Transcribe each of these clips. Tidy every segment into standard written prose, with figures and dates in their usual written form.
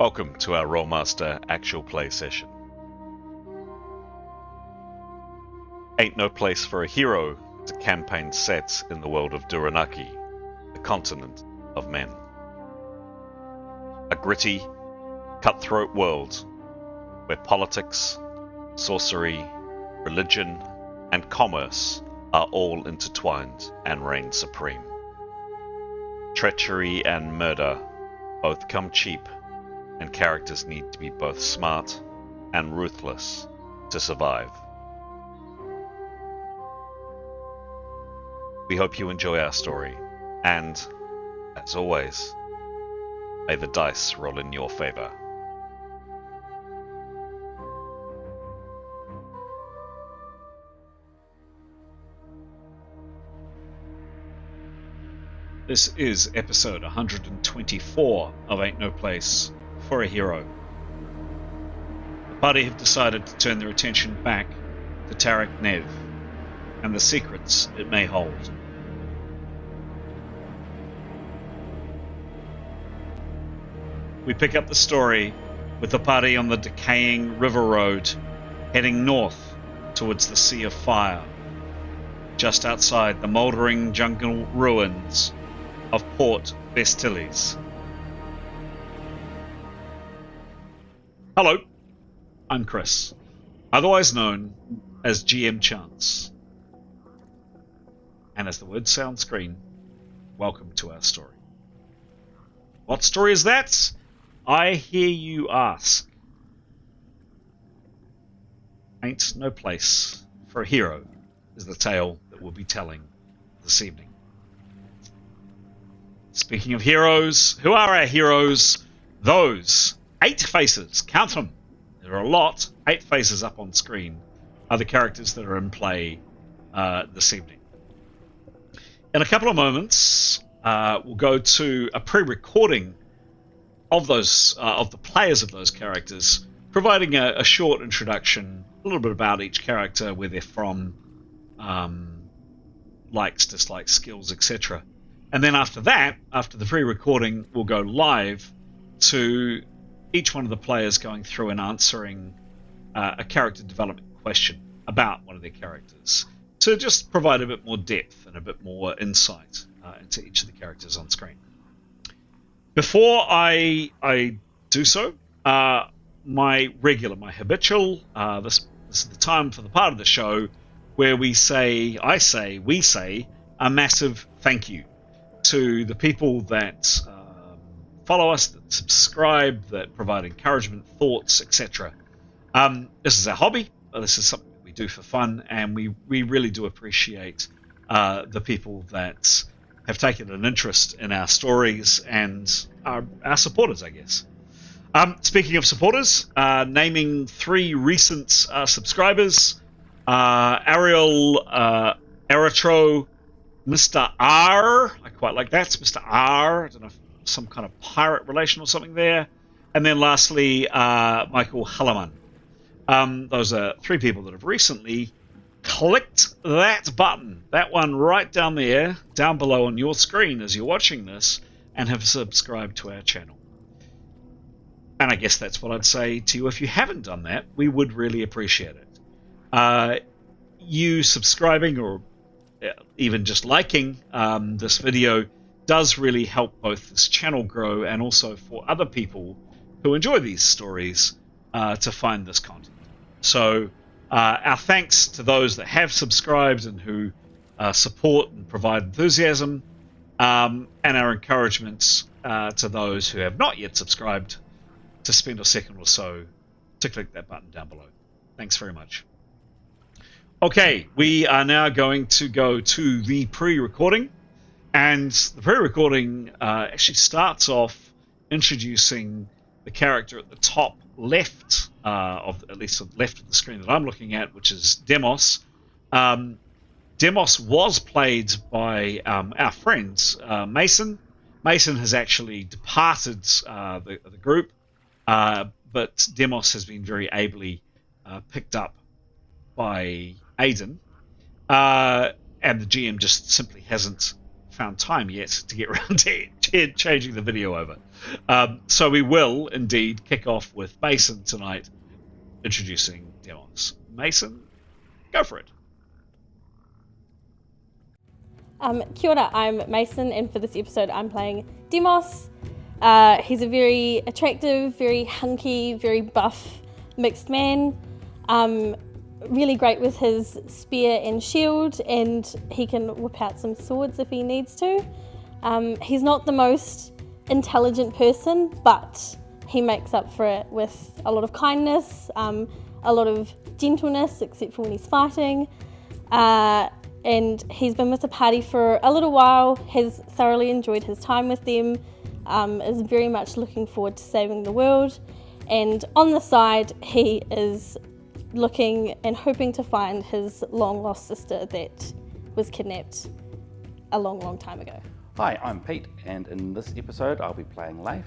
Welcome to our Rolemaster actual play session. Ain't No Place for a Hero is a campaign set in the world of Duranarki, the continent of men. A gritty, cutthroat world where politics, sorcery, religion, and commerce are all intertwined and reign supreme. Treachery and murder both come cheap, and characters need to be both smart and ruthless to survive. We hope you enjoy our story, and, as always, may the dice roll in your favor. This is episode 124 of Ain't No Place for a Hero. The party have decided to turn their attention back to Tarak Nev and the secrets it may hold. We pick up the story with the party on the decaying river road heading north towards the Sea of Fire, just outside the moldering jungle ruins of Port Vestilis. Hello, I'm Chris, otherwise known as GM Chance. And as the words sound screen, welcome to our story. What story is that? I hear you ask. Ain't No Place for a Hero is the tale that we'll be telling this evening. Speaking of heroes, who are our heroes? Those 8 faces, count them. There are a lot. 8 faces up on screen are the characters that are in play this evening. In a couple of moments, we'll go to a pre-recording of those of the players of those characters, providing a short introduction, a little bit about each character, where they're from, likes, dislikes, skills, etc. And then after that, after the pre-recording, we'll go live to each one of the players going through and answering a character development question about one of their characters, to just provide a bit more depth and a bit more insight into each of the characters on screen. Before I do so, my habitual, this is the time for the part of the show where we say a massive thank you to the people that follow us, that subscribe, that provide encouragement, thoughts, etc. This is our hobby. This is something that we do for fun, and we really do appreciate the people that have taken an interest in our stories and our supporters, I guess. Speaking of supporters, naming 3 recent subscribers: Ariel, Eritro, Mr. R. I quite like that. Mr. R. I don't know if some kind of pirate relation or something there. And then lastly, Michael Halleman. Those are 3 people that have recently clicked that button, that one right down there, down below on your screen as you're watching this, and have subscribed to our channel. And I guess that's what I'd say to you if you haven't done that. We would really appreciate it. You subscribing or even just liking this video does really help both this channel grow and also for other people who enjoy these stories to find this content. So our thanks to those that have subscribed and who support and provide enthusiasm, and our encouragements to those who have not yet subscribed to spend a second or so to click that button down below. Thanks very much. Okay, we are now going to go to the pre-recording, and the pre-recording actually starts off introducing the character at the top left, at least the left of the screen that I'm looking at, which is Demos. Demos was played by our friends Mason. Mason has actually departed the group, but Demos has been very ably picked up by Aiden, and the GM just simply hasn't found time yet to get around to changing the video over. So we will indeed kick off with Mason tonight, introducing Demos. Mason, go for it. Kia ora, I'm Mason, and for this episode I'm playing Demos. He's a very attractive, very hunky, very buff mixed man. Really great with his spear and shield, and he can whip out some swords if he needs to. He's not the most intelligent person, but he makes up for it with a lot of kindness, a lot of gentleness, except for when he's fighting. And he's been with the party for a little while, has thoroughly enjoyed his time with them, is very much looking forward to saving the world. And on the side, he is looking and hoping to find his long-lost sister that was kidnapped a long, long time ago. Hi, I'm Pete, and in this episode I'll be playing Leif.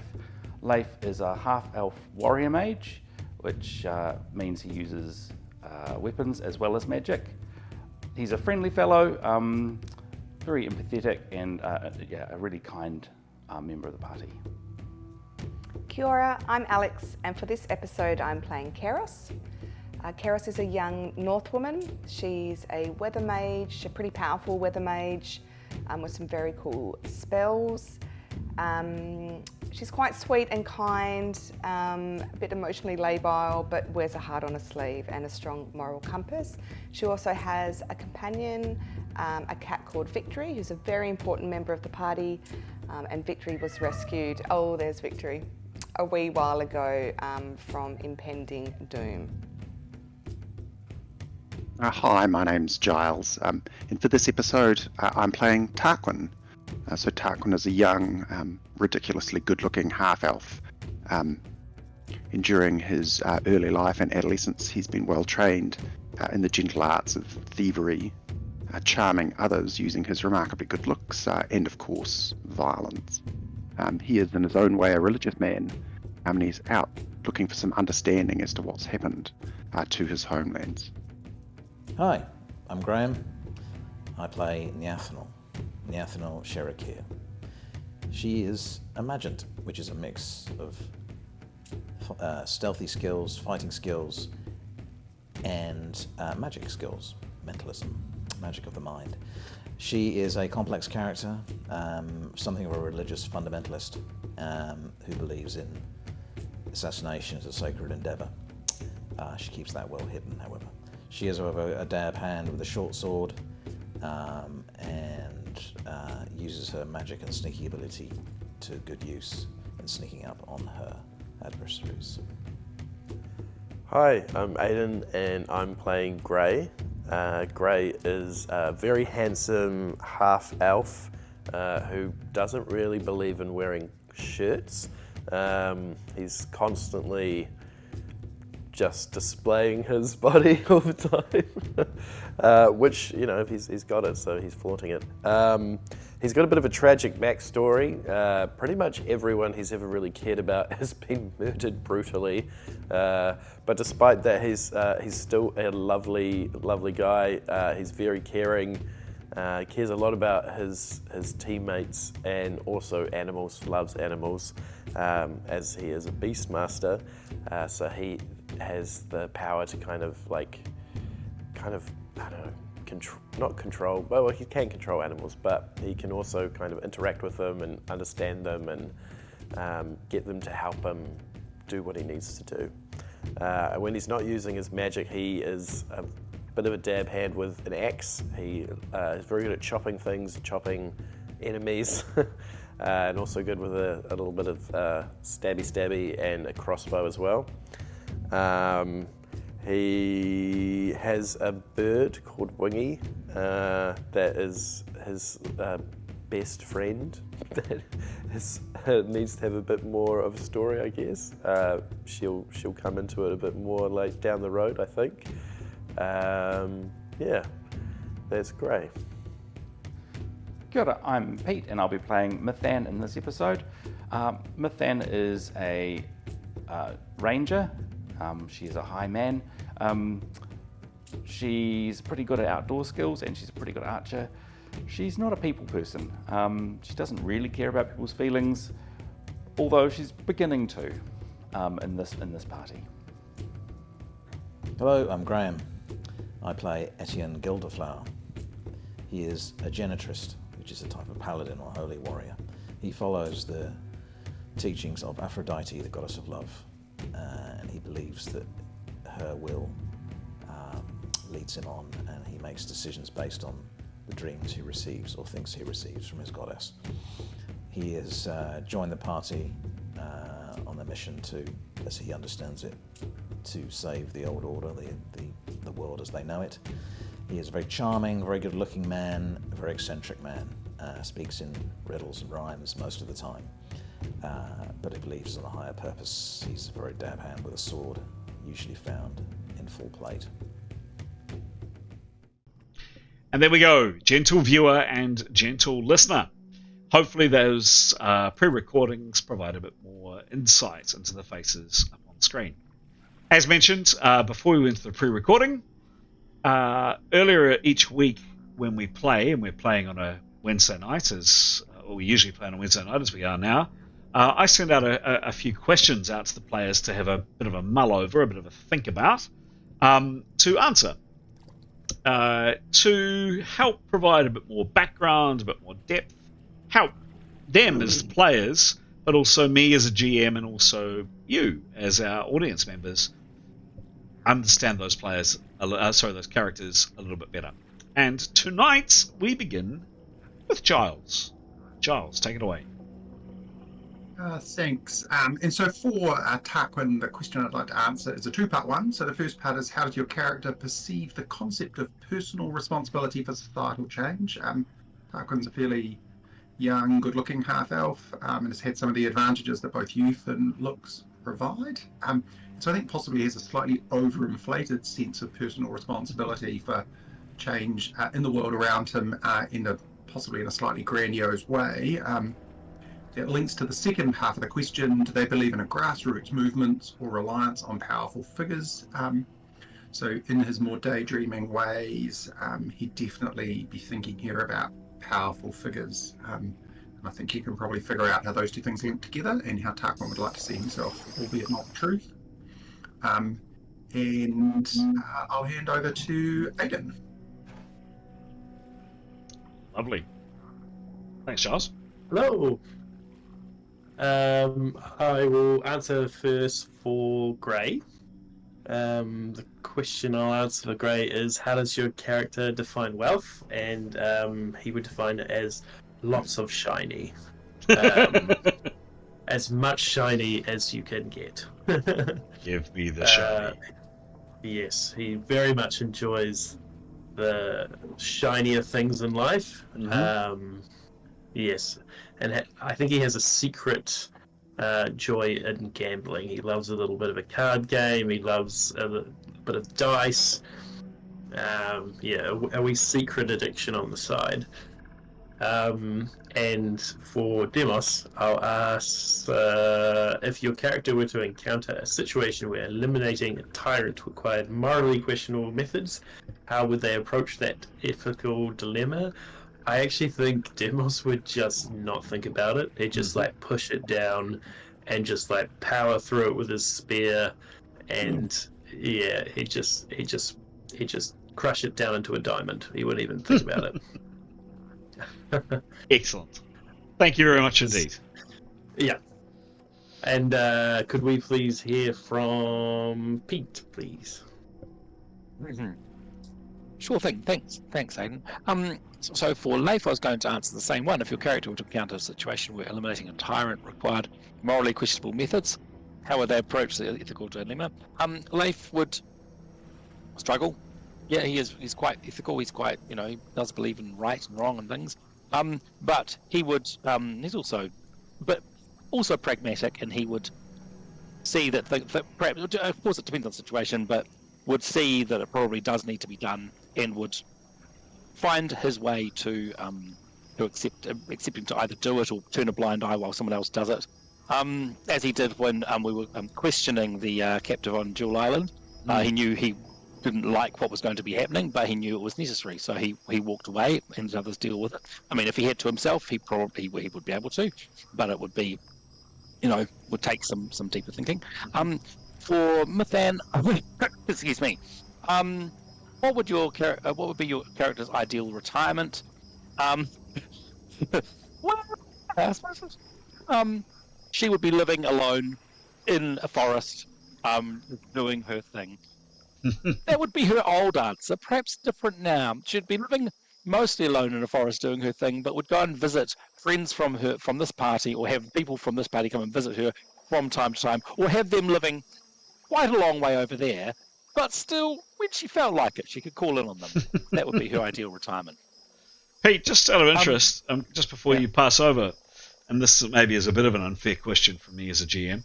Leif is a half-elf warrior mage, which means he uses weapons as well as magic. He's a friendly fellow, very empathetic, and a really kind member of the party. Kia ora, I'm Alex, and for this episode I'm playing Keros. Keros is a young North woman. She's a weather mage, a pretty powerful weather mage with some very cool spells. She's quite sweet and kind, a bit emotionally labile, but wears a heart on her sleeve and a strong moral compass. She also has a companion, a cat called Victory, who's a very important member of the party, and Victory was rescued, there's Victory, a wee while ago from impending doom. Hi, my name's Giles, and for this episode I'm playing Tarquin. So Tarquin is a young, ridiculously good-looking half-elf. During his early life and adolescence, he's been well-trained in the gentle arts of thievery, charming others using his remarkably good looks, and of course, violence. He is in his own way a religious man, and he's out looking for some understanding as to what's happened to his homelands. Hi, I'm Graham. I play Nyathanel Sherakir. She is a Magent, which is a mix of stealthy skills, fighting skills, and magic skills, mentalism, magic of the mind. She is a complex character, something of a religious fundamentalist who believes in assassination as a sacred endeavour. She keeps that well hidden, however. She is, however, a dab hand with a short sword and uses her magic and sneaky ability to good use in sneaking up on her adversaries. Hi, I'm Aidan and I'm playing Grey. Grey is a very handsome half-elf who doesn't really believe in wearing shirts. He's constantly just displaying his body all the time, which, you know, he's got it, so he's flaunting it. He's got a bit of a tragic backstory. Pretty much everyone he's ever really cared about has been murdered brutally, but despite that, he's still a lovely guy. He's very caring, cares a lot about his teammates and also animals, loves animals, as he is a beastmaster, so he has the power to kind of, I don't know, not control, well, he can control animals, but he can also kind of interact with them and understand them and get them to help him do what he needs to do. When he's not using his magic, he is a bit of a dab hand with an axe. He is very good at chopping things, chopping enemies, and also good with a little bit of stabby and a crossbow as well. He has a bird called Wingy that is his best friend that needs to have a bit more of a story, I guess. She'll come into it a bit more like down the road, I think. Yeah, that's great. Kia ora, I'm Pete and I'll be playing Mithan in this episode. Mithan is a ranger. She's a high man. She's pretty good at outdoor skills and she's a pretty good archer. She's not a people person. She doesn't really care about people's feelings, although she's beginning to in this party. Hello, I'm Graham. I play Etienne Gilderflower. He is a genitrist, which is a type of paladin or holy warrior. He follows the teachings of Aphrodite, the goddess of love, and he believes that her will leads him on, and he makes decisions based on the dreams he receives or thinks he receives from his goddess. He has joined the party on a mission to, as he understands it, to save the old order, the world as they know it. He is a very charming, very good-looking man, a very eccentric man, speaks in riddles and rhymes most of the time, but he believes in a higher purpose. He's a very dab hand with a sword, usually found in full plate. And there we go, gentle viewer and gentle listener. Hopefully those pre-recordings provide a bit more insight into the faces up on screen. As mentioned, before we went to the pre-recording, earlier each week when we play, and we're playing on a Wednesday night, or we usually play on a Wednesday night as we are now, I send out a few questions out to the players to have a bit of a mull over, a bit of a think about, to answer. To help provide a bit more background, a bit more depth, help them as the players, but also me as a GM and also you as our audience members understand those those characters a little bit better. And tonight we begin with Giles. Giles, take it away. Thanks. And so for Tarquin, the question I'd like to answer is a two-part one. So the first part is, how does your character perceive the concept of personal responsibility for societal change? Tarquin's a fairly young, good-looking half-elf and has had some of the advantages that both youth and looks provide. So I think possibly has a slightly overinflated sense of personal responsibility for change in the world around him possibly in a slightly grandiose way. It links to the second half of the question: do they believe in a grassroots movement or reliance on powerful figures? So in his more daydreaming ways, he'd definitely be thinking here about powerful figures. And I think you can probably figure out how those two things link together and how Tarquin would like to see himself, albeit not the truth. And I'll hand over to Aidan. Lovely. Thanks, Giles. Hello. I will answer first for Grey. The question I'll answer for Grey is, how does your character define wealth? And he would define it as lots of shiny. As much shiny as you can get. Give me the shiny. Yes, he very much enjoys the shinier things in life. Mm-hmm. Yes, and I think he has a secret joy in gambling. He loves a little bit of a card game. He loves a bit of dice. A wee secret addiction on the side. And for Demos, I'll ask if your character were to encounter a situation where eliminating a tyrant required morally questionable methods, how would they approach that ethical dilemma? I actually think Demos would just not think about it. He'd just push it down and just power through it with his spear, and he'd just crush it down into a diamond. He wouldn't even think about it. Excellent. Thank you very much indeed. Yeah. And could we please hear from Pete, please? Mm-hmm. Sure thing. Thanks, Aidan. So for Leif, I was going to answer the same one. If your character were to encounter a situation where eliminating a tyrant required morally questionable methods, how would they approach the ethical dilemma? Leif would struggle. Yeah, he's quite ethical. He's quite, he does believe in right and wrong and things. But he would, he's also pragmatic, and he would see that perhaps, of course it depends on the situation, but would see that it probably does need to be done, and would find his way to accepting to either do it or turn a blind eye while someone else does it, as he did when we were questioning the captive on Jewel Island. He knew he didn't like what was going to be happening, but he knew it was necessary, so he walked away and let others deal with it. I mean, if he had to himself, he would be able to, but it would be, would take some deeper thinking. For Mythan, excuse me, what would be your character's ideal retirement? Well, I suppose, she would be living alone in a forest, doing her thing. That would be her old answer, perhaps different now. She'd be living mostly alone in a forest doing her thing, but would go and visit friends from this party, or have people from this party come and visit her from time to time, or have them living quite a long way over there, but still, when she felt like it, she could call in on them. That would be her ideal retirement. Pete, just out of interest, just before you pass over, and this maybe is a bit of an unfair question for me as a GM,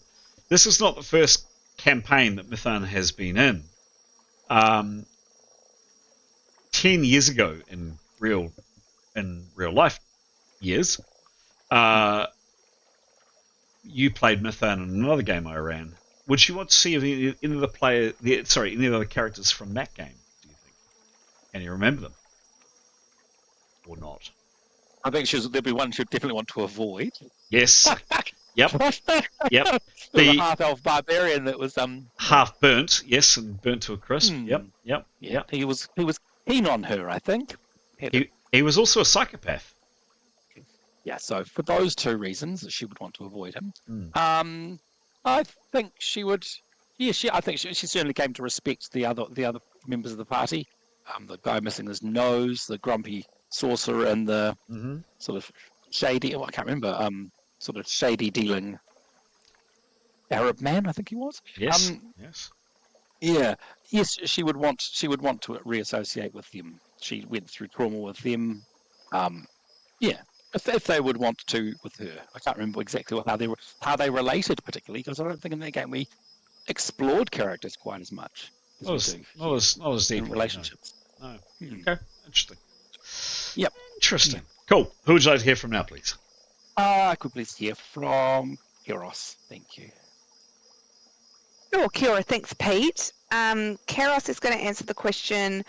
this is not the first campaign that Mythan has been in. 10 years ago, in real life years, you played Mythan in another game I ran. Would you want to see any of the other characters from that game, do you think? Can you remember them? Or not? I think there'd be one she'd definitely want to avoid. Yes. Yep. Yep. The half-elf barbarian that was half burnt, yes, and burnt to a crisp. Yep. He was keen on her, I think. He was also a psychopath. Yeah, so for those two reasons, she would want to avoid him. I think she would. Yeah, I think she certainly came to respect the other members of the party. The guy missing his nose, the grumpy sorcerer, and the sort of shady. I can't remember. Sort of shady dealing Arab man, I think he was. Yes. Yes. Yeah. Yes, she would want to reassociate with them. She went through trauma with them. Yeah. If they would want to with her, I can't remember exactly how they related particularly, because I don't think in that game we explored characters quite as much as not as deep in relationships. No. Okay, interesting. Yep, interesting. Cool. Who would you like to hear from now, please? I could please hear from Silvioross. Thank you. Sure, kia ora, thanks, Pete. Silvioross is going to answer the question,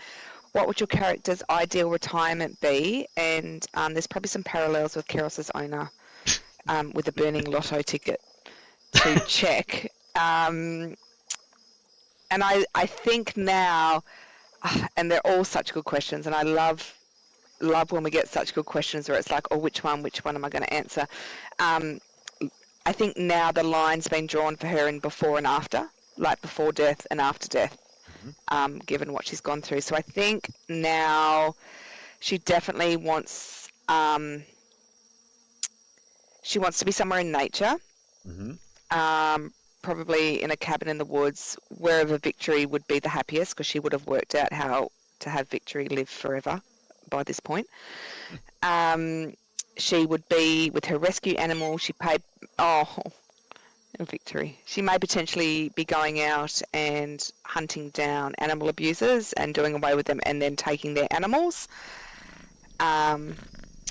what would your character's ideal retirement be? And there's probably some parallels with Silvioross's owner with a burning lotto ticket to check. And I think now, and they're all such good questions, and I love when we get such good questions where it's like, oh, which one am I going to answer? I think now the line's been drawn for her in before and after, like before death and after death. Given what she's gone through. So I think now she definitely wants to be somewhere in nature, probably in a cabin in the woods, wherever Victory would be the happiest, because she would have worked out how to have Victory live forever by this point. She would be with her rescue animal. Victory. She may potentially be going out and hunting down animal abusers and doing away with them and then taking their animals. I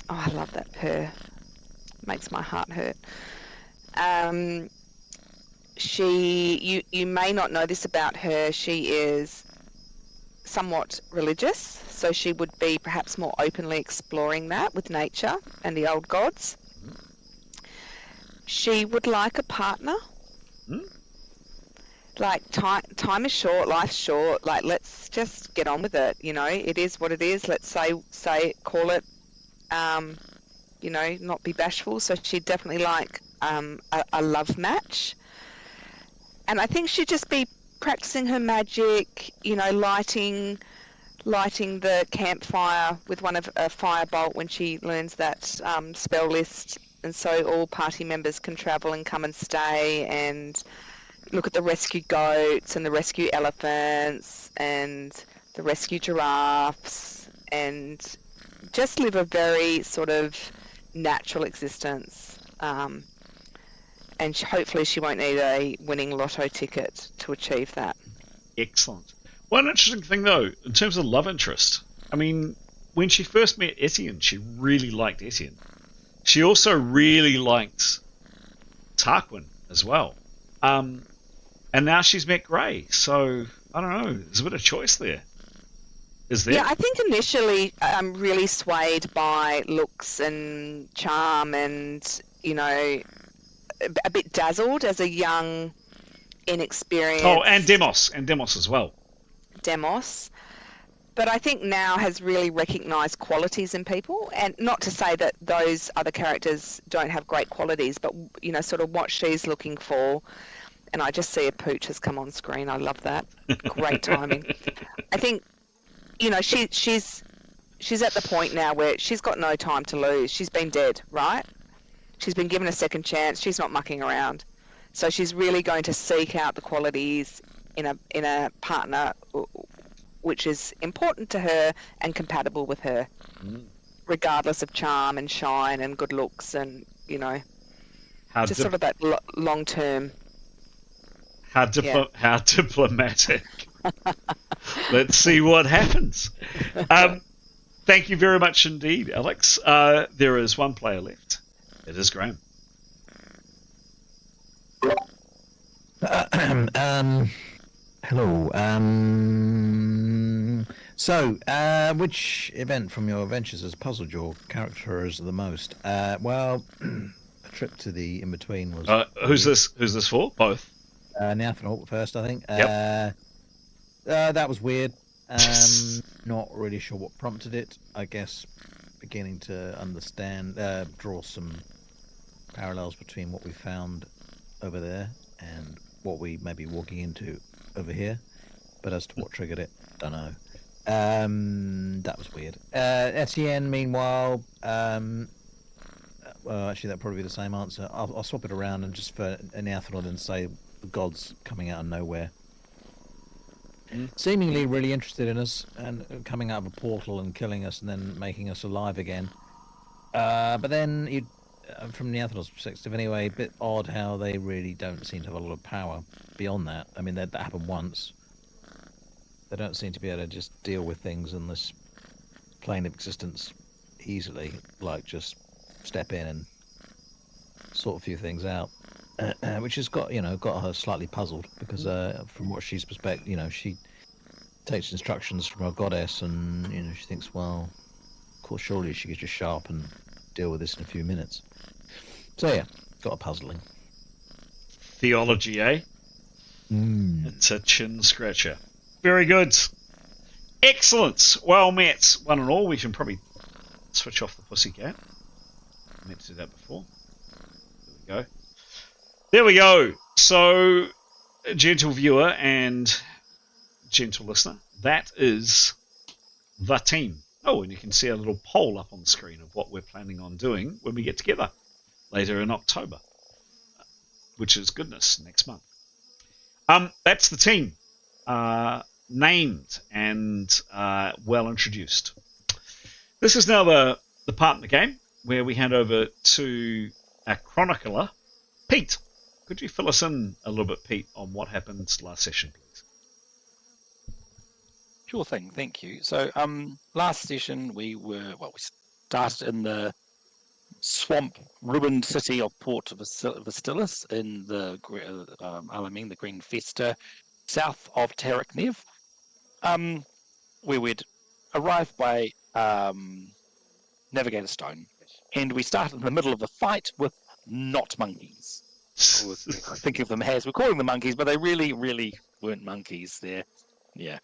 love that purr. Makes my heart hurt. You may not know this about her. She is somewhat religious, so she would be perhaps more openly exploring that with nature and the old gods. She would like a partner. Like, time is short, life's short. Like, let's just get on with it. It is what it is. Let's say it, call it. Not be bashful. So she'd definitely like a love match. And I think she'd just be practicing her magic. Lighting the campfire with a firebolt when she learns that spell list. And so all party members can travel and come and stay and look at the rescue goats and the rescue elephants and the rescue giraffes and just live a very sort of natural existence. And hopefully she won't need a winning lotto ticket to achieve that. Excellent. One interesting thing, though, in terms of love interest, I mean, when she first met Etienne, she really liked Etienne. She also really liked Tarquin as well. And now she's met Grey. So I don't know. There's a bit of choice there. Is there? Yeah, I think initially I'm really swayed by looks and charm and, you know, a bit dazzled as a young, inexperienced Oh, and Demos as well. Demos. But I think now has really recognised qualities in people, and not to say that those other characters don't have great qualities, but, you know, sort of what she's looking for. And I just see a pooch has come on screen. I love that. Great timing. I think, you know, she's at the point now where she's got no time to lose. She's been dead, right? She's been given a second chance. She's not mucking around. So she's really going to seek out the qualities in a partner which is important to her and compatible with her, regardless of charm and shine and good looks and, you know, just sort of that long term. How diplomatic. Let's see what happens. Thank you very much indeed, Alex. There is one player left. It is Graham. Hello. So, which event from your adventures has puzzled your characters the most? Well, a trip to the in-between was... Who's this for? Both? Neathanol first, I think. Yep. That was weird. Not really sure what prompted it. I guess beginning to understand, draw some parallels between what we found over there and what we may be walking into over here. But as to what triggered it, don't know. That was weird. Etienne, meanwhile, well, actually, that'd probably be the same answer. I'll swap it around and just for Neathanol and say the gods coming out of nowhere. Seemingly really interested in us and coming out of a portal and killing us and then making us alive again. But then, from Neathanol's perspective anyway, a bit odd how they really don't seem to have a lot of power beyond that. I mean, that happened once. They don't seem to be able to just deal with things in this plane of existence easily, like just step in and sort a few things out. Which has got her slightly puzzled because from what she's perspective, she takes instructions from her goddess and she thinks, well, of course, surely she could just show up and deal with this in a few minutes. So yeah, got a puzzling. Theology, eh? It's a chin scratcher. Very good. Excellent. Well met, one and all. We can probably switch off the pussycat. I meant to do that before. There we go. So, gentle viewer and gentle listener, that is the team. Oh, and you can see a little poll up on the screen of what we're planning on doing when we get together later in October, which is goodness, next month. That's the team, named and well introduced. This is now the part in the game where we hand over to our chronicler, Pete. Could you fill us in a little bit, Pete, on what happened last session, please? Sure thing, thank you. So, last session we started in the swamp ruined city of Port Vestilis in the the Green Festa, south of Taraknev, where we'd arrived by Navigator Stone, and we started in the middle of the fight with not monkeys. I think of them as we're calling them monkeys, but they really, really weren't monkeys. There, yeah.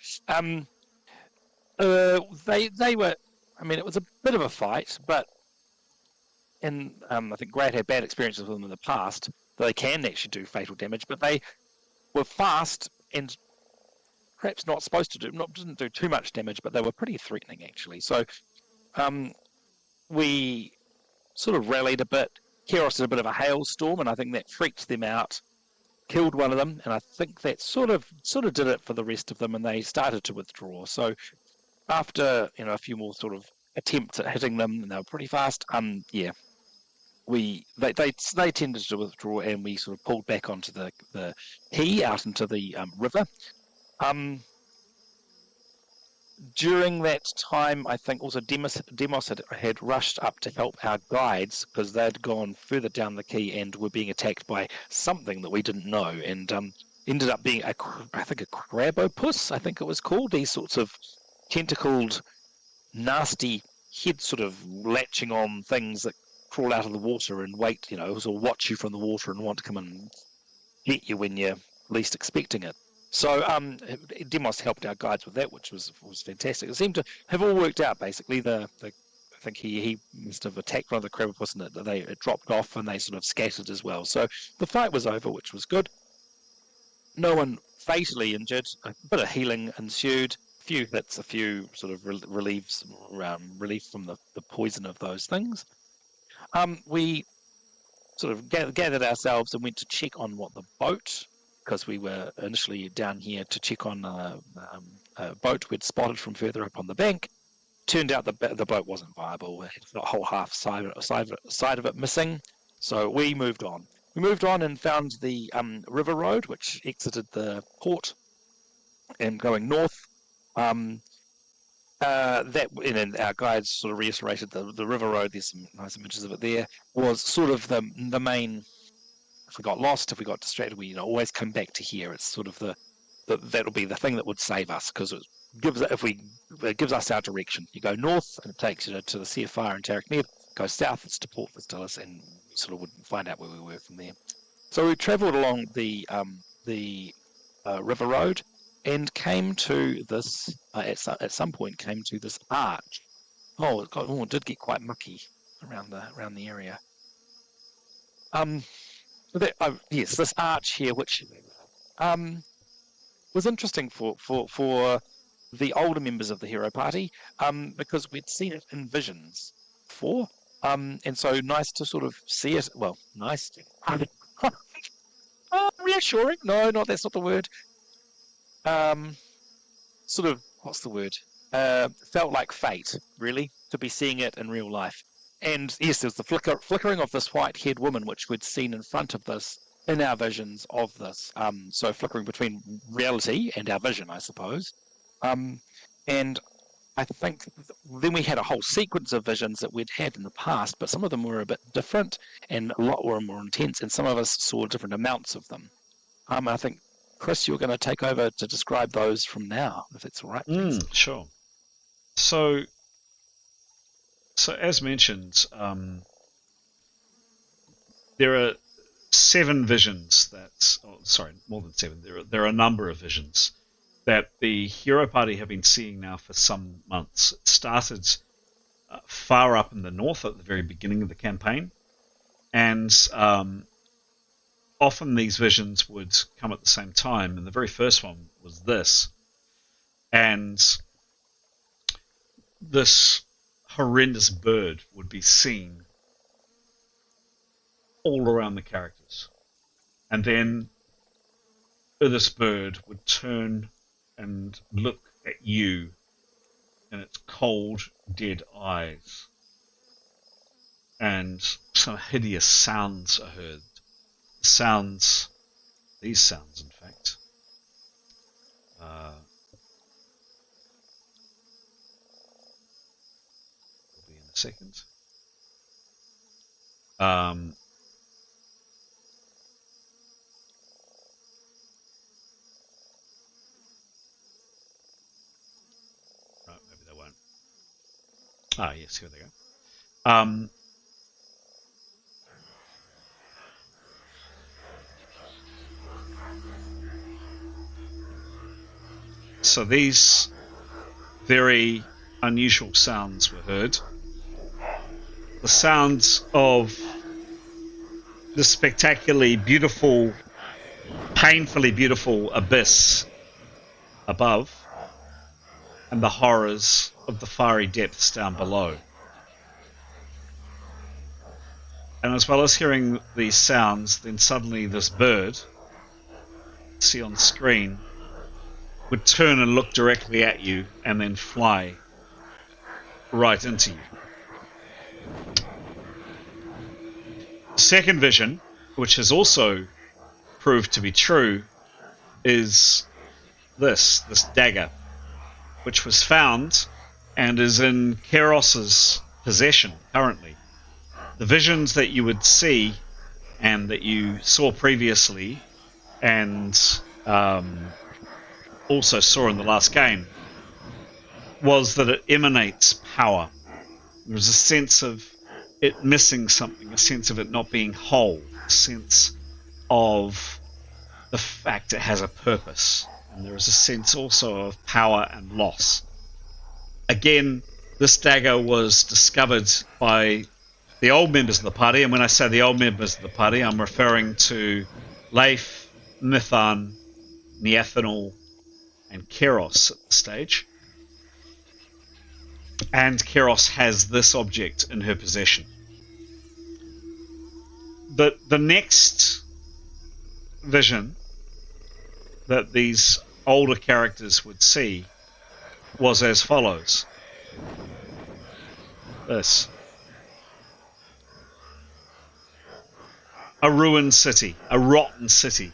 They were. I mean, it was a bit of a fight, but I think Greta had bad experiences with them in the past. They can actually do fatal damage, but they were fast and perhaps not supposed to didn't do too much damage, but they were pretty threatening actually. So, we sort of rallied a bit. Keros did a bit of a hailstorm, and I think that freaked them out, killed one of them, and I think that sort of did it for the rest of them, and they started to withdraw. So after a few more sort of attempts at hitting them, and they were pretty fast. They tended to withdraw, and we sort of pulled back onto the quay out into the river. During that time, I think also Demos had rushed up to help our guides because they'd gone further down the quay and were being attacked by something that we didn't know. And ended up being a crabopus, I think it was called. These sorts of tentacled, nasty head sort of latching on things that crawl out of the water and wait, sort of watch you from the water and want to come and get you when you're least expecting it. So Demos helped our guides with that, which was fantastic. It seemed to have all worked out, basically. I think he must have attacked one of the crabopus and it dropped off and they sort of scattered as well. So the fight was over, which was good. No one fatally injured. A bit of healing ensued. A few hits, a few sort of relief from the poison of those things. We sort of gathered ourselves and went to check on what the boat, because we were initially down here to check on a boat we'd spotted from further up on the bank. Turned out the boat wasn't viable. It had a whole half side of it missing. So we moved on. We moved on and found the river road, which exited the port and going north. And our guides sort of reiterated the river road. There's some nice images of it there. Was sort of the main. If we got lost, if we got distracted, we always come back to here. It's sort of that'll be the thing that would save us, because it gives us our direction. You go north and it takes you to the Sea of Fire and Taraknir. Go south, it's to Port Vestilis, and sort of would find out where we were from there. So we travelled along the river road and came to this at some point came to this arch. It did get quite mucky around the area. Yes, this arch here, which was interesting for the older members of the hero party, because we'd seen it in visions before, and so nice to sort of see it. Well, nice. Reassuring? No, that's not the word. Sort of, what's the word? Felt like fate, really, to be seeing it in real life. And yes, there's the flickering of this white-haired woman, which we'd seen in front of this, in our visions of this. So flickering between reality and our vision, I suppose. And I think then we had a whole sequence of visions that we'd had in the past, but some of them were a bit different and a lot were more intense, and some of us saw different amounts of them. I think, Chris, you're going to take over to describe those from now, if it's all right, please. Sure. So as mentioned, there are 7 visions more than 7. There are a number of visions that the hero party have been seeing now for some months. It started far up in the north at the very beginning of the campaign, and often these visions would come at the same time, and the very first one was this. And this horrendous bird would be seen all around the characters. And then this bird would turn and look at you in its cold, dead eyes. And some hideous sounds are heard. These sounds, in fact. Will be in a second. Right, maybe they won't. Yes, here they go. So these very unusual sounds were heard. The sounds of the spectacularly beautiful, painfully beautiful abyss above, and the horrors of the fiery depths down below. And as well as hearing these sounds, then suddenly this bird, see on the screen, would turn and look directly at you and then fly right into you. The second vision, which has also proved to be true, is this dagger, which was found and is in Keiros's possession currently. The visions that you would see and that you saw previously and also saw in the last game, was that it emanates power. There's a sense of it missing something, a sense of it not being whole, a sense of the fact it has a purpose. And there is a sense also of power and loss. Again, this dagger was discovered by the old members of the party, and when I say the old members of the party, I'm referring to Leif, Nithan, Neathanal, and Keros at the stage. And Keros has this object in her possession. The next vision that these older characters would see was as follows. This. A ruined city, a rotten city,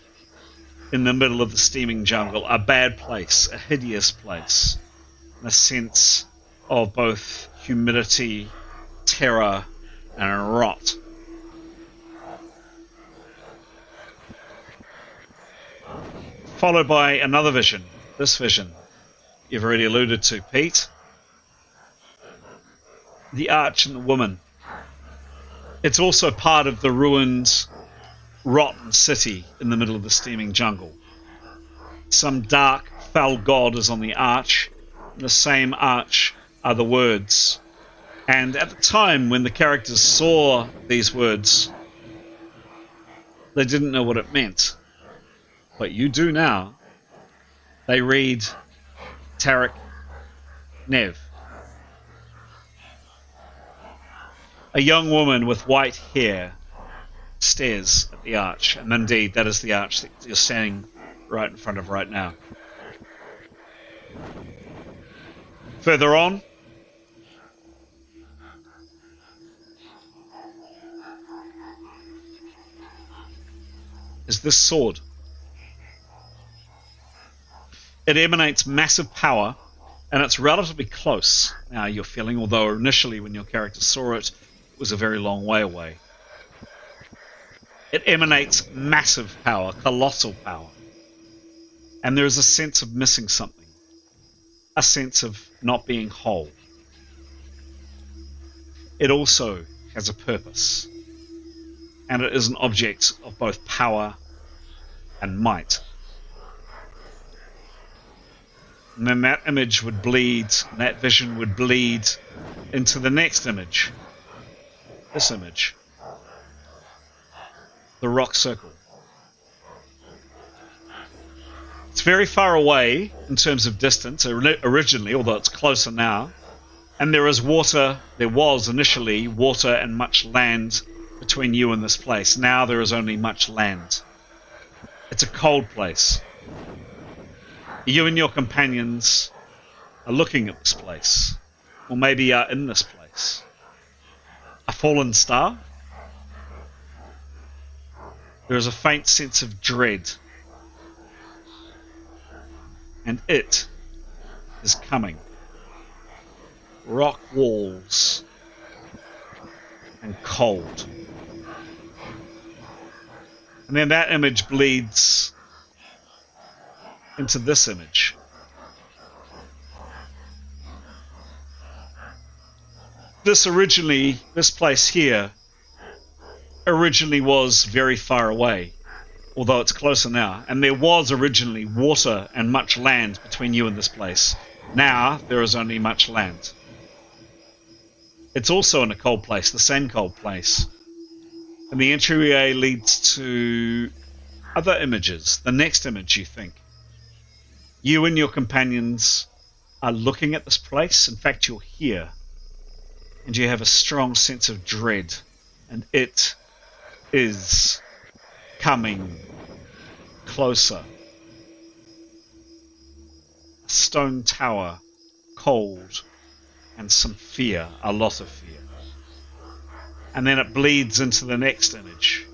in the middle of the steaming jungle, a bad place, a hideous place, a sense of both humidity, terror, and rot. Followed by another vision, this vision, you've already alluded to, Pete. The arch and the woman. It's also part of the ruined, rotten city in the middle of the steaming jungle. Some dark, foul god is on the arch. The same arch are the words. And at the time when the characters saw these words, they didn't know what it meant. But you do now. They read Tarek Nev. A young woman with white hair stares at the arch, and indeed that is the arch that you're standing right in front of right now. Further on, is this sword. It emanates massive power, and it's relatively close. Now you're feeling, although initially when your character saw it, it was a very long way away. It emanates massive power, colossal power. And there is a sense of missing something. A sense of not being whole. It also has a purpose. And it is an object of both power and might. And then that image would bleed, that vision would bleed into the next image. This image. The rock circle. It's very far away in terms of distance originally, although it's closer now. And there is water, there was initially water and much land between you and this place. Now there is only much land. It's a cold place. You and your companions are looking at this place, or maybe are in this place. A fallen star? There is a faint sense of dread. And it is coming. Rock walls and cold. And then that image bleeds into this image. This place here, originally was very far away, although it's closer now. And there was originally water and much land between you and this place. Now, there is only much land. It's also in a cold place, the same cold place. And the entryway leads to other images. The next image, you think. You and your companions are looking at this place. In fact, you're here. And you have a strong sense of dread. And it is coming closer. A stone tower, cold, and some fear, a lot of fear. And then it bleeds into the next image.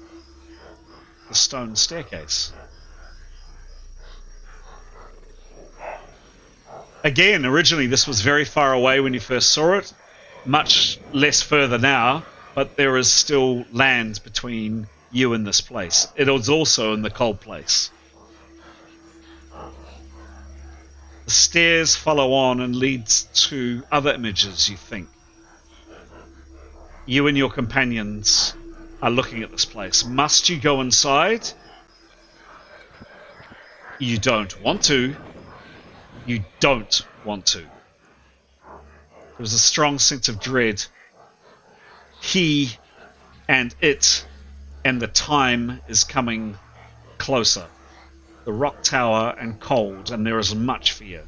The stone staircase. Again, originally this was very far away when you first saw it. Much less further now, but there is still land between you and this place. It is also in the cold place. The stairs follow on and leads to other images, you think. You and your companions are looking at this place. Must you go inside? You don't want to. You don't want to. There's a strong sense of dread. He and it and the time is coming closer. The rock tower and cold, and there is much fear.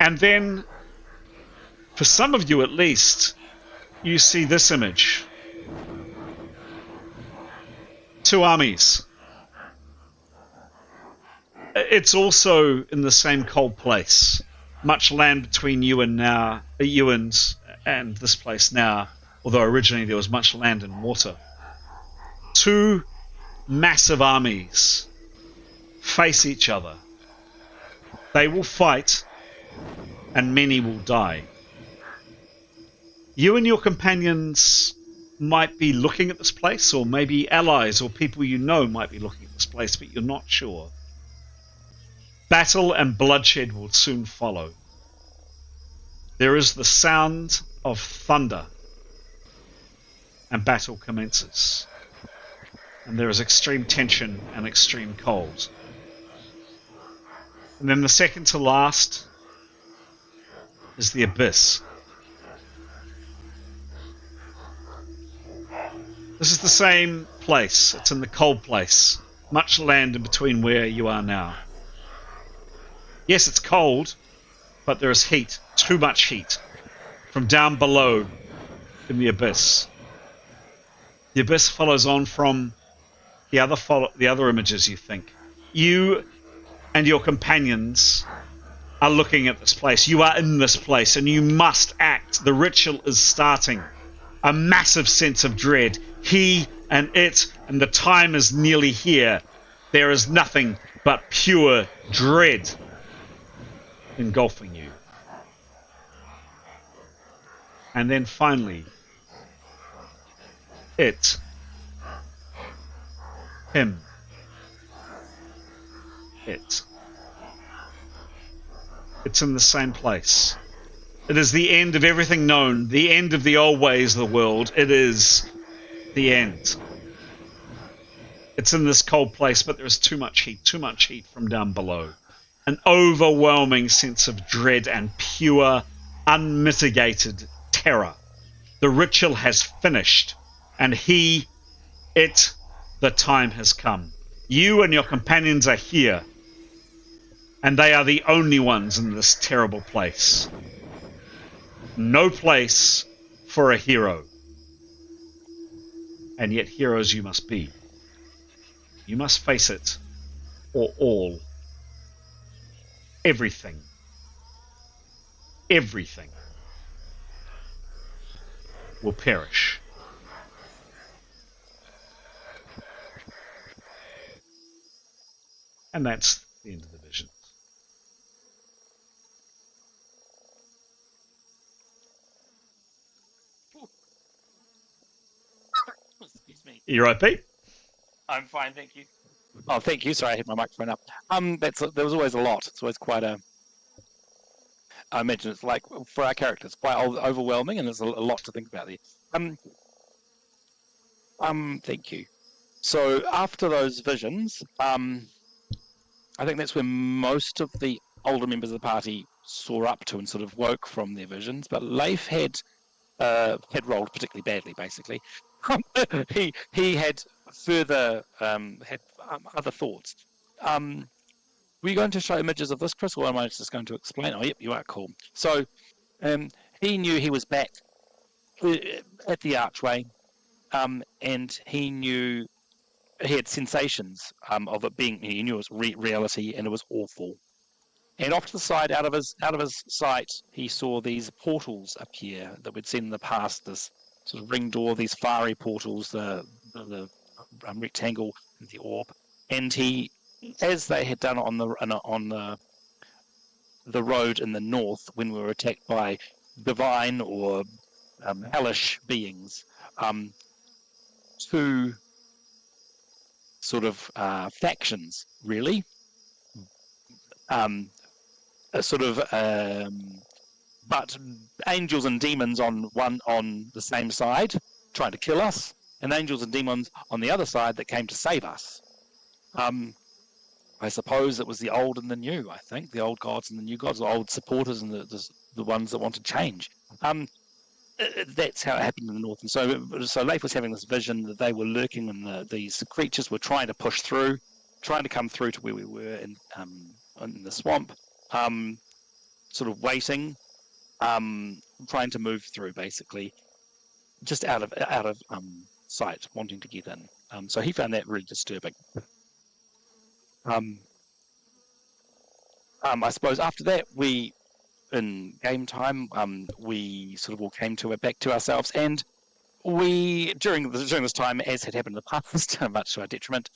And then, for some of you at least, you see this image. 2 armies. It's also in the same cold place. Much land between you and this place now, although originally there was much land and water. 2 massive armies face each other. They will fight, and many will die. You and your companions might be looking at this place, or maybe allies or people you know might be looking at this place, but you're not sure. Battle and bloodshed will soon follow. There is the sound of thunder, and battle commences. And there is extreme tension and extreme cold. And then the second to last is the abyss. This is the same place. It's in the cold place. Much land in between where you are now. Yes, it's cold, but there is heat. Too much heat. From down below in the abyss. The abyss follows on from the other images, you think. You and your companions are looking at this place. You are in this place, and you must act. The ritual is starting. A massive sense of dread. He and it, and the time is nearly here. There is nothing but pure dread engulfing you. And then finally, it, him, it. It's in the same place. It is the end of everything known, the end of the old ways of the world. It is the end. It's in this cold place, but there is too much heat from down below. An overwhelming sense of dread and pure, unmitigated terror. The ritual has finished, and he, it, the time has come. You and your companions are here, and they are the only ones in this terrible place. No place for a hero. And yet heroes you must be. You must face it, or all. Everything will perish. And that's the end of the vision. Excuse me. You right, Pete? I'm fine, thank you. Oh, thank you. Sorry, I hit my microphone up. There was always a lot. It's always quite a. I imagine it's like for our characters, quite overwhelming, and there's a lot to think about there. Thank you. So after those visions, I think that's when most of the older members of the party saw up to and sort of woke from their visions. But Leif had rolled particularly badly, basically. he had further other thoughts. Were you going to show images of this, Chris, or am I just going to explain? Oh, yep, you are cool. So he knew he was back at the archway, and he knew he had sensations of it being. He knew it was reality, and it was awful. And off to the side, out of his sight, he saw these portals appear that we'd seen in the past. This sort of ring door, these fiery portals, the rectangle, the orb, and he, as they had done on the road in the north when we were attacked by divine or hellish beings, two sort of factions, really. sort of but angels and demons on the same side trying to kill us, and angels and demons on the other side that came to save us. I suppose it was the old and the new. I think the old gods and the new gods, the old supporters and the ones that wanted change. That's how it happened in the north. And so Leif was having this vision that they were lurking, and these creatures were trying to push through, trying to come through to where we were in the swamp, sort of waiting, trying to move through, basically, just out of sight, wanting to get in. So he found that really disturbing. I suppose after that, in game time, we sort of all came back to ourselves, and we during this time, as had happened in the past, much to our detriment,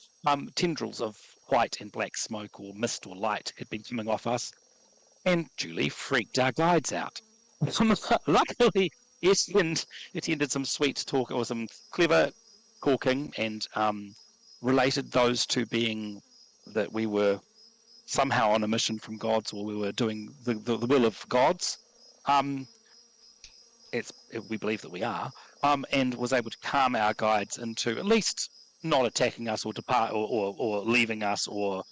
tendrils of white and black smoke or mist or light had been coming off us, and Julie freaked our guides out. Luckily, Etienne did some sweet talk or some clever talking, and related those two being that we were somehow on a mission from gods, or we were doing the will of gods. We believe that we are, and was able to calm our guides into at least not attacking us or depart or leaving us, or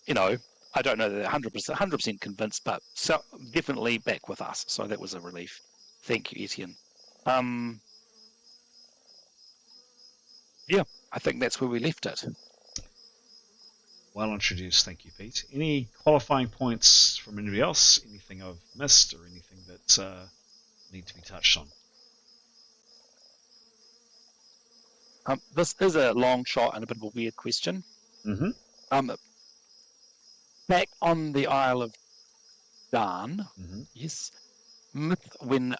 I don't know that they're 100% convinced, but so definitely back with us. So that was a relief. Thank you, Etienne. Yeah, I think that's where we left it. Well introduced, thank you, Pete. Any qualifying points from anybody else? Anything I've missed, or anything that need to be touched on? This is a long shot and a bit of a weird question. Mm-hmm. Back on the Isle of Darn, yes, when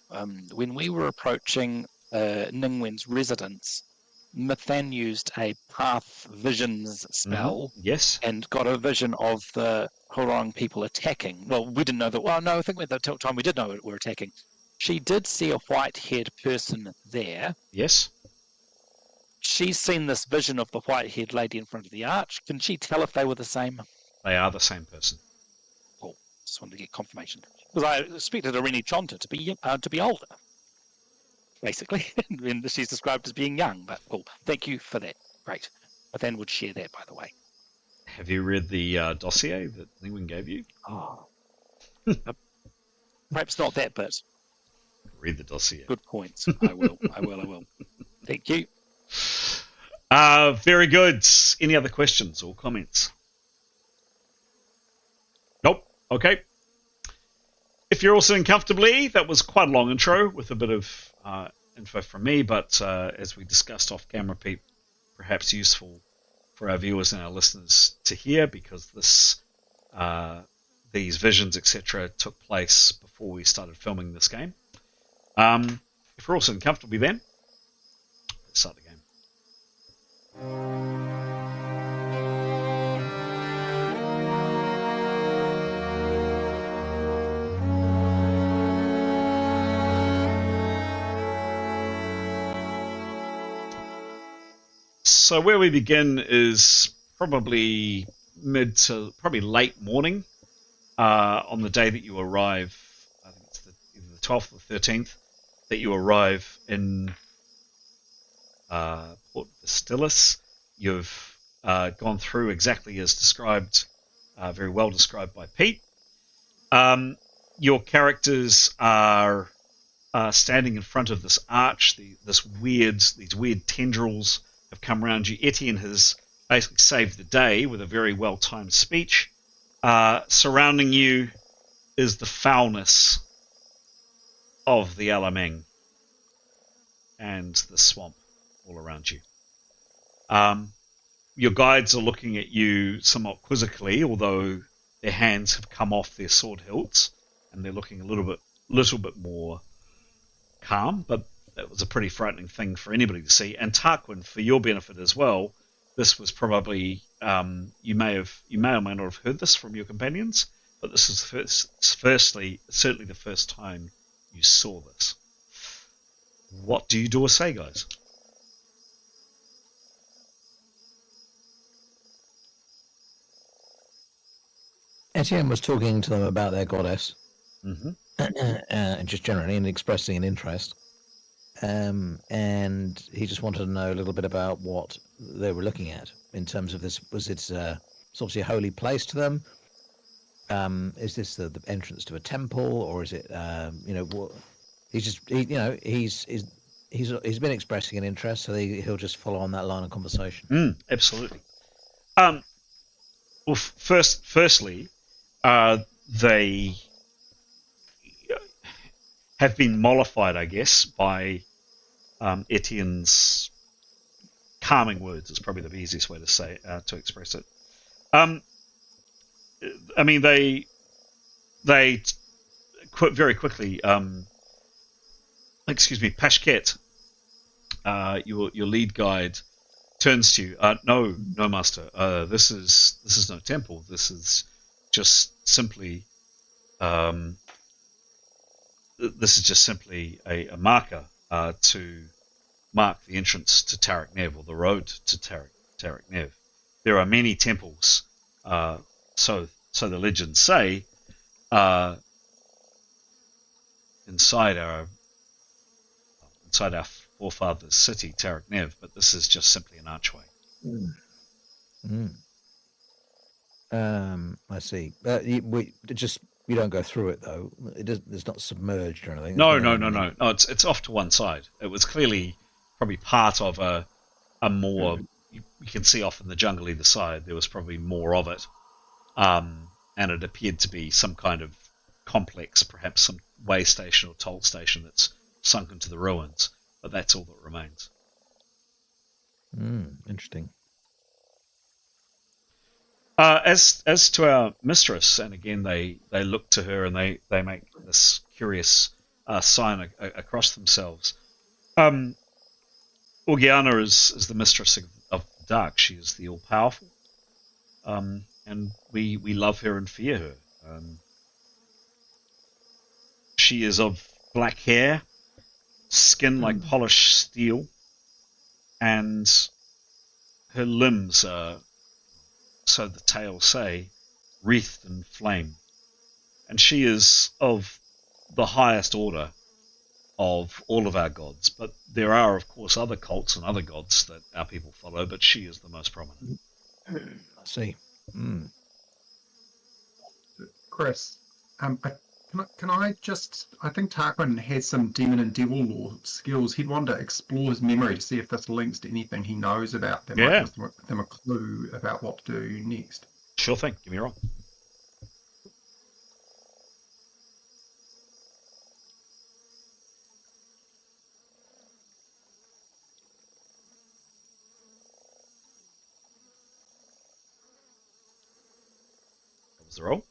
we were approaching Ningwen's residence, Mithan used a Path Visions spell, yes, and got a vision of the Horong people attacking. Well, we didn't know that. Well, no, I think at the time we did know we were attacking. She did see a white-haired person there. Yes. She's seen this vision of the white-haired lady in front of the arch. Can she tell if they were the same? They are the same person. Cool. Just wanted to get confirmation, because I expected Irene Chonta to be older, basically, and she's described as being young. But cool. Thank you for that. Great. But then would share that, by the way. Have you read the dossier that Ningwen gave you? Oh. Perhaps not that bit. Read the dossier. Good points. I will. Thank you. Very good. Any other questions or comments? Nope. Okay. If you're all sitting comfortably, that was quite a long intro with a bit of info from me, but as we discussed off camera, Pete, perhaps useful for our viewers and our listeners to hear, because these visions, etc., took place before we started filming this game. If we're all sitting comfortably, then let's start the game. So where we begin is probably mid to probably late morning on the day that you arrive. I think it's either the 12th or the 13th that you arrive in Port Vestilis. You've gone through exactly as described, very well described by Pete. Your characters are standing in front of this arch. These weird tendrils have come around you. Etienne has basically saved the day with a very well-timed speech. Surrounding you is the foulness of the Alamang and the swamp all around you. Your guides are looking at you somewhat quizzically, although their hands have come off their sword hilts, and they're looking a little bit more calm, but that was a pretty frightening thing for anybody to see. And Tarquin, for your benefit as well, this was probably you may or may not have heard this from your companions, but this is certainly the first time you saw this. What do you do or say, guys? Etienne was talking to them about their goddess, Mm-hmm. just generally, and expressing an interest. And he just wanted to know a little bit about what they were looking at in terms of this. Was it? It's obviously a holy place to them. Is this the entrance to a temple, or is it? What? He's been expressing an interest, so he'll just follow on that line of conversation. Absolutely. Well, firstly, they have been mollified, I guess, by Etienne's calming words. Is probably the easiest way to say to express it. I mean, they very quickly. Excuse me, Pashket, your lead guide, turns to you. No, master. This is no temple. This is just simply. This is just simply a marker to mark the entrance to Tarak Nev, or the road to Tarak Nev. There are many temples, so the legends say, inside our forefathers' city, Tarak Nev, but this is just simply an archway. I see. You don't go through it though. It's not submerged or anything. No. It's off to one side. It was clearly probably part of a more. You can see off in the jungle either side. There was probably more of it, and it appeared to be some kind of complex, perhaps some way station or toll station that's sunk into the ruins. But that's all that remains. Interesting. As to our mistress, and again they look to her and they make this curious sign across themselves. Orgiana is the mistress of the dark. She is the all powerful, and we love her and fear her. She is of black hair, skin like polished steel, and her limbs are, so the tales say, wreathed in flame. And she is of the highest order of all of our gods. But there are, of course, other cults and other gods that our people follow, but she is the most prominent. I see. Chris, can I just... I think Tarquin has some demon and devil lore skills. He'd want to explore his memory to see if this links to anything he knows about that might give them a clue about what to do next. Sure thing. Give me a roll. What was the roll?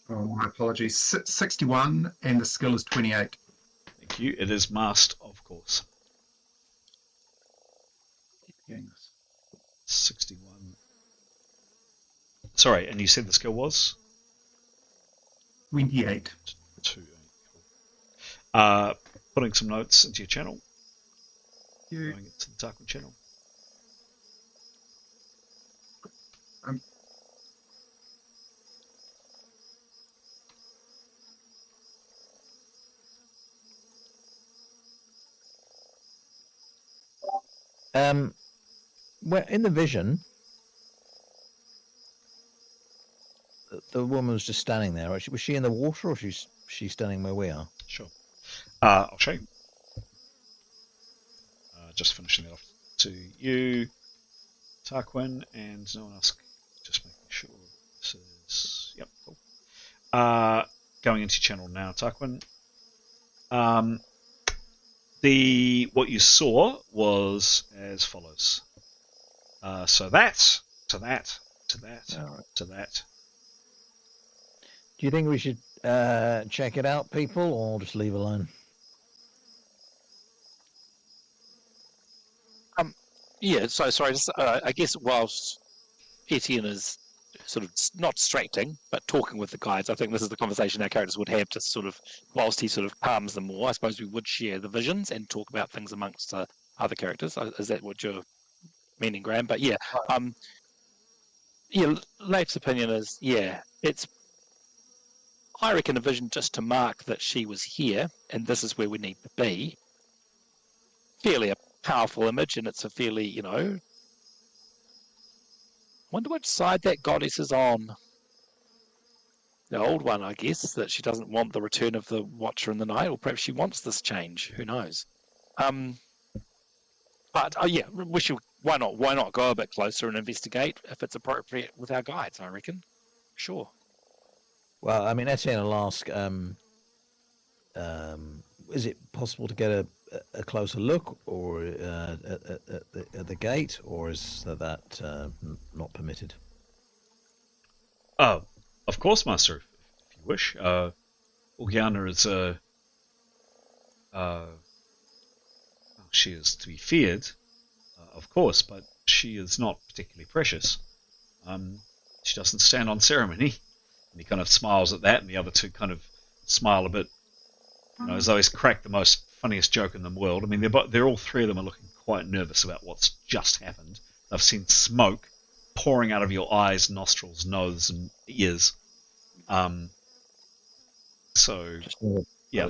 Oh, my apologies. 61, and the skill is 28. Thank you. It is masked, of course. 61. Sorry, and you said the skill was? 28. 28. Putting some notes into your channel. Going into the Tarquin channel. Where in the vision, the woman was just standing there. Was she in the water, or she's standing where we are? Sure. I'll show you. Just finishing it off to you, Tarquin, and no one else. Just making sure this is... Yep, cool. Going into channel now, Tarquin. What you saw was as follows. So that, to that, to that, to that. Do you think we should check it out, people, or just leave alone? Yeah, so sorry, I guess whilst Etienne is sort of not distracting, but talking with the guides, I think this is the conversation our characters would have to sort of, whilst he sort of calms them more, I suppose we would share the visions and talk about things amongst other characters. Is that what you're meaning, Graham? But yeah, yeah, Leif's opinion is, it's, I reckon, a vision just to mark that she was here and this is where we need to be. Fairly a powerful image, and it's a fairly, wonder which side that goddess is on. The old one, I guess, that she doesn't want the return of the Watcher in the Night, or perhaps she wants this change. Who knows? But why not go a bit closer and investigate if it's appropriate with our guides? I reckon. Sure. Well, I mean, Etienne will ask, is it possible to get a closer look, or at the gate, or is that not permitted? Oh, of course, Master, if you wish. Orgiana is she is to be feared, of course, but she is not particularly precious. She doesn't stand on ceremony. And he kind of smiles at that, and the other two kind of smile a bit, as though he's cracked the most funniest joke in the world. I mean, they're all three of them are looking quite nervous about what's just happened. They've seen smoke pouring out of your eyes, nostrils, nose, and ears. So, yeah,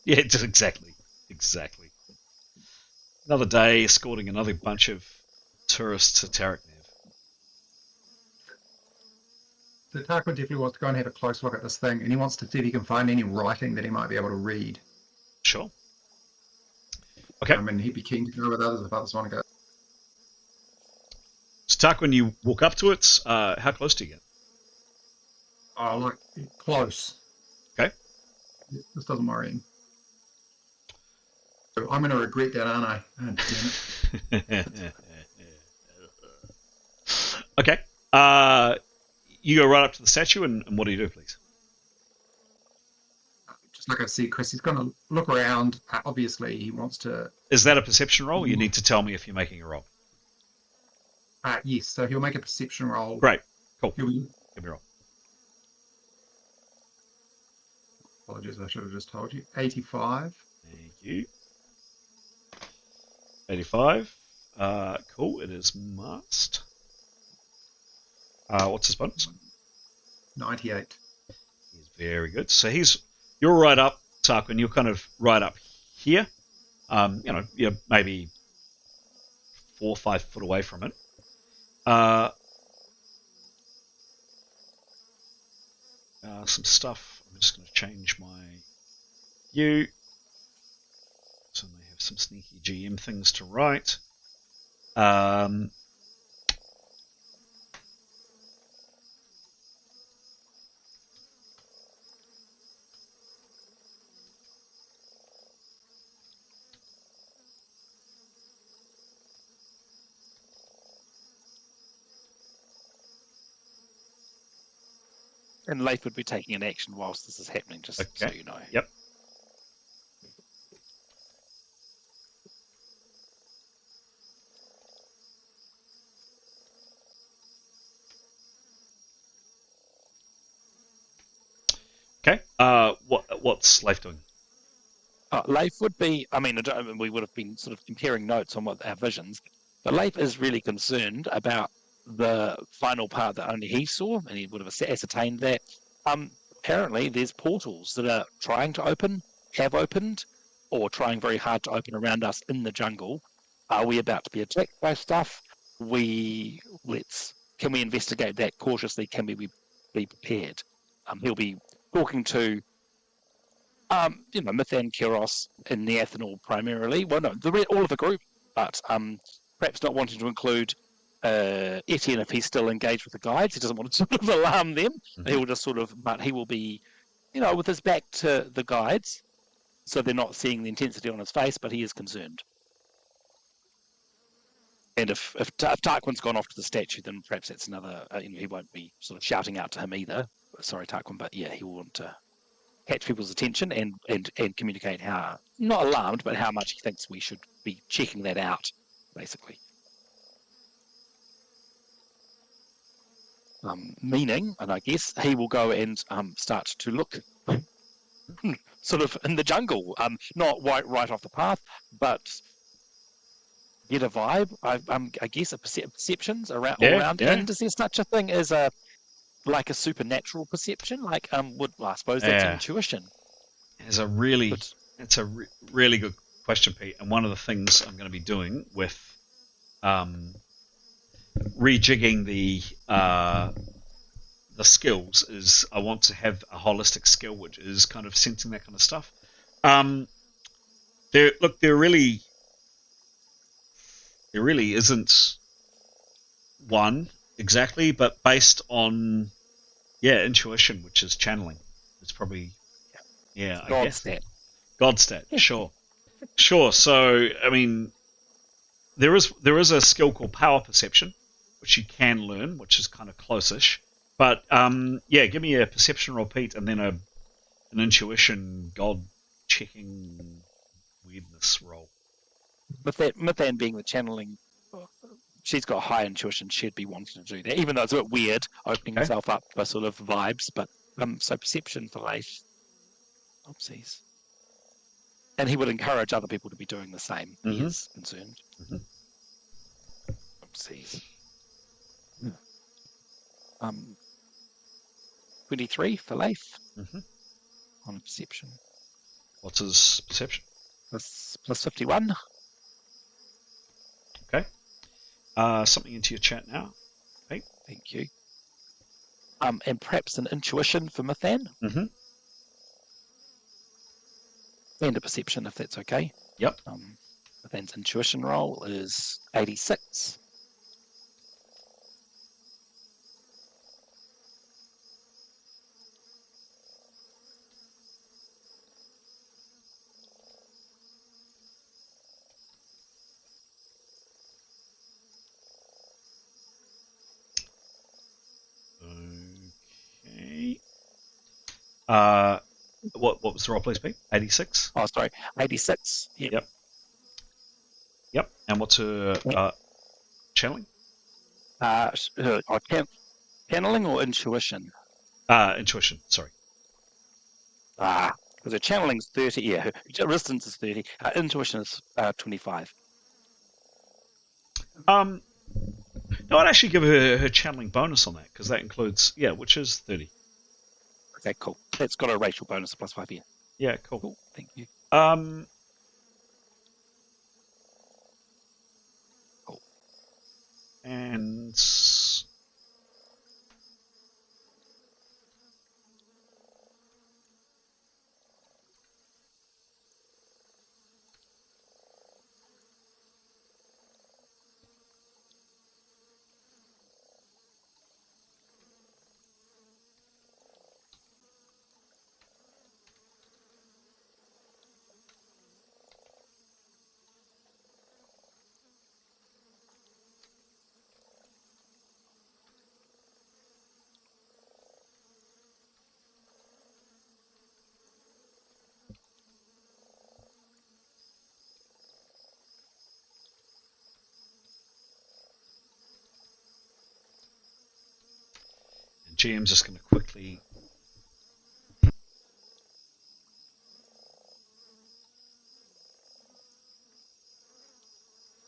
yeah, just exactly. Another day escorting another bunch of tourists to Taraknev. So Tarquin definitely wants to go and have a close look at this thing, and he wants to see if he can find any writing that he might be able to read. Sure. Okay. I mean, he'd be keen to go with others if others want to go. So Tarquin, you walk up to it. How close do you get? Oh, like close. Okay. This doesn't worry him. So I'm going to regret that, aren't I? Oh, damn it. Okay. You go right up to the statue, and what do you do, please? Just like I said, Chris, he's going to look around. Obviously, he wants to... Is that a perception roll? You need to tell me if you're making a roll. Yes, so he'll make a perception roll. Great. Cool. Give me a roll. Apologies, I should have just told you. 85. Thank you. 85. Cool. It is must. What's his bonus? 98. He's very good. So you're right up, Tarquin. You're kind of right up here. You're maybe 4 or 5 foot away from it. Some stuff. I'm just going to change my view. So I may have some sneaky GM things to write. And Leif would be taking an action whilst this is happening, just so you know. Yep. Okay. What's Leif doing? Leif would be, we would have been sort of comparing notes on what our visions, but Leif is really concerned about the final part that only he saw, and he would have ascertained that. Apparently, there's portals that are trying to open, have opened, or trying very hard to open around us in the jungle. Are we about to be attacked by stuff? Can we investigate that cautiously? Can we be prepared? He'll be talking to M.E.R.P and Kyros and Neathanol primarily. Well, no, all of the group, but perhaps not wanting to include Etienne if he's still engaged with the guides. He doesn't want to sort of alarm them. Mm-hmm. He will just but he will be, with his back to the guides, so they're not seeing the intensity on his face, but he is concerned. And if Tarquin's gone off to the statue, then perhaps that's another, he won't be sort of shouting out to him either. Sorry, Tarquin, but yeah, he will want to catch people's attention and communicate how, not alarmed, but how much he thinks we should be checking that out, basically. Meaning, and I guess he will go and start to look sort of in the jungle, not right off the path, but get a vibe. I guess perceptions around Yeah, all around. yeah. And is there such a thing as a supernatural perception? Like I suppose that's Yeah. intuition. It's a really good question, Pete. And one of the things I'm going to be doing with rejigging the skills is I want to have a holistic skill, which is kind of sensing that kind of stuff. There really isn't one exactly, but based on intuition, which is channeling. It's probably I guess Godstat. Yeah. Sure. So I mean, there is a skill called power perception, which you can learn, which is kind of close-ish. But give me a perception roll, Pete, and then an intuition god checking weirdness roll. Mithan being the channeling, she's got high intuition. She'd be wanting to do that, even though it's a bit weird opening herself up for sort of vibes. But so perception for life. Oopsies. And he would encourage other people to be doing the same. He is concerned. Oopsies. 23 for life on perception. What's his perception? Plus 51. Okay. Something into your chat now. Hey. Thank you. And perhaps an intuition for Mithan. And a perception, if that's okay. Yep. Mithan's intuition roll is 86. Okay. What was the roll, please, Pete? 86? Oh, sorry. 86. Yep. And what's her channeling? Channeling or intuition? Intuition, sorry. Because her channeling's 30. Yeah, her resistance is 30. Intuition is 25. No, I'd actually give her channeling bonus on that, because that includes, which is 30. Okay, cool. That's got a racial bonus of +5 here. Yeah, cool. Cool, thank you. Cool. And GM's just going to quickly.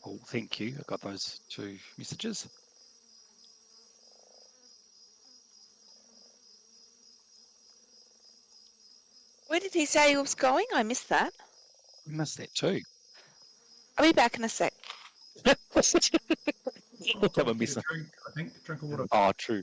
Oh, thank you. I got those 2 messages. Where did he say he was going? I missed that. I missed that too. I'll be back in a sec. Have a Drink, I think. Drink of water. Oh, true.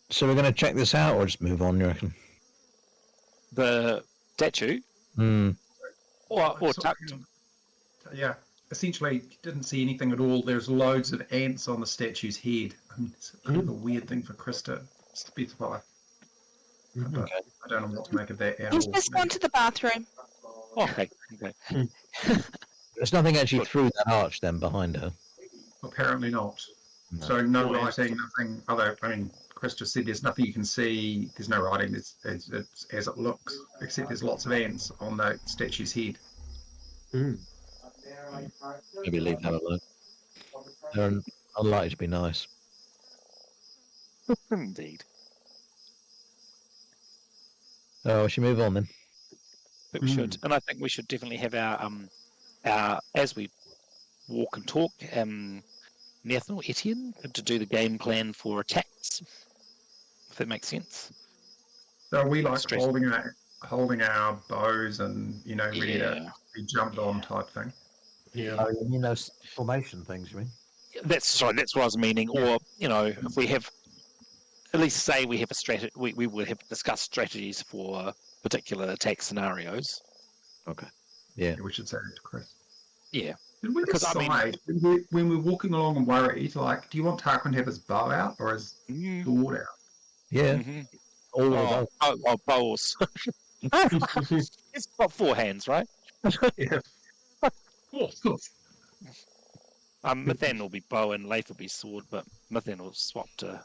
So we're going to check this out, or just move on? You reckon? The statue. Or tucked. Yeah, essentially didn't see anything at all. There's loads of ants on the statue's head. I mean, it's kind of a weird thing for Chris to specify. But I don't know what to make of that. He's just gone to the bathroom. Okay. There's nothing actually through that arch then behind her. Apparently not. No. So no writing, nothing. Although I mean, Chris just said there's nothing you can see. There's no writing. It's as it looks, except there's lots of ants on the statue's head. Maybe leave them alone. They're unlikely to be nice. Indeed. Oh, we should move on then. But we should, and I think we should definitely have our as we walk and talk, Nathan or Etienne to do the game plan for attacks. If that makes sense. So are we like Stress. holding our bows and ready to be jumped on type thing. Yeah. Oh, you mean those formation things, you mean? That's what I was meaning. Or if we have, at least say we have a strategy, we will have discussed strategies for particular attack scenarios. Okay. Yeah. We should say that to Chris. Yeah. Did we Because, I decide when we're walking along and worried, like, do you want Tarquin to have his bow out or his sword out? Yeah. All bows. It's got 4 hands, right? Yeah. Of course. Mathan will be bow and Leif will be sword, but Mathan will swap to.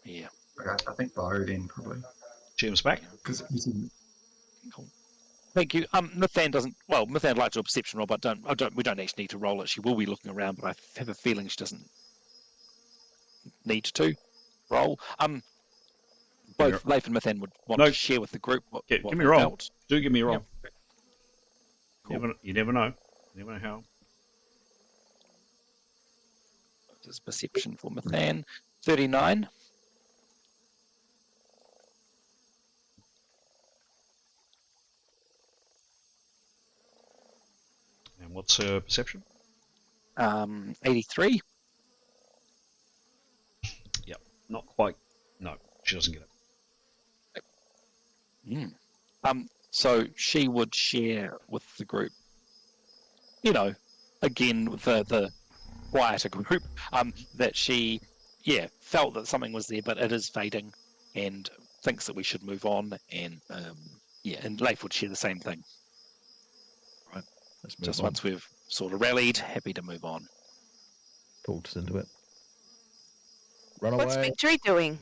Yeah. Okay, I think bow then probably. Jim's back. Because Cool. Thank you. Mathan doesn't. Well, Mathan likes to do a perception roll, but we don't actually need to roll it. She will be looking around, but I have a feeling she doesn't need to roll. Both Leif and Mathan would want to share with the group what Give what me they a roll. felt. Do give me a roll. Yep. Cool. You never know. You never know how. This is perception for Mathan. 39. And what's her perception? 83. Yep. Not quite. No, she doesn't get it. So she would share with the group, again with the quieter group, that she, felt that something was there, but it is fading, and thinks that we should move on, and and Leif would share the same thing. Right. Let's move Just on. once we've sort of rallied, happy to move on. Pulled us into it. Run What's away. Victory doing?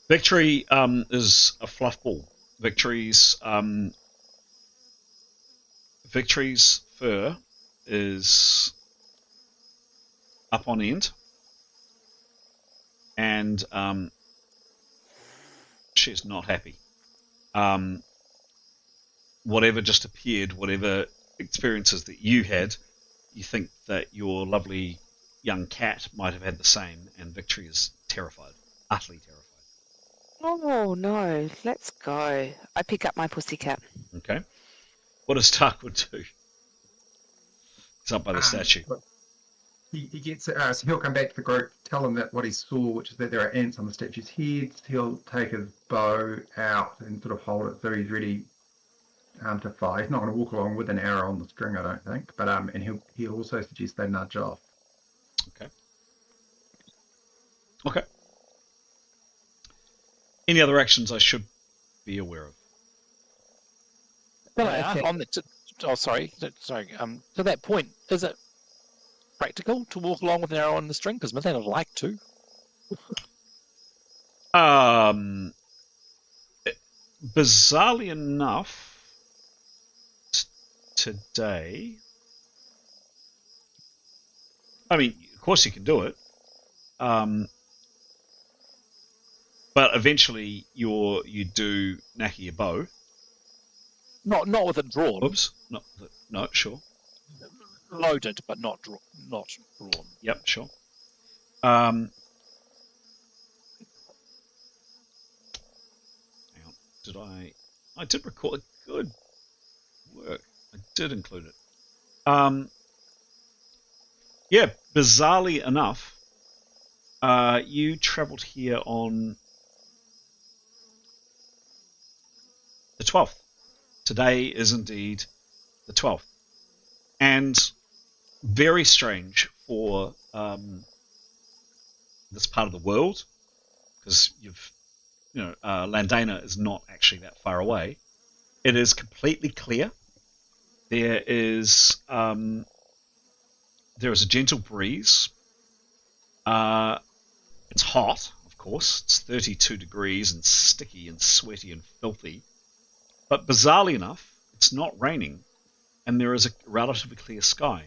Victory is a fluff ball. Victory's fur is up on end, and she's not happy. Whatever just appeared, whatever experiences that you had, you think that your lovely young cat might have had the same, and Victory is terrified, utterly terrified. Oh no, let's go. I pick up my pussycat. Okay. What does Tarquin do? He's up by the statue. He gets so he'll come back to the group, tell them that what he saw, which is that there are ants on the statue's head. He'll take his bow out and sort of hold it so he's ready to fire. He's not going to walk along with an arrow on the string, I don't think. But and he'll also suggest they nudge off. Okay. Any other actions I should be aware of? Can I ask on the to that point, is it practical to walk along with an arrow on the string? Because Mathan would like to. Bizarrely enough, today, I mean, of course you can do it, but eventually you do knacker your bow. Not with it drawn. Oops, no, sure. Loaded, but not drawn. Yep, sure. Hang on. Did I did record it. Good work. I did include it. Yeah, bizarrely enough, you travelled here on the 12th. Today is indeed the 12th. And very strange for this part of the world, because Landana is not actually that far away. It is completely clear. There is a gentle breeze. It's hot, of course. It's 32 degrees and sticky and sweaty and filthy. But bizarrely enough, it's not raining, and there is a relatively clear sky.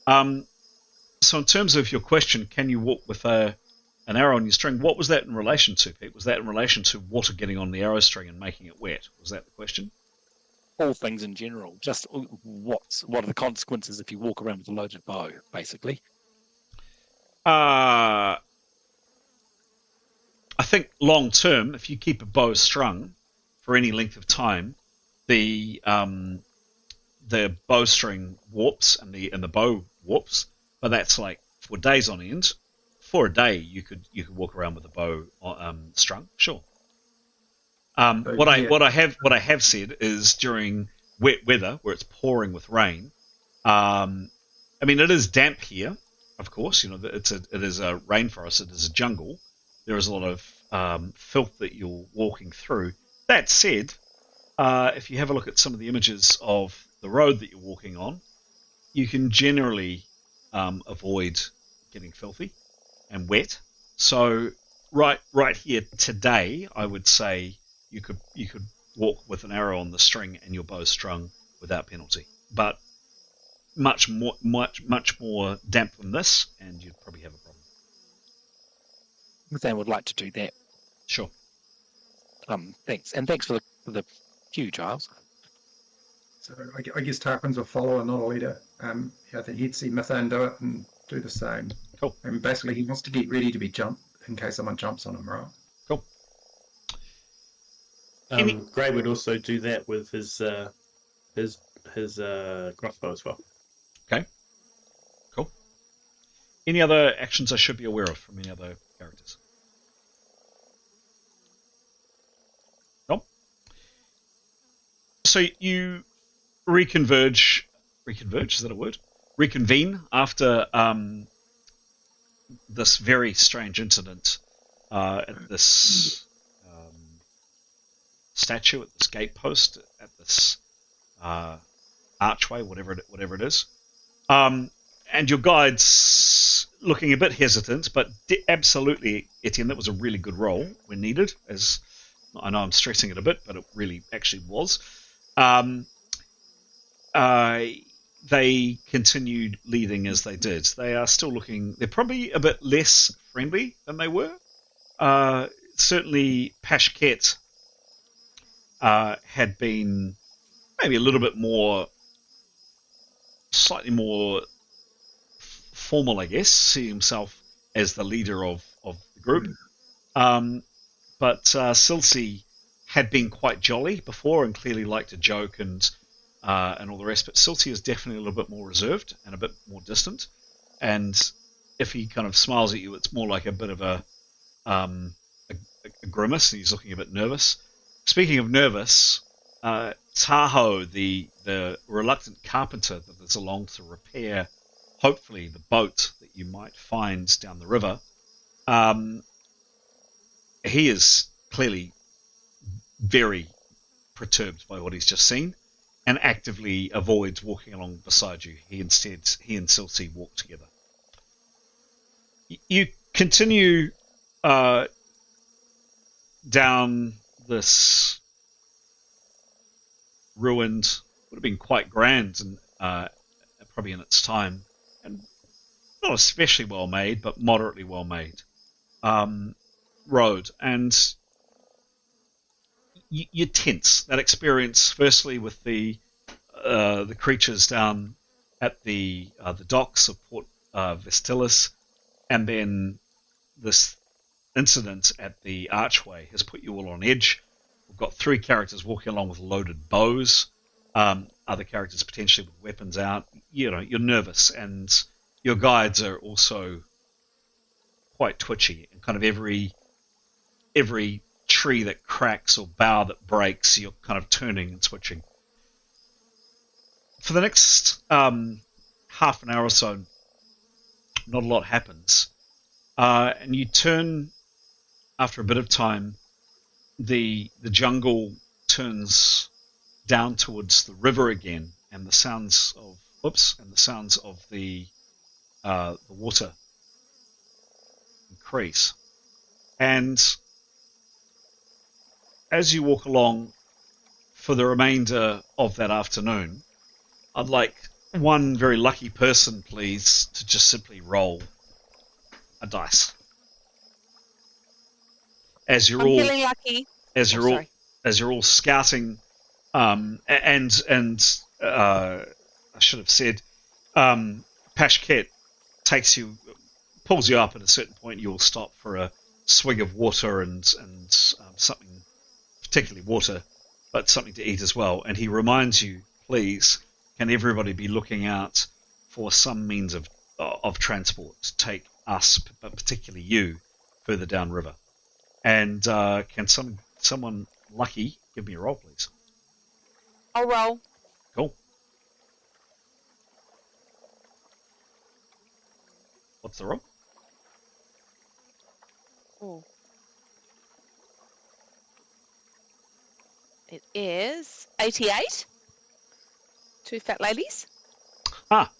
So in terms of your question, can you walk with an arrow on your string? What was that in relation to, Pete? Was that in relation to water getting on the arrow string and making it wet? Was that the question? All things in general. Just what are the consequences if you walk around with a loaded bow, basically? I think long term, if you keep a bow strung for any length of time, the bowstring warps and the bow warps, but that's like for days on end. For a day, you could walk around with a bow strung, sure. What I have said is during wet weather where it's pouring with rain. I mean, it is damp here, of course. You know, it is a rainforest. It is a jungle. There is a lot of filth that you're walking through. That said, if you have a look at some of the images of the road that you're walking on, you can generally avoid getting filthy and wet. So right here today, I would say you could walk with an arrow on the string and your bow strung without penalty. But much more damp than this, and you'd probably have a problem. They would like to do that. Sure. Thanks, and thanks for the cue, Giles. So I guess Tarquin's a follower, not a leader. I think he'd see Mithan do it and do the same. Cool. And basically, he wants to get ready to be jumped in case someone jumps on him, right? Cool. Gray would also do that with his crossbow as well. Okay. Cool. Any other actions I should be aware of from any other characters? Nope. So you reconverge, is that a word? Reconvene after this very strange incident at this statue, at this gatepost, at this archway, whatever it is. And your guide's looking a bit hesitant, but absolutely, Etienne, that was a really good roll when needed. As I know I'm stressing it a bit, but it really actually was. They continued leading as they did. They are still looking. They're probably a bit less friendly than they were. Certainly, Pashket had been maybe a little bit slightly more formal, I guess, see himself as the leader of the group. But Silsey had been quite jolly before and clearly liked to joke and all the rest. But Silsey is definitely a little bit more reserved and a bit more distant. And if he kind of smiles at you, it's more like a bit of a grimace, and he's looking a bit nervous. Speaking of nervous, Tahoe, the reluctant carpenter that is along to repair, hopefully, the boat that you might find down the river, he is clearly very perturbed by what he's just seen and actively avoids walking along beside you. He and Silsey walk together. You continue down this ruined, would have been quite grand and probably in its time, and not especially well made, but moderately well made road, and you tense that experience. Firstly, with the creatures down at the docks of Port Vestilis, and then this incident at the archway has put you all on edge. We've got 3 characters walking along with loaded bows, other characters potentially with weapons out. You know, you're nervous, and your guides are also quite twitchy, and kind of every tree that cracks or bough that breaks, you're kind of turning and switching. For the next half an hour or so, not a lot happens, and you turn after a bit of time. The jungle turns down towards the river again, and the sounds of the water increase. And as you walk along for the remainder of that afternoon, I'd like one very lucky person, please, to just simply roll a dice. As you're I'm all feeling lucky. as you're Oh, all sorry. as you're all scouting, and I should have said, Pashket pulls you up at a certain point. You'll stop for a swig of water and something, particularly water, but something to eat as well. And he reminds you, please, can everybody be looking out for some means of transport to take us, but particularly you, further downriver. And can someone lucky give me a roll, please? I'll roll. Cool. What's the roll? Oh. It is 88. 2 fat ladies. Ah.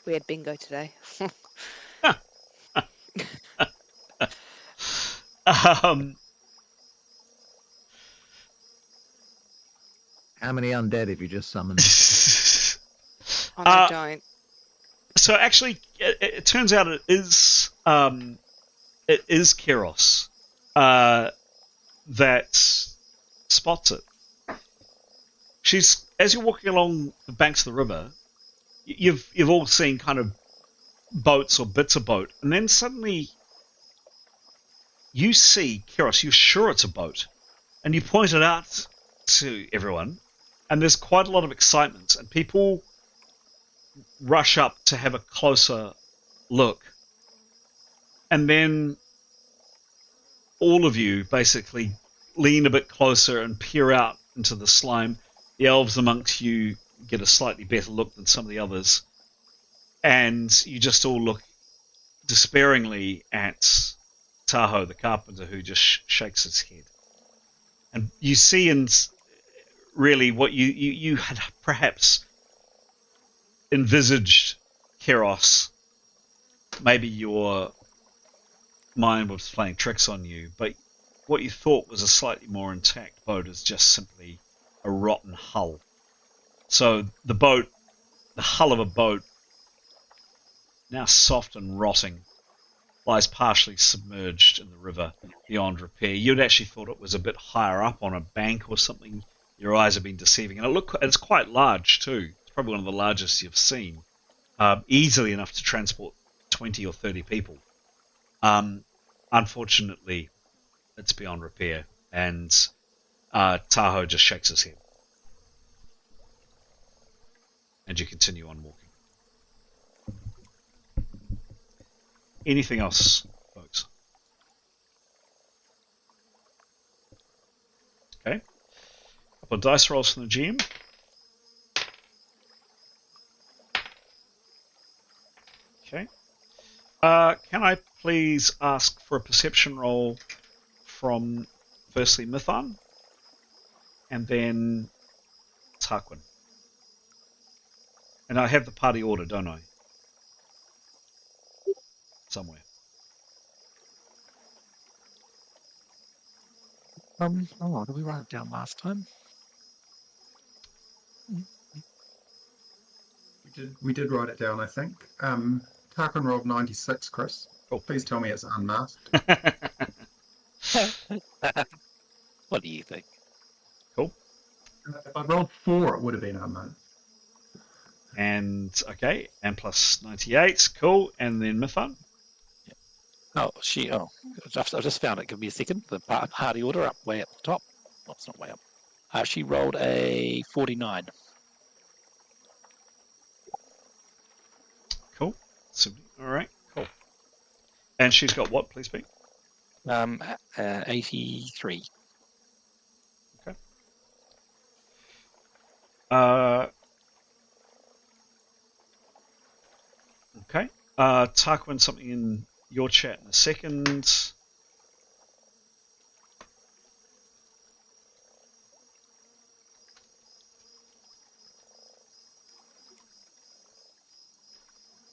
We had bingo today. How many undead have you just summoned? Oh, no, don't. So actually, it turns out it is Keros that spots it. She's, as you're walking along the banks of the river, you've all seen kind of boats or bits of boat, and then suddenly you see Keros. You're sure it's a boat, and you point it out to everyone, and there's quite a lot of excitement, and people rush up to have a closer look, and then all of you basically lean a bit closer and peer out into the slime. The elves amongst you get a slightly better look than some of the others, and you just all look despairingly at Tahoe, the carpenter, who just shakes his head. And you see, in really what you had perhaps envisaged Keros, maybe your mind was playing tricks on you, but what you thought was a slightly more intact boat is just simply a rotten hull. So the hull of a boat, now soft and rotting, lies partially submerged in the river beyond repair. You'd actually thought it was a bit higher up on a bank or something. Your eyes have been deceiving, and it's quite large too. It's probably one of the largest you've seen, easily enough to transport 20 or 30 people. Unfortunately, it's beyond repair, and Tahoe just shakes his head. And you continue on walking. Anything else, folks? Okay. A couple of dice rolls from the GM. Okay. Can I please ask for a perception roll from firstly Mython and then Tarquin? And I have the party order, don't I? Somewhere. Oh, did we write it down last time? We did write it down, I think. Tarquin rolled 96, Chris. Oh. Please tell me it's unmasked. What do you think? Cool. If I rolled 4, it would have been unmasked. And, okay, and plus 98, cool. And then Mython? I just found it. Give me a second. The party order up, way up the top. Oh, it's not way up. She rolled a 49. Cool. So, all right, cool. And she's got what, please, Pete? 83. Okay. Okay. Tarquin, something in your chat in a second.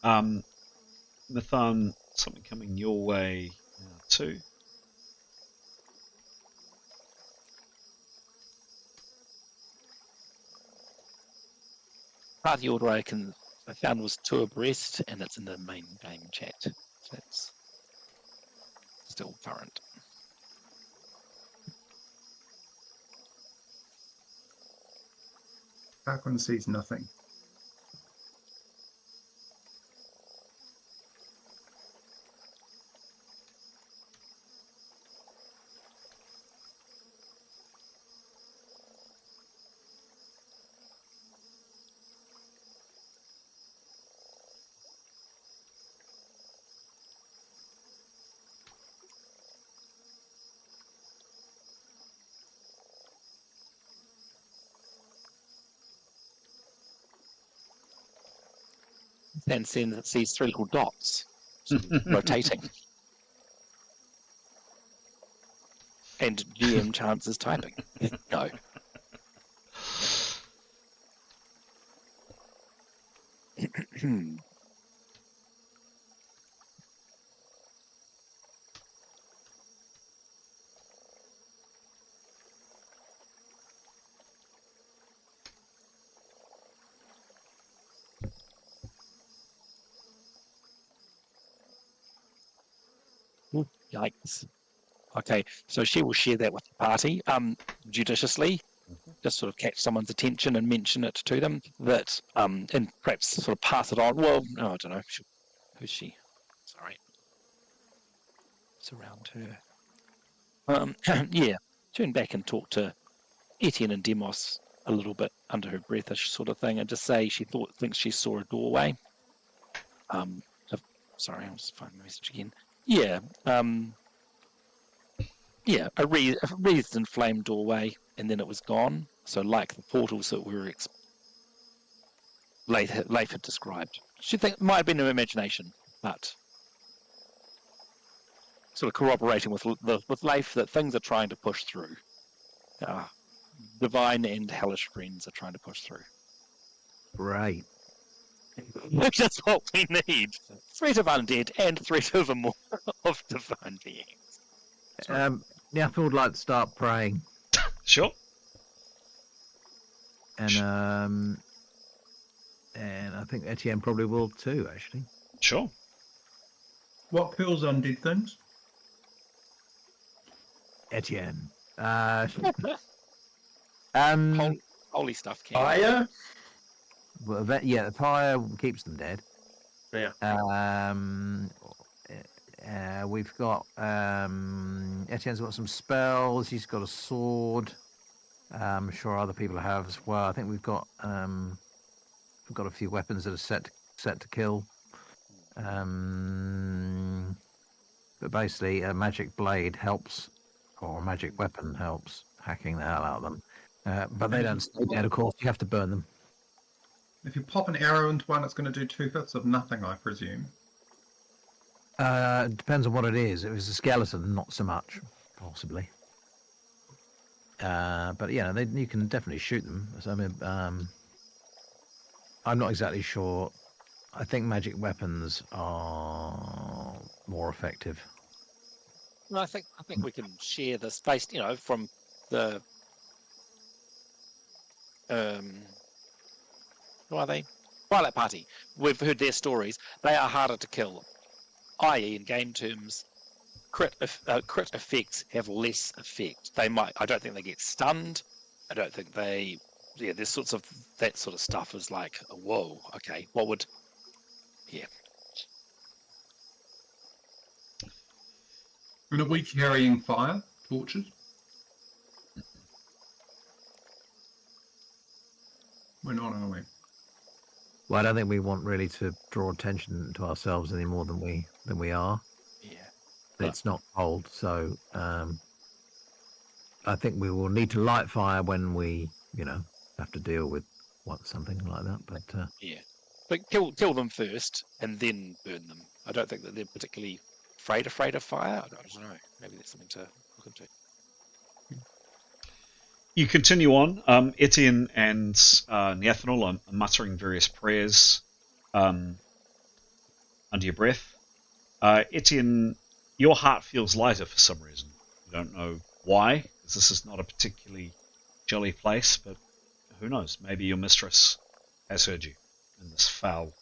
Nathan, something coming your way now too. Party order I found was 2 abreast, and it's in the main game chat. So that's still current. Tarquin sees nothing. Then sees 3 little dots rotating. And GM chances typing. No. Yikes. Okay, so she will share that with the party judiciously, just sort of catch someone's attention and mention it to them, that and perhaps sort of pass it on. Well, no, I don't know. Who's she? Sorry. It's around her. Yeah, turn back and talk to Etienne and Demos a little bit under her breathish sort of thing, and just say she thinks she saw a doorway. Sorry, I'll just find the message again. Yeah, yeah, a wreathed and flamed doorway, and then it was gone. So, like the portals that we were Leif had described. She think it might have been her imagination, but sort of corroborating with Leif that things are trying to push through. Divine and hellish friends are trying to push through. Right. Which is what we need. Threat of undead and threat of of divine beings. Yeah, I would like to start praying. Sure. And I think Etienne probably will too, actually. Sure. What kills undead things? Etienne. Holy stuff, Ken. Fire? Well, the fire keeps them dead. Yeah. We've got Etienne's got some spells. He's got a sword. I'm sure other people have as well. I think we've got a few weapons that are set to kill. But basically, a magic blade helps, or a magic weapon helps hacking the hell out of them. But they don't stay dead, of course. You have to burn them. If you pop an arrow into one, it's going to do 2/5 of nothing, I presume. It depends on what it is. If it's a skeleton, not so much, possibly. But yeah, you can definitely shoot them. So, I mean, I'm not exactly sure. I think magic weapons are more effective. Well, I think we can share the space, from the who are they? Twilight Party. We've heard their stories. They are harder to kill, i.e., in game terms, crit effects have less effect. I don't think they get stunned. I don't think they. Yeah, there's sorts of that sort of stuff is like, whoa, okay, what would? Yeah. And are we carrying fire torches? We're not, are we? Well, I don't think we want really to draw attention to ourselves any more than we are. Yeah. It's not cold, so I think we will need to light fire when we, have to deal with something like that. But yeah, but kill them first and then burn them. I don't think that they're particularly afraid of fire. I don't know. Maybe that's something to look into. You continue on. Etienne and Neathanol are muttering various prayers. under your breath. Etienne, your heart feels lighter for some reason. You don't know why, because this is not a particularly jolly place, but who knows? Maybe your mistress has heard you in this foul,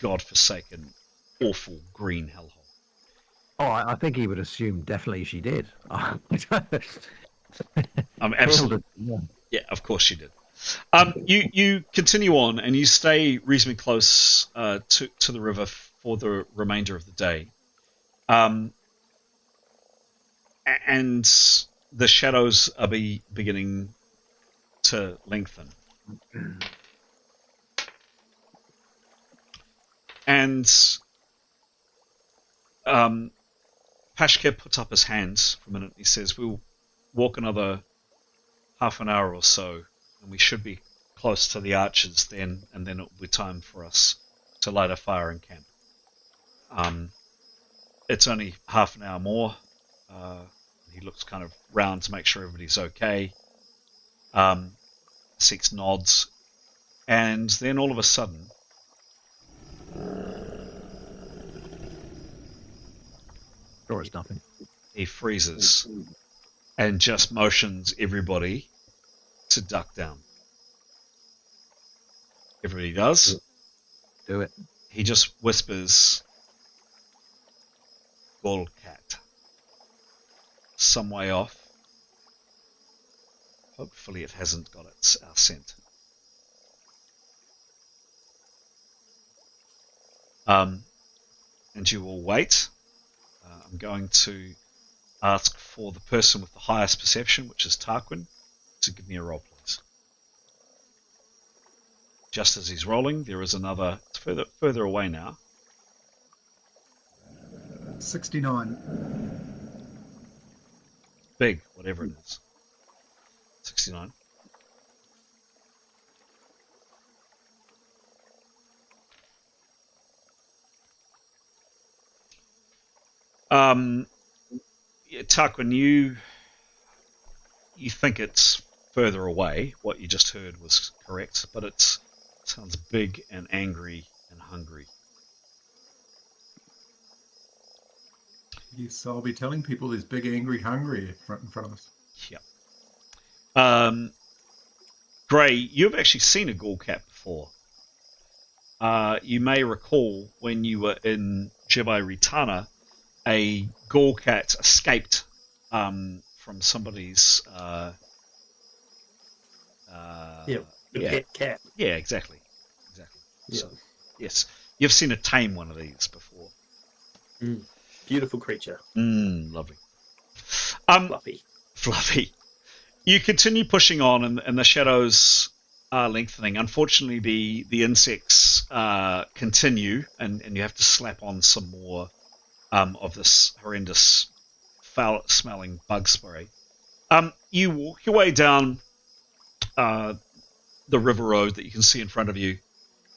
godforsaken, awful green hellhole. Oh, I think he would assume definitely she did. Absolutely. Yeah, of course she did. You continue on, and you stay reasonably close to the river for the remainder of the day. And the shadows are beginning to lengthen. And Pashke puts up his hands for a minute. He says, "We'll walk another half an hour or so, and we should be close to the arches then, and then it will be time for us to light a fire in camp. It's only half an hour more." He looks kind of round to make sure everybody's okay. Six nods, and then all of a sudden, sure, it's nothing. He freezes and just motions everybody to duck down. Everybody does. Do it. He just whispers, "Gold cat." Some way off. Hopefully it hasn't got our scent. And you will wait. I'm going to ask for the person with the highest perception, which is Tarquin, to give me a roll, please. Just as he's rolling, there is another. It's further away now. 69. Big, whatever it is. 69. Yeah, Tarquin, you think it's further away. What you just heard was correct, but it sounds big and angry and hungry. Yes, I'll be telling people there's big, angry, hungry in front of us. Yeah. Gray, you've actually seen a ghoul cat before. You may recall when you were in Jebbai Ritana, a ghoul cat escaped from somebody's pet cat. Yeah, exactly. Yeah. So, yes, you've seen a tame one of these before. Beautiful creature. Lovely. Fluffy. You continue pushing on, and the shadows are lengthening. Unfortunately, the insects continue, and you have to slap on some more of this horrendous, foul-smelling bug spray. You walk your way down the river road that you can see in front of you,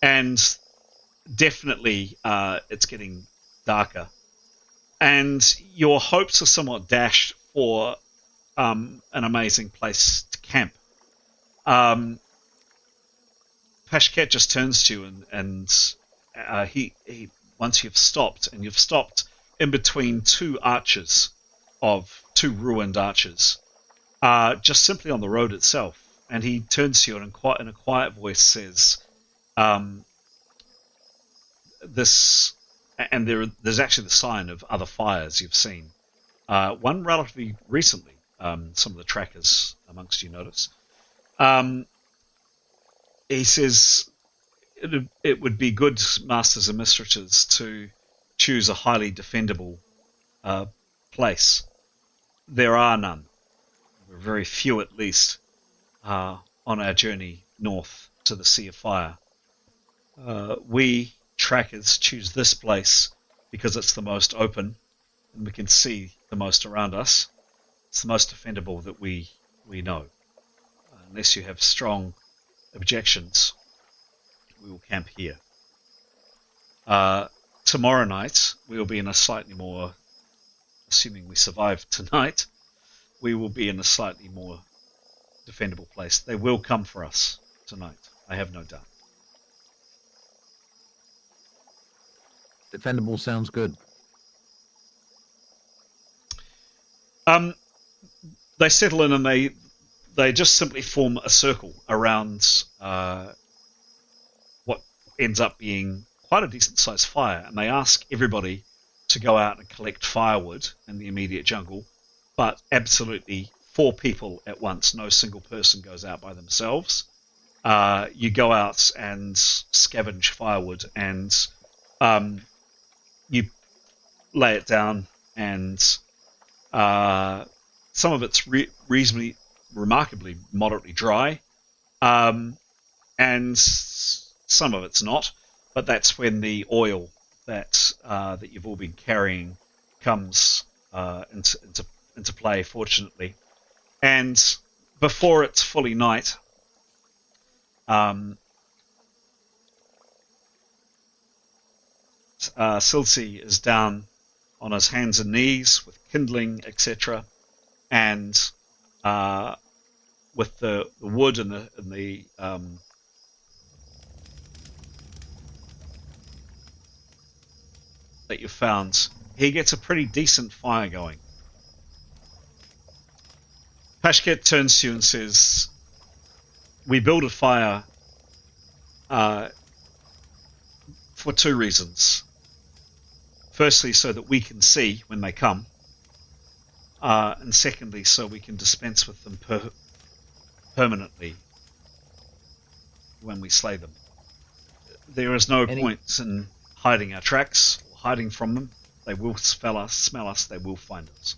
and definitely it's getting darker. And your hopes are somewhat dashed for an amazing place to camp. Pashket just turns to you, and he once you've stopped in between two ruined arches, just simply on the road itself, and he turns to you and in a quiet voice says, "This." And there's actually the sign of other fires you've seen. One relatively recently, some of the trackers amongst you notice. He says it would be good, masters and mistresses, to choose a highly defendable place. There are none. There are very few, at least, on our journey north to the Sea of Fire. We trackers choose this place because it's the most open and we can see the most around us. It's the most defendable that we know. Unless you have strong objections, we will camp here. Tomorrow night we will be in a slightly more, assuming we survive tonight, we will be in a slightly more defendable place. They will come for us tonight, I have no doubt. Defendable sounds good. They settle in and they just simply form a circle around what ends up being quite a decent sized fire, and they ask everybody to go out and collect firewood in the immediate jungle, but absolutely 4 people at once. No single person goes out by themselves. You go out and scavenge firewood, and you lay it down, and some of it's remarkably moderately dry, and some of it's not. But that's when the oil that you've all been carrying comes into play, fortunately. And before it's fully night, Silsi is down on his hands and knees with kindling, etc., and with the wood and the that you found, he gets a pretty decent fire going. Pashket turns to you and says, "We build a fire for 2 reasons. Firstly, so that we can see when they come, and secondly, so we can dispense with them permanently when we slay them. There is no point in hiding our tracks or hiding from them. They will smell us, they will find us."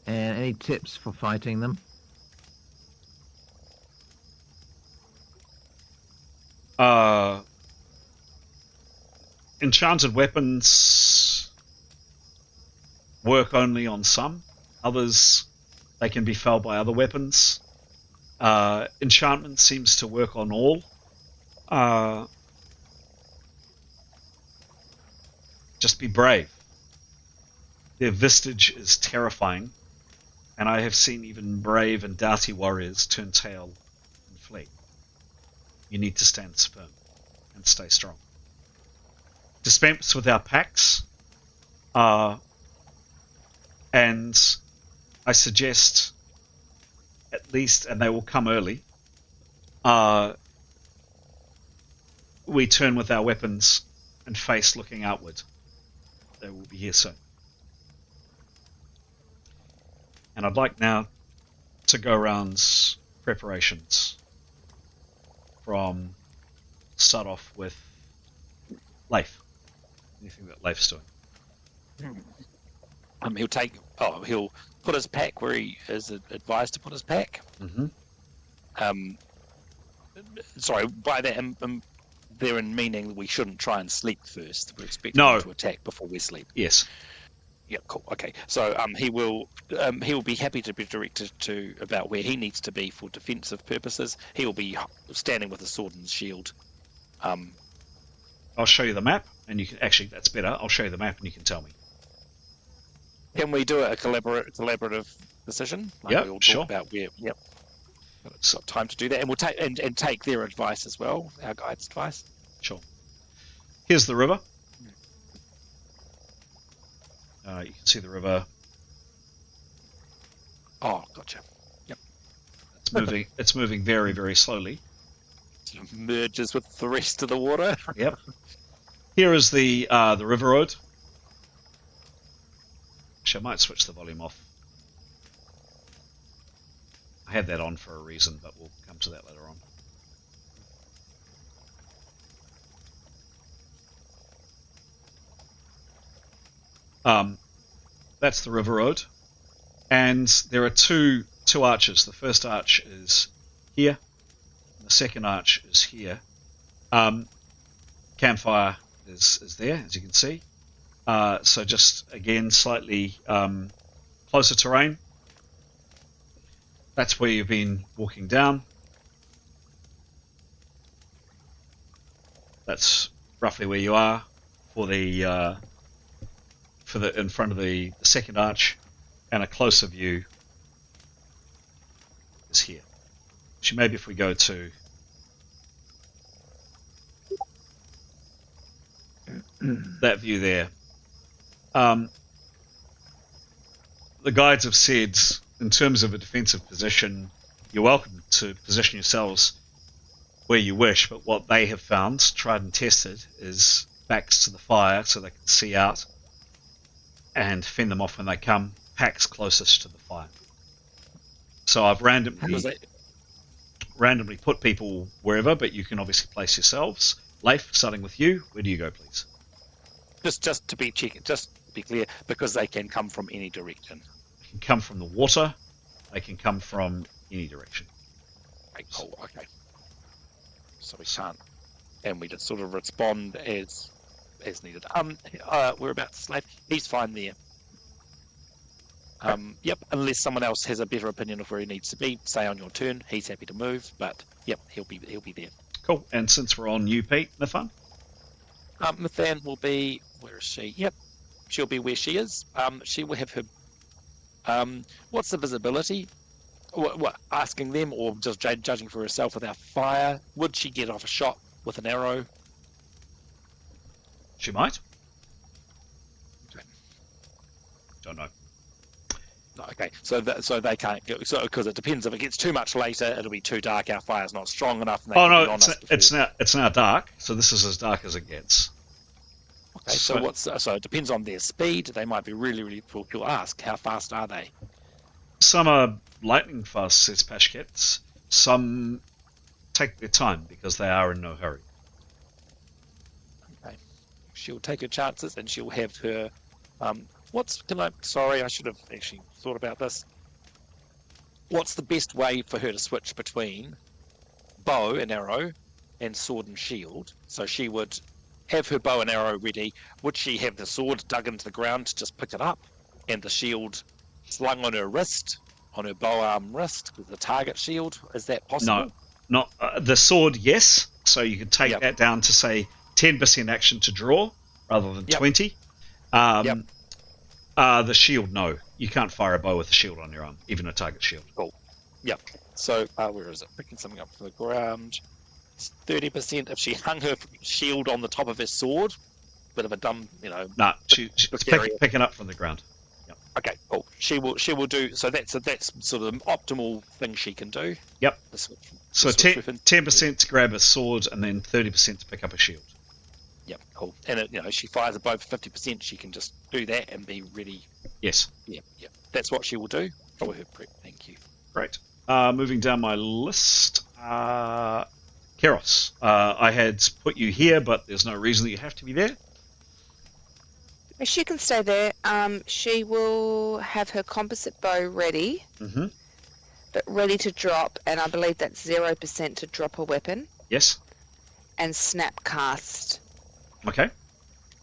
And any tips for fighting them? Enchanted weapons work only on some. Others, they can be felled by other weapons. Enchantment seems to work on all. Just be brave. Their vistage is terrifying, and I have seen even brave and doughty warriors turn tail and flee. You need to stand firm and stay strong. Dispense with our packs, and I suggest at least, and they will come early, we turn with our weapons and face looking outward. They will be here soon. And I'd like now to go around preparations from start off with Leif. Anything that Leif's doing? He'll put his pack where he is advised to put his pack. Mm-hmm. Sorry, by that, therein meaning we shouldn't try and sleep first. We're expecting No. him to attack before we sleep. Yes. Yeah, cool. Okay, so he will be happy to be directed to about where he needs to be for defensive purposes. He will be standing with a sword and shield. I'll show you the map, and you can actually. That's better. I'll show you the map, and you can tell me. Can we do a collaborative decision? Yeah, we'll sure. talk about where. Yep. It's got time to do that, and we'll take and take their advice as well, our guide's advice. Sure. Here's the river. You can see the river. Oh, gotcha. Yep. It's moving. It's moving very, very slowly. Sort of merges with the rest of the water. Yep. Here is the river road. Actually, I might switch the volume off. I had that on for a reason, but we'll come to that later on. That's the river road, and there are two arches. The first arch is here, and the second arch is here. Campfire is there, as you can see. So just again, slightly closer terrain. That's where you've been walking down. That's roughly where you are for the in front of the second arch, and a closer view is here. So maybe if we go to that view there. The guides have said, in terms of a defensive position, you're welcome to position yourselves where you wish, but what they have found, tried and tested, is backs to the fire so they can see out and fend them off when they come, packs closest to the fire. So I've randomly put people wherever, but you can obviously place yourselves. Leif, starting with you, where do you go, please? Just to be clear, because they can come from any direction. They can come from the water. They can come from any direction. Oh, okay. So we can't, and we just sort of respond as needed. Whereabouts, Slave? He's fine there. Yep, unless someone else has a better opinion of where he needs to be, say on your turn, he's happy to move, but yep, he'll be there. Cool. And since we're on you, Pete, Nathan? Nathan will be, where is she? Yep, she'll be where she is. She will have her, what's the visibility? What, asking them, or just judging for herself without fire? Would she get off a shot with an arrow? She might. Okay. Don't know. Okay, so they can't go, so because it depends. If it gets too much later, it'll be too dark. Our fire's not strong enough. And it's now dark. So this is as dark as it gets. Okay, so it depends on their speed. They might be really. You'll ask, how fast are they? Some are lightning fast, says Pashkets. Some take their time because they are in no hurry. Okay, she'll take her chances, and she'll have her. Sorry, I should have actually thought about this. What's the best way for her to switch between bow and arrow and sword and shield? So she would have her bow and arrow ready. Would she have the sword dug into the ground to just pick it up, and the shield slung on her wrist, on her bow arm wrist, with the target shield? Is that possible? No, not the sword. Yes, so you could take that down to say 10% action to draw rather than 20. The shield, no. You can't fire a bow with a shield on your arm, even a target shield. Cool. Yep. So, where is it? Picking something up from the ground. It's 30% if she hung her shield on the top of her sword. Bit of a dumb, No, she's picking up from the ground. Yep. Okay, cool. She will do. So that's sort of the optimal thing she can do. Yep. So 10% to grab a sword, and then 30% to pick up a shield. Yep, cool. And she fires a bow for 50%. She can just do that and be ready. Yes. Yep. That's what she will do for her prep. Thank you. Great. Moving down my list, Keros. I had put you here, but there's no reason that you have to be there. She can stay there. She will have her composite bow ready, but ready to drop, and I believe that's 0% to drop a weapon. Yes. And snap cast. Okay.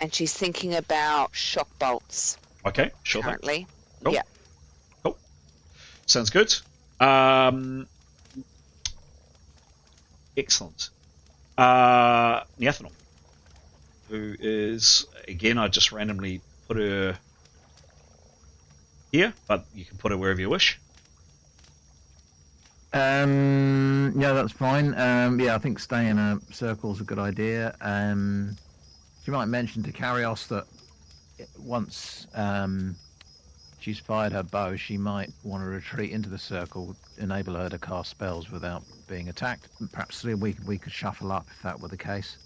And she's thinking about shock bolts. Okay, sure. Currently. Cool. Yeah. Cool. Sounds good. Excellent. Niathanol, who is, again, I just randomly put her here, but you can put her wherever you wish. Yeah, that's fine. I think staying in a circle is a good idea. You might mention to Karios that once she's fired her bow, she might want to retreat into the circle, enable her to cast spells without being attacked. Perhaps we could shuffle up if that were the case.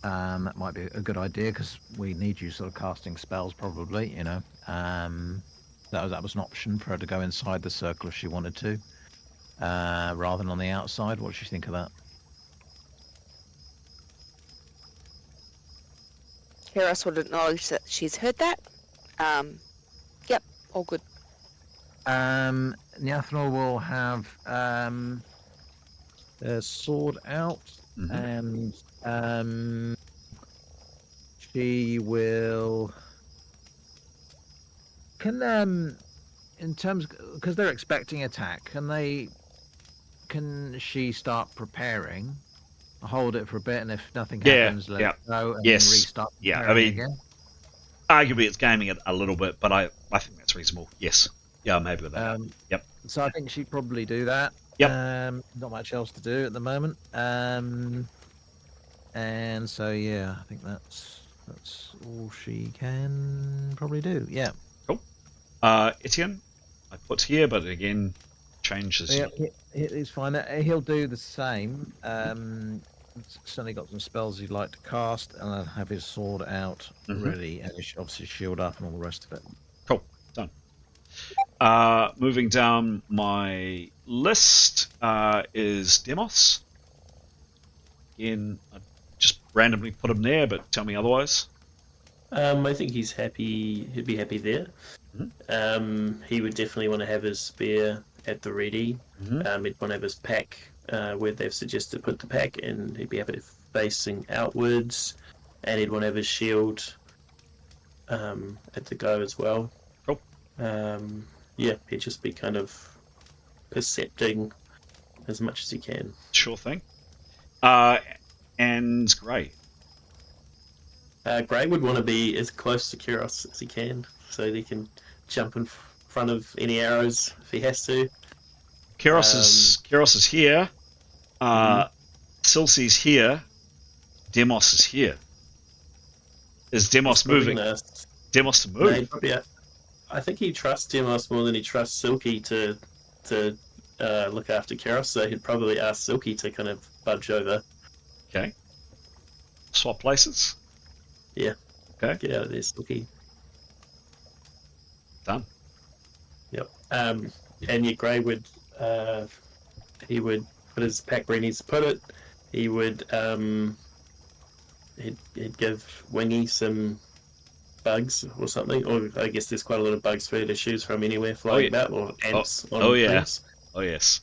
That might be a good idea because we need you sort of casting spells, probably. That was an option for her to go inside the circle if she wanted to, rather than on the outside. What do you think of that? Keros would acknowledge that she's heard that. Yep, all good. Niathanol will have a sword out, and she will. In terms, because they're expecting attack, can she start preparing? Hold it for a bit, and if nothing happens, let it go and then restart. Yeah, I mean, again. Arguably it's gaming it a little bit, but I think that's reasonable. Yes. Yeah, I'm happy with that. Yep. So I think she'd probably do that. Yep. Not much else to do at the moment. And so I think that's That's all she can probably do. Yeah. Cool. Etienne, I put here, but again, changes. Yeah, it's fine. He'll do the same. Certainly got some spells he'd like to cast, and I'll have his sword out ready, and obviously shield up and all the rest of it. Cool. Done. Moving down my list is Demos. Again, I just randomly put him there, but tell me otherwise. I think he's happy. He'd be happy there. He would definitely want to have his spear at the ready. He'd want to have his pack where they've suggested put the pack, and he'd be happy to facing outwards. And he'd want to have his shield at the go as well. Cool. Yeah, he'd just be kind of percepting as much as he can. Sure thing. And Grey. Grey would want to be as close to Kyros as he can, so that he can jump in front of any arrows if he has to. Kyros is here. Silsy's here. Demos is here. Is Demos moving? Demos to move? Yeah, I think he trusts Demos more than he trusts Silky to look after Kyros, so he'd probably ask Silky to kind of budge over. Okay. Swap places? Yeah. Okay. Get out of there, Silky. Done. Yep. And yeah, Grey would he would put his pack where he needs to put it. He would he'd give Wingy some bugs or something, or I guess there's quite a lot of bugs for her to choose from anywhere flying about, or ants on things. Oh yes.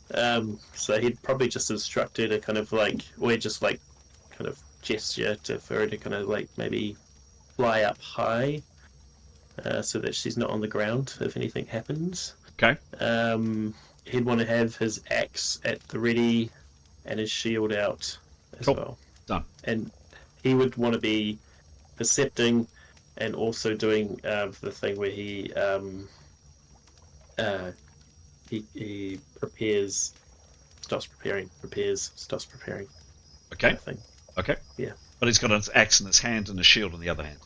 So he'd probably just instruct her to kind of like, or just like kind of gesture for her to kind of like maybe fly up high, so that she's not on the ground if anything happens. Okay. He'd want to have his axe at the ready and his shield out as well. Done. And he would want to be percepting and also doing the thing where he prepares, stops preparing, prepares, stops preparing. Okay. Kind of thing. Okay. Yeah. But he's got an axe in his hand and a shield in the other hand.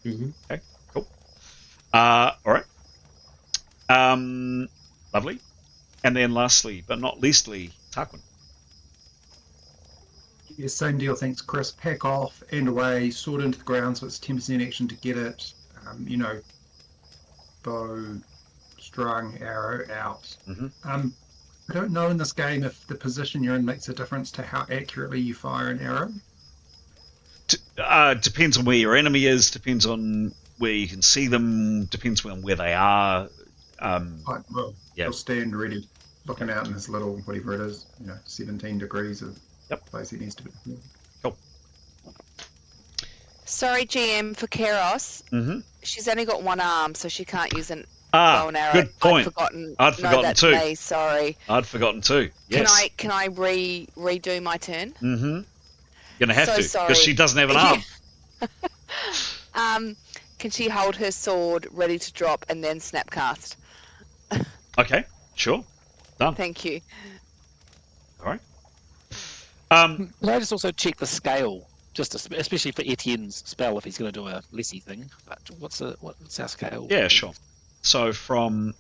Mm-hmm. Okay. Cool. All right. Lovely. And then lastly, but not leastly, Tarquin. Yeah, same deal. Thanks, Chris. Pack off and away, sword into the ground, so it's 10% action to get it. Bow, strung, arrow out. I don't know in this game if the position you're in makes a difference to how accurately you fire an arrow. Depends on where your enemy is. Depends on where you can see them. Depends on where they are. He'll stand ready, looking out in his little whatever it is. 17 degrees of place he needs to be. Cool. Sorry, GM, for Keros. She's only got one arm, so she can't use an bow and arrow. Good point. I'd No, forgotten that's too. me, sorry. I'd forgotten too. Yes. Can I redo my turn? You're gonna have to, sorry. because she doesn't have an arm. Can she hold her sword ready to drop and then snapcast? Okay, sure. Done. Thank you. All right. Can I just also check the scale, especially for Etienne's spell if he's going to do a Lissy thing? But what's our scale? Yeah, sure. So from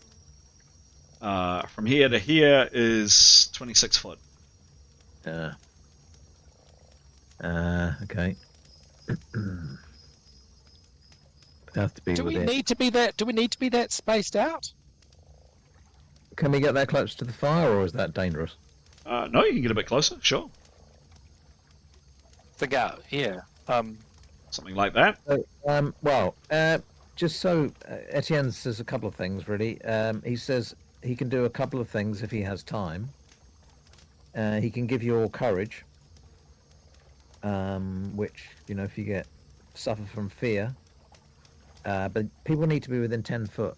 here to here is 26 foot. Okay. Have to be Do we within. need to be that? Do we need to be that spaced out? Can we get that close to the fire, or is that dangerous? No, you can get a bit closer. Sure. The go, yeah. Something like that. Just so Etienne says a couple of things really. He says he can do a couple of things if he has time. He can give you all courage, which if you suffer from fear. But people need to be within 10 foot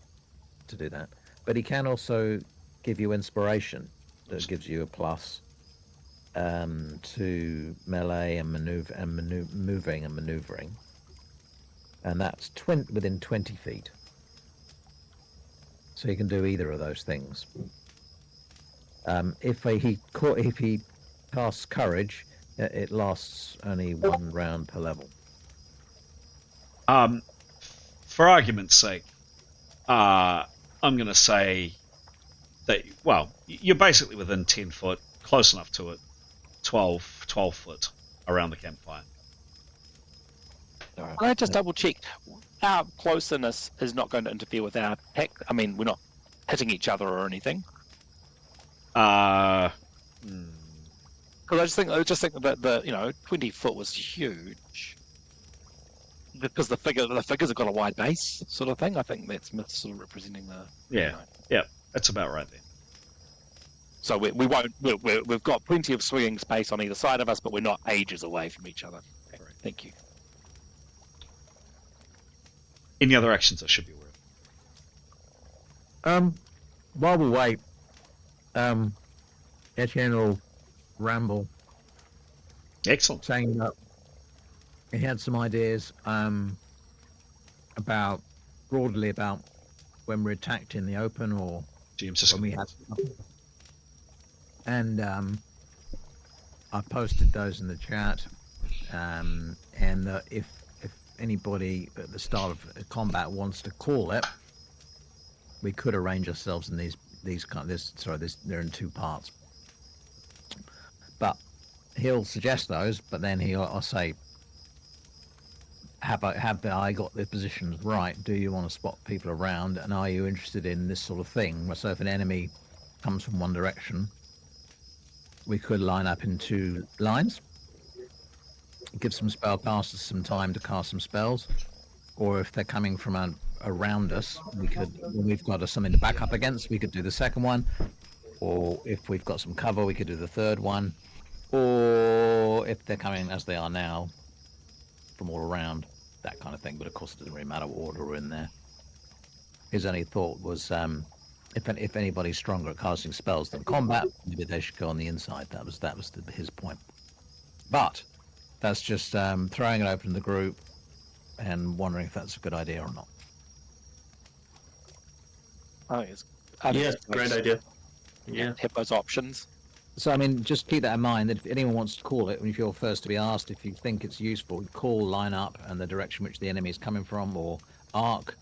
to do that. But he can also give you inspiration that gives you a plus to melee and moving and maneuvering, and that's within 20 feet. So you can do either of those things. If he casts courage, it lasts only one round per level. For argument's sake, I'm going to say that, well, you're basically within 10 foot, close enough to it, 12 foot around the campfire. Can I just double check? Our closeness is not going to interfere with our attack. I mean, we're not hitting each other or anything. Hmm. Because I just think that the 20 foot was huge. Because the figures have got a wide base, sort of thing. I think that's sort of representing the. Yeah, yeah, that's about right there. So we won't. We've got plenty of swinging space on either side of us, but we're not ages away from each other. Okay, thank you. Any other actions I should be aware of? While we wait, Etienne will ramble. Excellent. Saying that he had some ideas broadly about when we're attacked in the open or when we had. And I posted those in the chat. And if anybody at the start of combat wants to call it, we could arrange ourselves in they're in two parts. But he'll suggest those, but then I'll say, have I got the positions right? Do you want to spot people around? And are you interested in this sort of thing? So if an enemy comes from one direction, we could line up in two lines, give some spellcasters some time to cast some spells, or if they're coming from around us, when we've got something to back up against, we could do the second one, or if we've got some cover, we could do the third one, or if they're coming as they are now from all around, that kind of thing. But of course, it doesn't really matter what order we're in there. His only thought was, if anybody's stronger at casting spells than combat, maybe they should go on the inside. That was his point. But that's just throwing it open to the group and wondering if that's a good idea or not. Oh, yes. Great idea. Yeah. Have those options. So, I mean, just keep that in mind, that if anyone wants to call it, if you're first to be asked, if you think it's useful, call, line up, and the direction which the enemy is coming from, or arc,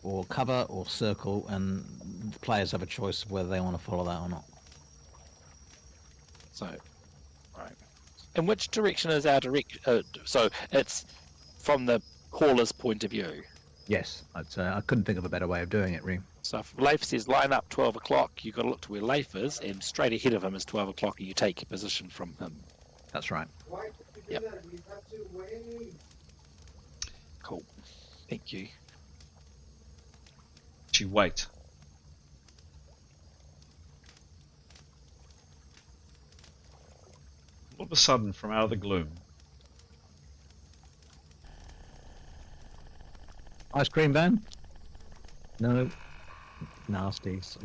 or cover, or circle, and the players have a choice of whether they want to follow that or not. So, right. In which direction is our so it's from the caller's point of view. Yes, I couldn't think of a better way of doing it, really. So if Leif says line up 12 o'clock, you've got to look to where Leif is, and straight ahead of him is 12 o'clock, and you take your position from him. That's right. Yep. Cool. Thank you. You wait. All of a sudden, from out of the gloom, ice cream van? No. Nasties.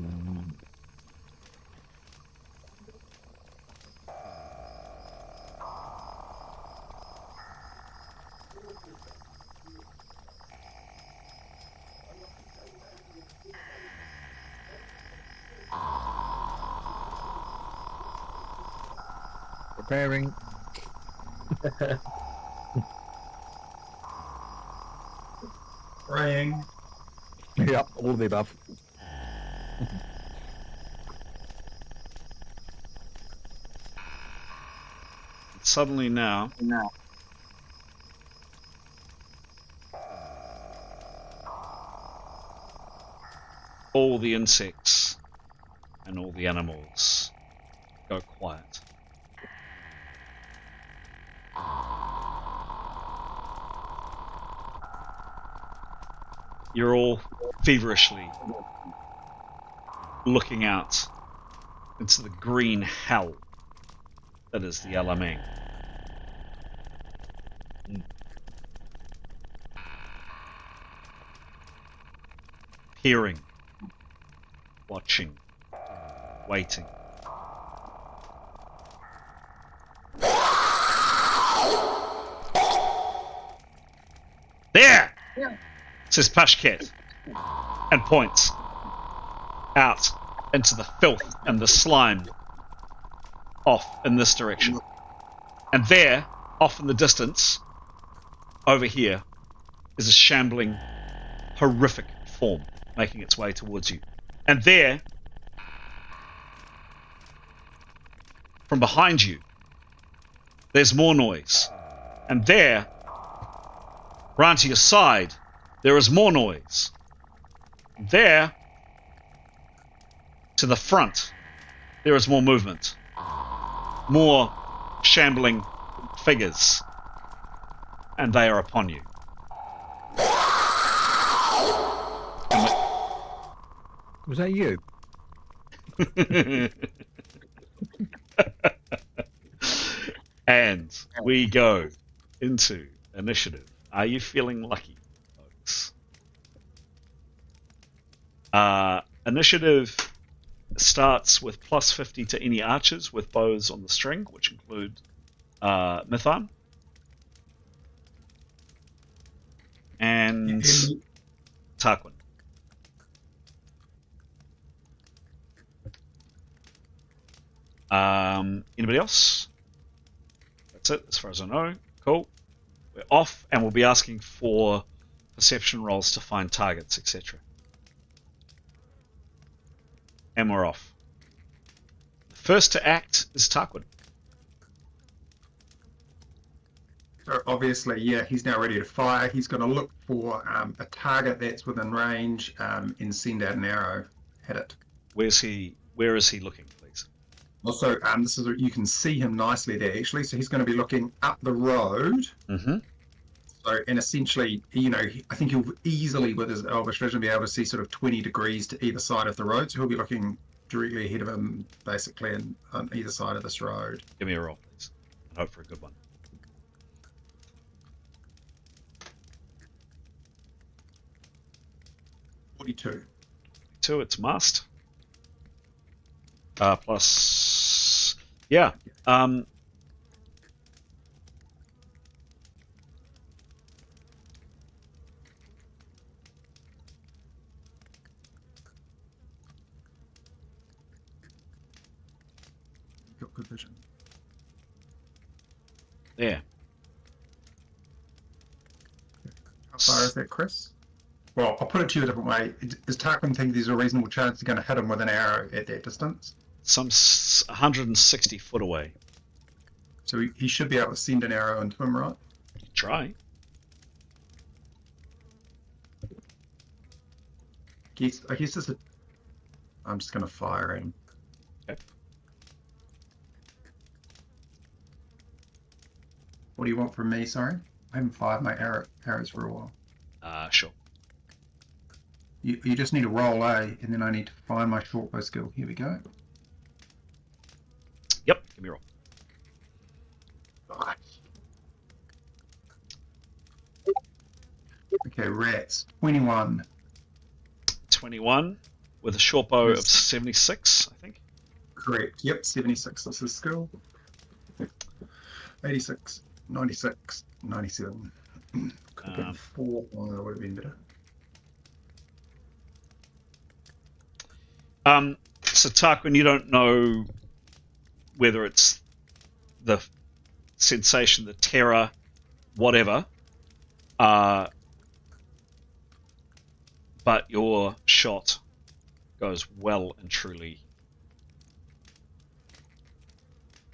Preparing. Praying. Yep, all of the above. Suddenly now, all the insects and all the animals go quiet. You're all feverishly looking out into the green hell that is the Alamang. Hearing, watching, waiting. There! Yeah. Says Pashket, and points out into the filth and the slime off in this direction. And there, off in the distance, over here, is a shambling, horrific form making its way towards you. And there, from behind you, there's more noise. And there, round to your side, there is more noise. There, to the front, there is more movement. More shambling figures. And they are upon you. Was that you? And we go into initiative. Are you feeling lucky, folks? Initiative starts with plus 50 to any archers with bows on the string, which include Mithan. And Tarquin. Anybody else? That's it, as far as I know. Cool. We're off, and we'll be asking for perception rolls to find targets, etc. And we're off. The first to act is Tarquin. So obviously, yeah, he's now ready to fire. He's going to look for a target that's within range and send out an arrow at it. Where is he looking, please? Also, this is you can see him nicely there, actually. So he's going to be looking up the road. Mm-hmm. So, and essentially, you know, I think he'll easily, with his elvish vision, be able to see sort of 20 degrees to either side of the road. So he'll be looking directly ahead of him, basically, on either side of this road. Give me a roll, please. And hope for a good one. 42. It's must. Plus, yeah. Got good vision. There. How far is that, Chris? Well, I'll put it to you a different way. Does Tarquin think there's a reasonable chance he's going to hit him with an arrow at that distance? Some 160 foot away. So he should be able to send an arrow into him, right? Try. I guess this is... I'm just going to fire at him. Okay. What do you want from me, sorry? I haven't fired my arrows for a while. Sure. You just need to roll A, and then I need to find my shortbow skill. Here we go. Yep, give me a roll. Nice. Okay, rats. 21. 21 with a short bow of 76, I think. Correct. Yep, 76 is his skill. 86, 96, 97. Could have been 4. Oh, that would have been better. So Tarquin, you don't know whether it's the sensation, the terror, whatever, but your shot goes well and truly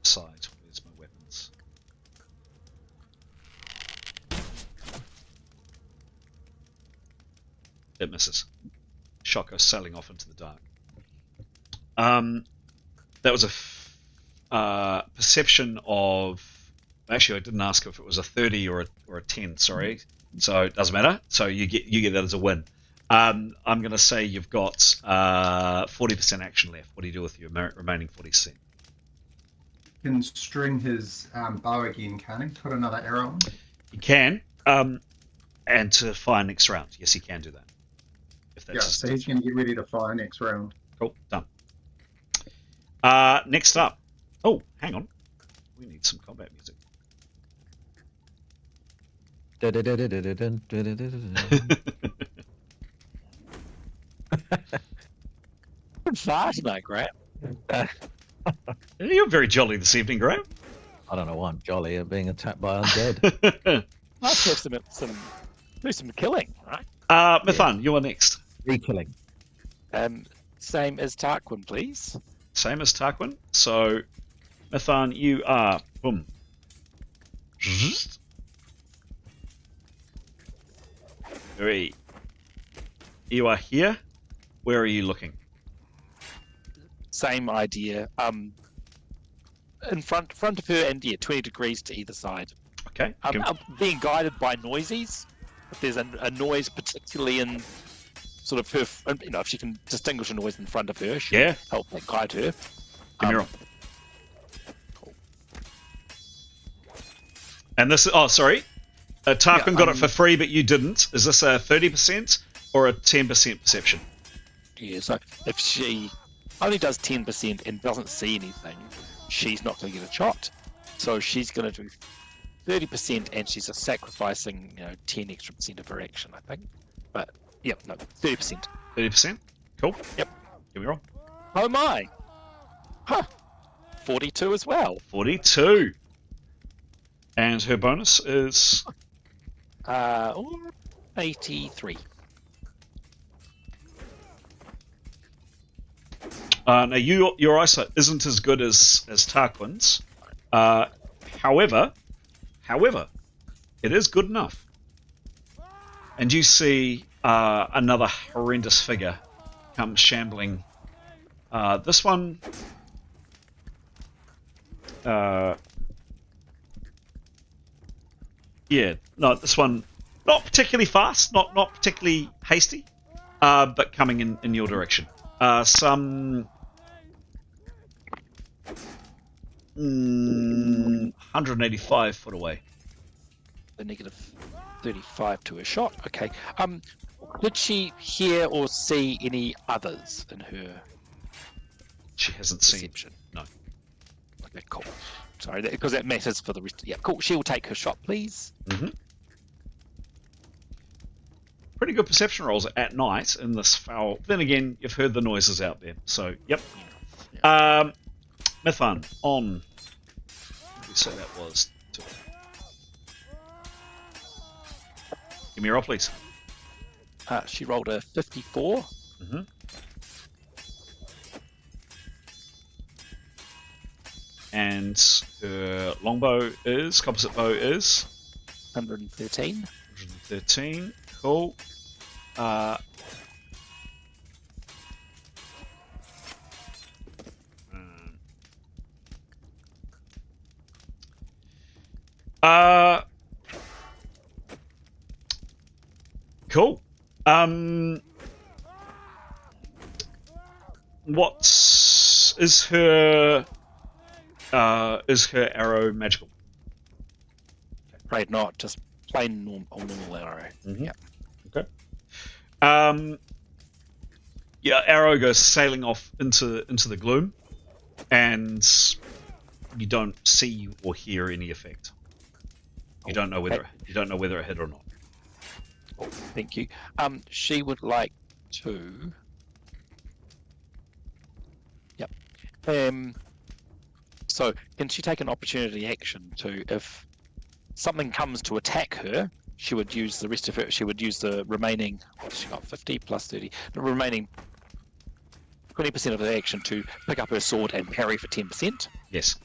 aside. Where's my weapons? It misses. Shot goes sailing off into the dark. That was a perception of... Actually, I didn't ask if it was a 30 or a 10, sorry. So it doesn't matter. So you get that as a win. I'm going to say you've got 40% action left. What do you do with your remaining 40%? He can string his bow again, can't he? Put another arrow on. He can. And to fire next round. Yes, he can do that. If that's so he's going to get ready to fire next round. Cool, done. Next up. Oh, hang on. We need some combat music. Fast, mate, Graham. You're very jolly this evening, Graham. I don't know why I'm jolly at being attacked by undead. Let's have some do some killing, right? Mithan, you are next. Re-killing. Same as Tarquin, please. Same as Tarquin. So, Mithan, you are boom. Three. You are here. Where are you looking? Same idea. In front of her, and 20 degrees to either side. Okay. I'm being guided by noises. If there's a noise, particularly in sort of her, if she can distinguish a noise in front of her, she'll help guide her. Give me a roll. Cool. And this is, Tarquin got it for free, but you didn't. Is this a 30% or a 10% perception? Yeah, so if she only does 10% and doesn't see anything, she's not going to get a shot. So she's going to do 30%, and she's sacrificing 10 extra percent of her action, I think. But 30%. 30%. Cool. Yep. Give me a roll. Oh my! Huh. 42 as well. 42. And her bonus is 83. Now your eyesight isn't as good as Tarquin's. However, it is good enough. And you see another horrendous figure come shambling. This one, this one, not particularly fast, not particularly hasty, but coming in your direction. Some 185 foot away. The negative 35 to a shot. Okay. Did she hear or see any others in her? She hasn't perception? Seen. No. Okay, cool. Sorry, because that matters for the rest. Yeah, cool. She will take her shot, please. Mm-hmm. Pretty good perception rolls at night in this foul. Then again, you've heard the noises out there. So, yep. Mithan, on. So that was 2. Give me a roll, please. She rolled a 54. Mm-hmm. And her longbow is, composite bow is? 113. 113. Cool. Cool. What is her arrow magical? Right, not just plain normal arrow. Mm-hmm. Yeah. Okay. Arrow goes sailing off into the gloom, and you don't see or hear any effect. You don't know whether it hit or not. Oh, thank you. She would like to. Yep. So can she take an opportunity action to, if something comes to attack her, she would use the rest of her. She would use the remaining. What's she got? 50 plus 30. The remaining 20% of the action to pick up her sword and parry for 10%. Yes.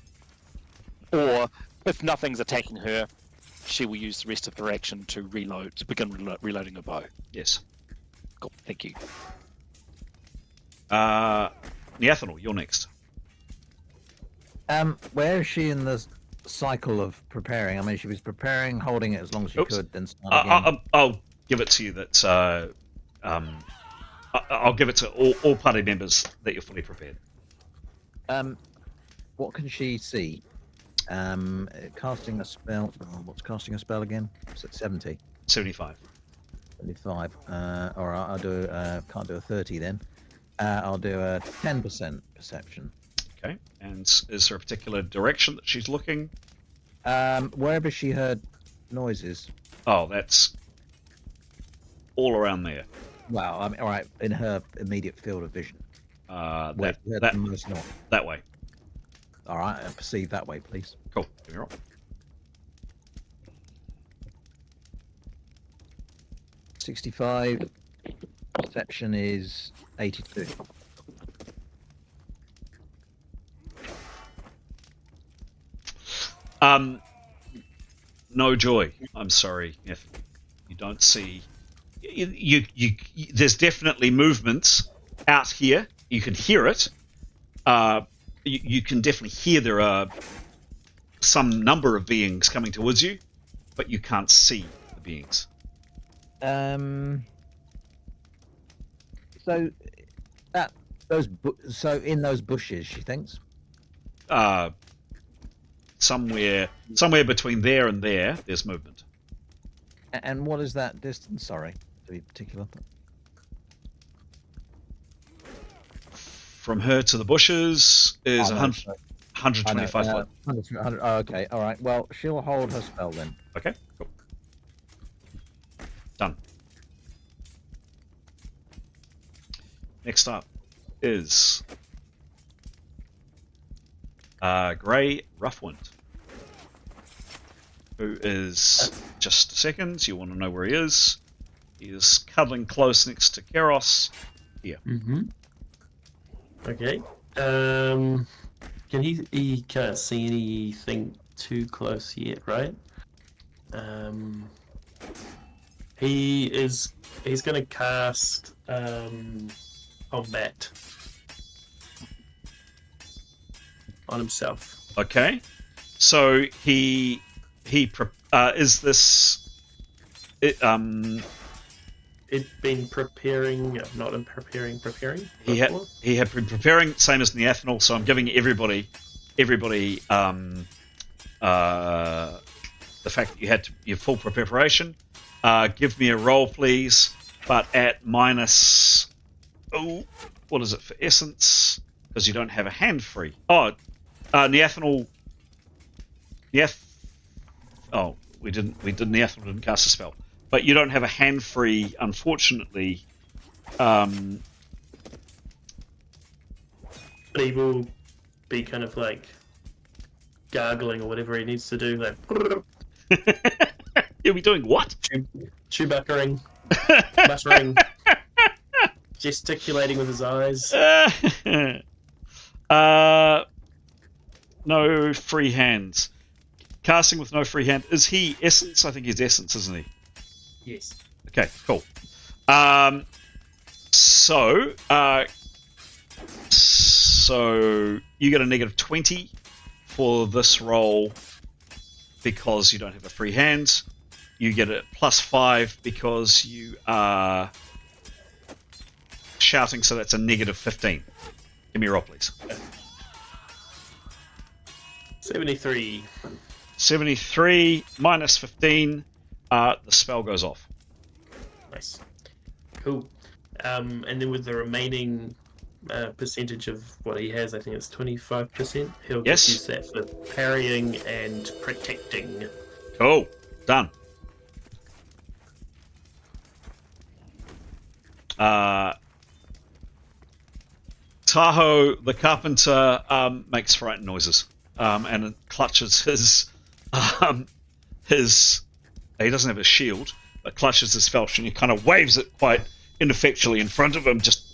Or if nothing's attacking her, she will use the rest of her action to reload, to begin reloading a bow. Yes. Cool. Thank you. Neathanol, you're next. Where is she in the cycle of preparing? I mean, she was preparing, holding it as long as she could, then start again. I'll give it to you that. I'll give it to all party members that you're fully prepared. What can she see? Casting a spell. What's casting a spell again? Is it 70? 75. 75. All right, I'll do. Can't do a 30 then. I'll do a 10% perception. Okay. And is there a particular direction that she's looking? Wherever she heard noises. Oh, that's all around there. Well, I mean, all right, in her immediate field of vision. That way. All right, and proceed that way, please. Cool. Give me a roll. 65. Perception is 82. No joy. I'm sorry if you don't see. You there's definitely movements out here. You can hear it. You can definitely hear there are some number of beings coming towards you, but you can't see the beings. So in those bushes, she thinks. Somewhere between there and there, there's movement. And what is that distance? Sorry, to be particular. From her to the bushes is 125 foot. 100, oh, okay, all right. Well, she'll hold her spell then. Okay, cool. Done. Next up is Grey Roughwind, who is just seconds. You want to know where he is? He is cuddling close next to Keros. Here. Mm-hmm. Okay. Can he can't see anything too close yet, right? He's gonna cast combat on himself. Okay. So he is this It'd been preparing, not in preparing. He had been preparing, same as Neathanol. So I'm giving everybody the fact that you had your full preparation. Give me a roll, please, but at minus. Oh, what is it for essence? Because you don't have a hand free. Oh, Neathanol. Oh, we didn't. Neathanol didn't cast a spell. But you don't have a hand free, unfortunately. But he will be kind of like gargling or whatever he needs to do. Like He'll be doing what? Chewbaccering, muttering, gesticulating with his eyes. No free hands. Casting with no free hand. Is he essence? I think he's essence, isn't he? Yes. Okay, cool. So you get a negative 20 for this roll because you don't have a free hand. You get a plus 5 because you are shouting, so that's a negative 15. Give me a roll, please. 73. 73 minus 15. The spell goes off. Nice. Cool. And then with the remaining percentage of what he has, I think it's 25%, he'll just use that for parrying and protecting. Cool. Done. Tahoe, the carpenter, makes frightened noises and clutches his he doesn't have a shield, but clutches his falchion. He kind of waves it quite ineffectually in front of him, just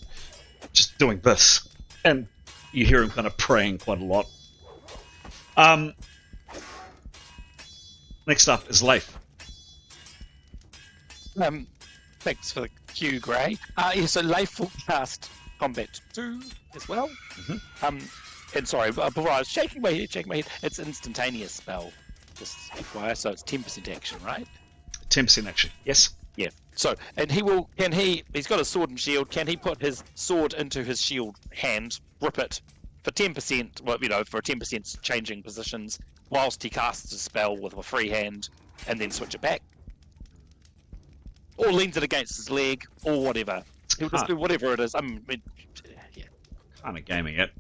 doing this. And you hear him kind of praying quite a lot. Next up is Leif. Thanks for the cue, Grey. So Leif will cast Combat 2 as well. Mm-hmm. And sorry, before I was shaking my head. It's instantaneous spell. Just FYI, so it's 10% action, right? 10% action, yes. Yeah. So, and he's got a sword and shield. Can he put his sword into his shield hand, grip it for 10%, well, for 10% changing positions, whilst he casts a spell with a free hand, and then switch it back? Or leans it against his leg, or whatever. He'll just do whatever it is. Yeah. Kind of gaming it.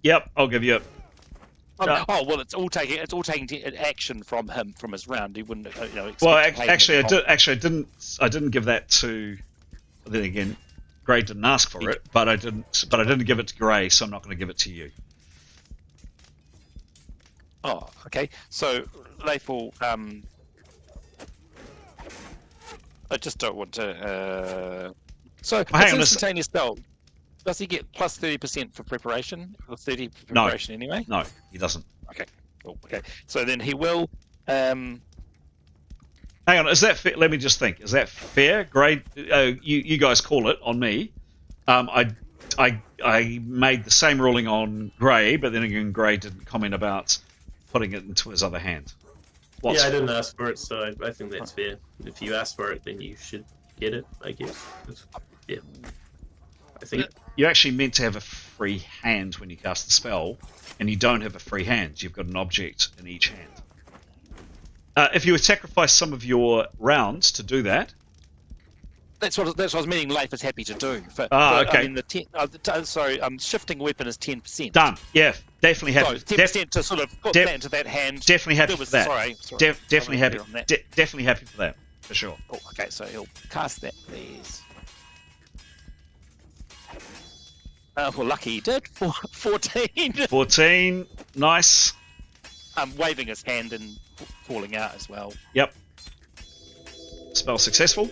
Yep, I'll give you it. Well, it's all taking action from him from his round. He wouldn't, Well, actually, I didn't give that to. Then again, Grey didn't ask for it, but I didn't give it to Grey, so I'm not going to give it to you. Oh, okay. So Leif will I just don't want to. So hang it's on, instantaneous spell. Does he get plus 30% for preparation? Or 30 for No. preparation anyway? No, he doesn't. Okay. Cool. Okay. So then he will. Hang on, is that fair? Let me just think. Is that fair? Grade, you guys call it on me. I made the same ruling on Gray, but then again, Gray didn't comment about putting it into his other hand. Yeah, I didn't ask for it, so I think that's fair. If you ask for it, then you should get it, I guess. Yeah. I think you're actually meant to have a free hand when you cast the spell, and you don't have a free hand. You've got an object in each hand. If you would sacrifice some of your rounds to do that. That's what I was meaning. Leif is happy to do. Okay. I mean, shifting weapon is 10%. Done. Yeah, definitely happy. So 10% to sort of put that into that hand. Definitely happy for that. Sorry. Definitely happy. Definitely happy for that, for sure. Cool. Okay, so he'll cast that, please. Well, lucky he did. 14. 14. Nice. Waving his hand and falling out as well. Yep. Spell successful.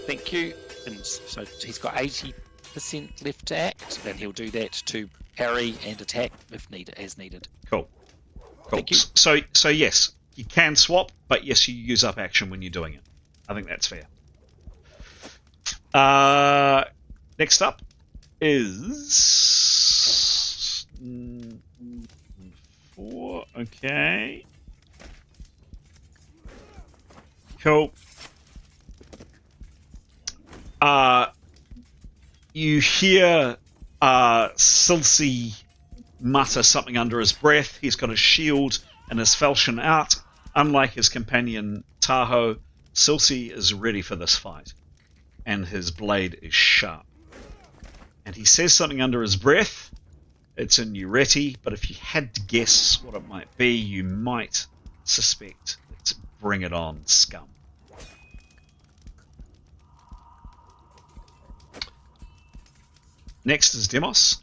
Thank you. And so he's got 80% left to act, and he'll do that to parry and attack if needed, as needed. Cool. Thank you. So yes, you can swap, but yes, you use up action when you're doing it. I think that's fair. Next up is 4. Okay. Cool. You hear Silsi mutter something under his breath. He's got his shield and his falchion out. Unlike his companion Tahoe, Silsi is ready for this fight, and his blade is sharp. And he says something under his breath. It's in M.E.R.P, but if you had to guess what it might be, you might suspect it's Bring It On, Scum. Next is Demos.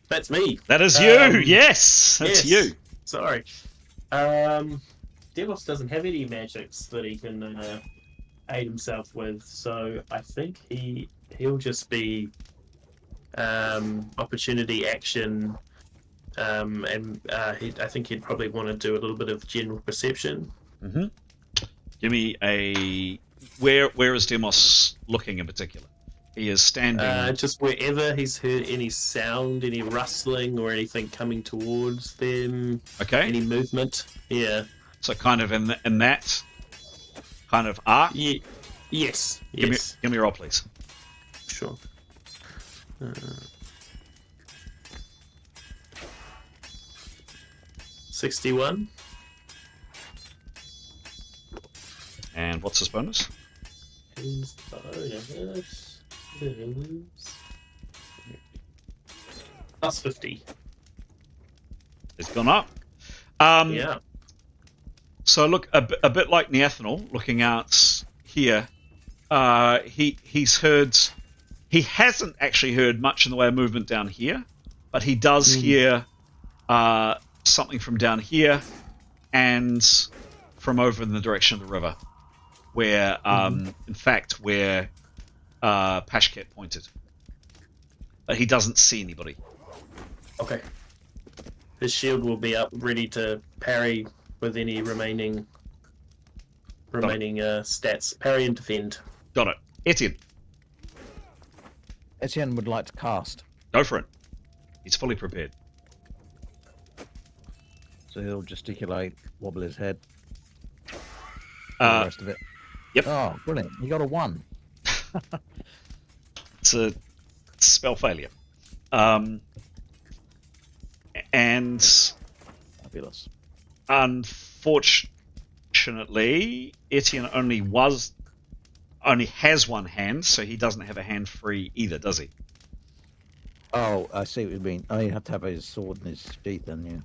That's me. That is you. Yes, that's you. Sorry. Demos doesn't have any magics that he can aid himself with, so I think he'll just be opportunity action, and I think he'd probably want to do a little bit of general perception. Mm-hmm. Give me a where is Demos looking in particular? He is standing. Just wherever he's heard any sound, any rustling or anything coming towards them. Okay. Any movement. Yeah. So kind of in that kind of arc. Yeah. Yes. Give me a roll, please. Sure. 61. And what's his bonus? His bonus is plus 50. It's gone up. Yeah. So look, a bit like Neathanol, looking out here, he's heard. He hasn't actually heard much in the way of movement down here, but he does hear something from down here and from over in the direction of the river, where, in fact, where Pashket pointed. But he doesn't see anybody. Okay. His shield will be up, ready to parry with any remaining stats. Parry and defend. Got it. Etienne. Etienne would like to cast. Go for it. He's fully prepared. So he'll gesticulate, wobble his head. The rest of it. Yep. Oh, brilliant. You got a 1. It's a spell failure. And fabulous. Unfortunately, Etienne only has one hand, so he doesn't have a hand free either, does he? Oh, I see what you mean. Oh, you have to have his sword in his sheath then, yeah.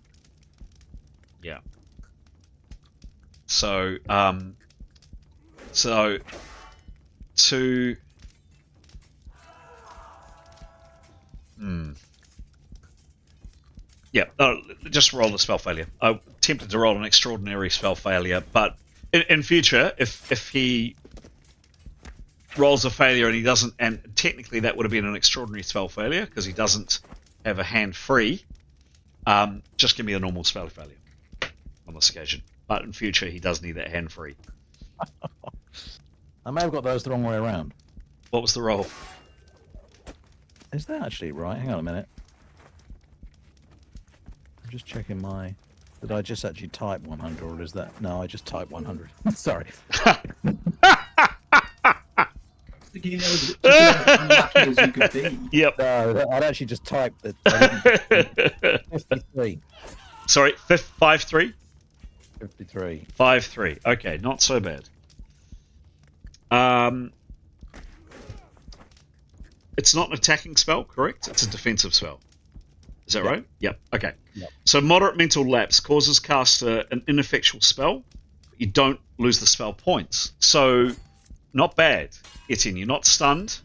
Yeah. So, to... Yeah, just roll the spell failure. I tempted to roll an extraordinary spell failure, but in future, if he rolls a failure and he doesn't, and technically that would have been an extraordinary spell failure because he doesn't have a hand free, just give me a normal spell failure on this occasion. But in future, he does need that hand free. I may have got those the wrong way around. What was the roll? Is that actually right? Hang on a minute. I'm just checking my... Did I just actually type 100, or is that... No, I just typed 100. Sorry. Thinking that was just as unlucky as you could be. Yep. No, I'd actually just typed that. 53. Sorry, 5-3? 53. 5-3. Okay, not so bad. It's not an attacking spell, correct? It's a defensive spell. Is that right? Yep. Okay. Yep. So moderate mental lapse causes caster an ineffectual spell. You don't lose the spell points. So, not bad. Etienne, you're not stunned.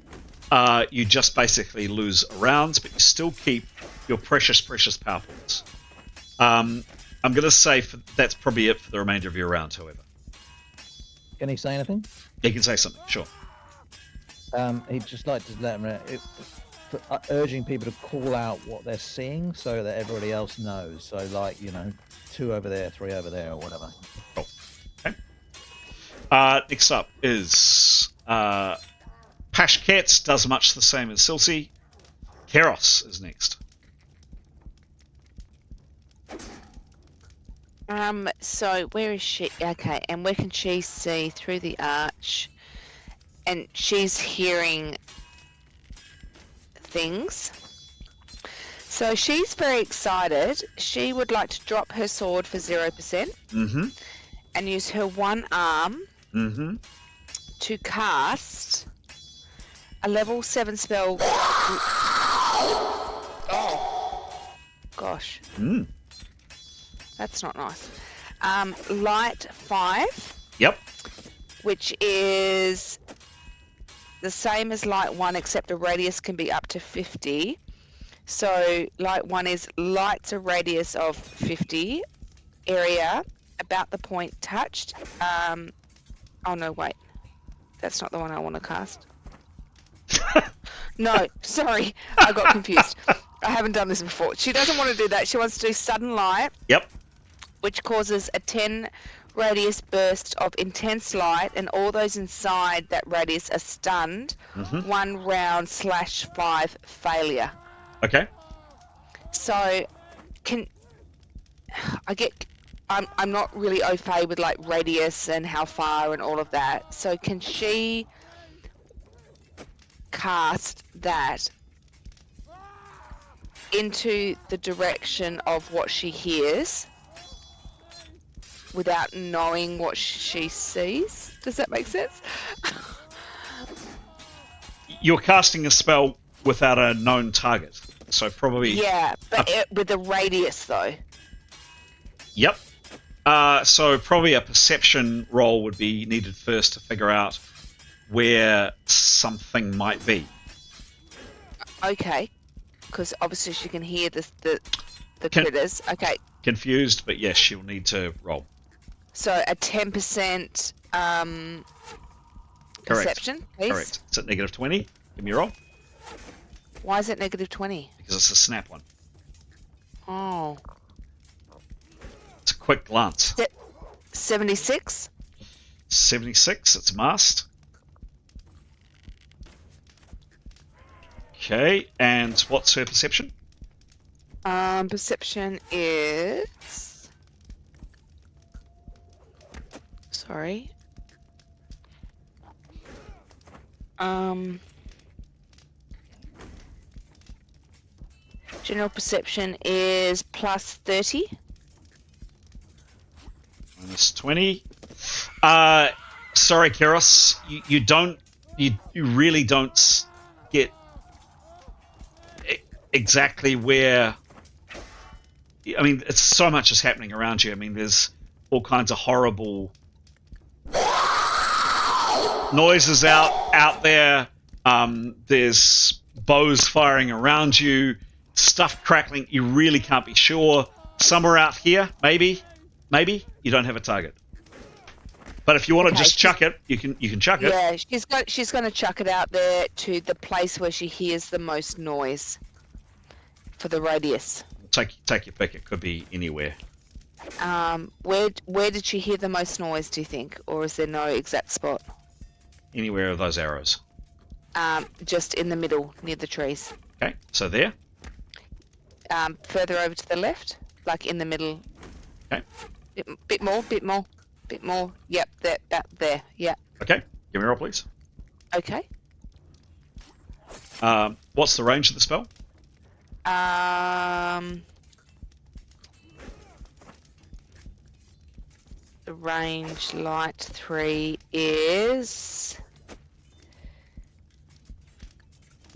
You just basically lose a round, but you still keep your precious power points. I'm going to say that's probably it for the remainder of your round, however. Can he say anything? He can say something, sure. He'd just like to let him know, urging people to call out what they're seeing so that everybody else knows. So, like, 2 over there, 3 over there, or whatever. Cool. Okay. Next up is Pashket, does much the same as Silsi. Keros is next. So where is she? Okay, and where can she see through the arch? And she's hearing things. So she's very excited. She would like to drop her sword for 0%. And use her one arm to cast a level 7 spell. Oh, gosh. That's not nice. Light 5. Yep. Which is the same as Light 1, except a radius can be up to 50. So Light 1 is lights a radius of 50 area about the point touched. Oh no, wait. That's not the one I want to cast. No, sorry. I got confused. I haven't done this before. She doesn't want to do that. She wants to do sudden light. Yep. Which causes a 10 radius burst of intense light, and all those inside that radius are stunned. 1 round /5 failure. Okay. So, I'm not really au fait with like radius and how far and all of that. So can she cast that into the direction of what she hears without knowing what she sees? Does that make sense? You're casting a spell without a known target, so probably... Yeah, but with a radius, though. Yep. So probably a perception roll would be needed first to figure out where something might be. Okay, because obviously she can hear the critters. Okay. Confused, but yes, she'll need to roll. So a 10% perception, please. Correct. It's at -20. Give me a roll. Why is it -20? Because it's a snap one. Oh. It's a quick glance. 76? 76, it's masked. Okay, and what's her perception? Perception is... Sorry. General perception is +30. -20. Sorry, Keros. You really don't get exactly where. I mean, it's so much is happening around you. I mean, there's all kinds of horrible noises out there. There's bows firing around you. stuff crackling. You really can't be sure. Somewhere out here, maybe you don't have a target. But if you want to just chuck it, you can chuck it. Yeah, she's going to chuck it out there to the place where she hears the most noise for the radius. Take your pick. It could be anywhere. Where did she hear the most noise, do you think, or is there no exact spot? Anywhere of those arrows. Just in the middle, near the trees. Okay, so there. Further over to the left, like in the middle. Okay. Bit more. Yep, that there. Yeah. Okay, give me a roll, please. Okay. What's the range of the spell? The range light 3 is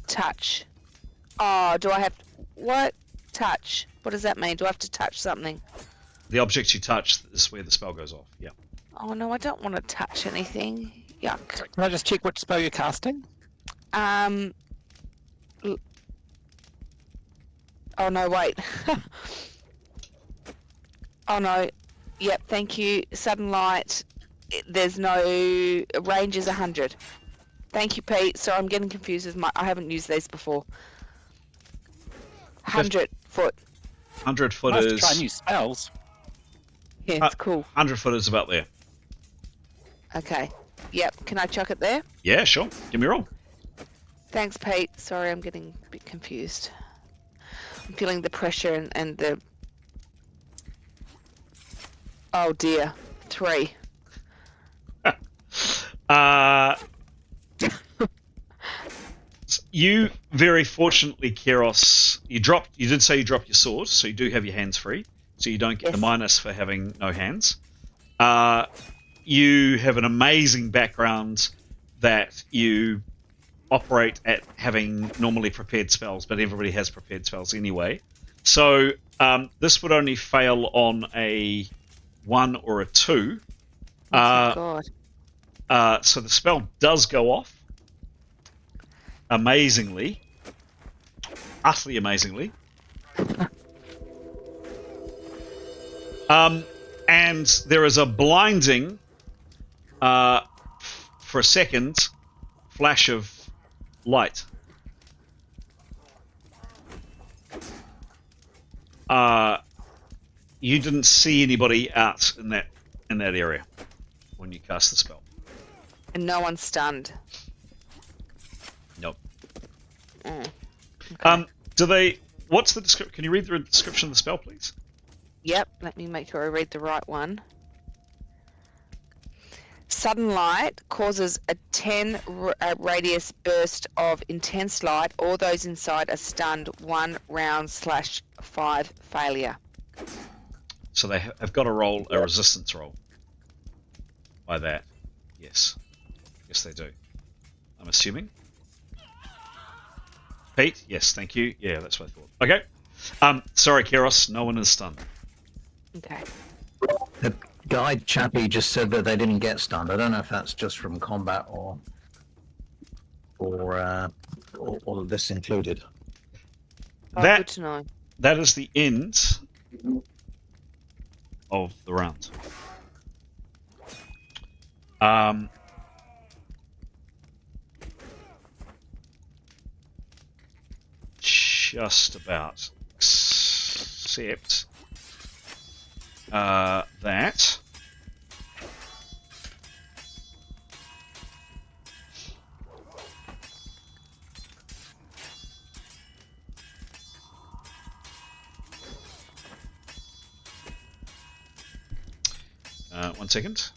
touch. Oh, do I have what? Touch. What does that mean? Do I have to touch something? The object you touch is where the spell goes off. Yeah. Oh no, I don't want to touch anything. Yuck. Can I just check what spell you're casting? Oh no, wait. Oh no. Yep, thank you. Sudden light. There's no range is 100. Thank you, Pete. So I'm getting confused with I haven't used these before. 100 foot. 100 foot Nice to is. try new spells. Yeah, it's cool. 100 foot is about there. Okay. Yep. Can I chuck it there? Yeah, sure. Give me a roll. Thanks, Pete. Sorry, I'm getting a bit confused. I'm feeling the pressure and the. Oh dear. 3. You very fortunately, Keros, you did say you dropped your sword, so you do have your hands free, so you don't get the minus for having no hands. You have an amazing background that you operate at having normally prepared spells, but everybody has prepared spells anyway. So this would only fail on a 1 or a 2. Oh God. So the spell does go off. Amazingly. Utterly amazingly. And there is a blinding, for a second, flash of light. You didn't see anybody out in that area when you cast the spell. And no one's stunned. Nope. Okay. What's the description? Can you read the description of the spell, please? Yep, let me make sure I read the right one. Sudden light causes a 10 radius burst of intense light. All those inside are stunned. 1 round/5 failure. So they have got to roll a resistance roll. By that, yes. Yes, they do. I'm assuming. Pete? Yes, thank you. Yeah, that's what I thought. Okay. Sorry, Keros. No one is stunned. Okay. The guide chappie just said that they didn't get stunned. I don't know if that's just from combat or this included. Oh, good to know. That is the end of the round. Just about, except that. One second.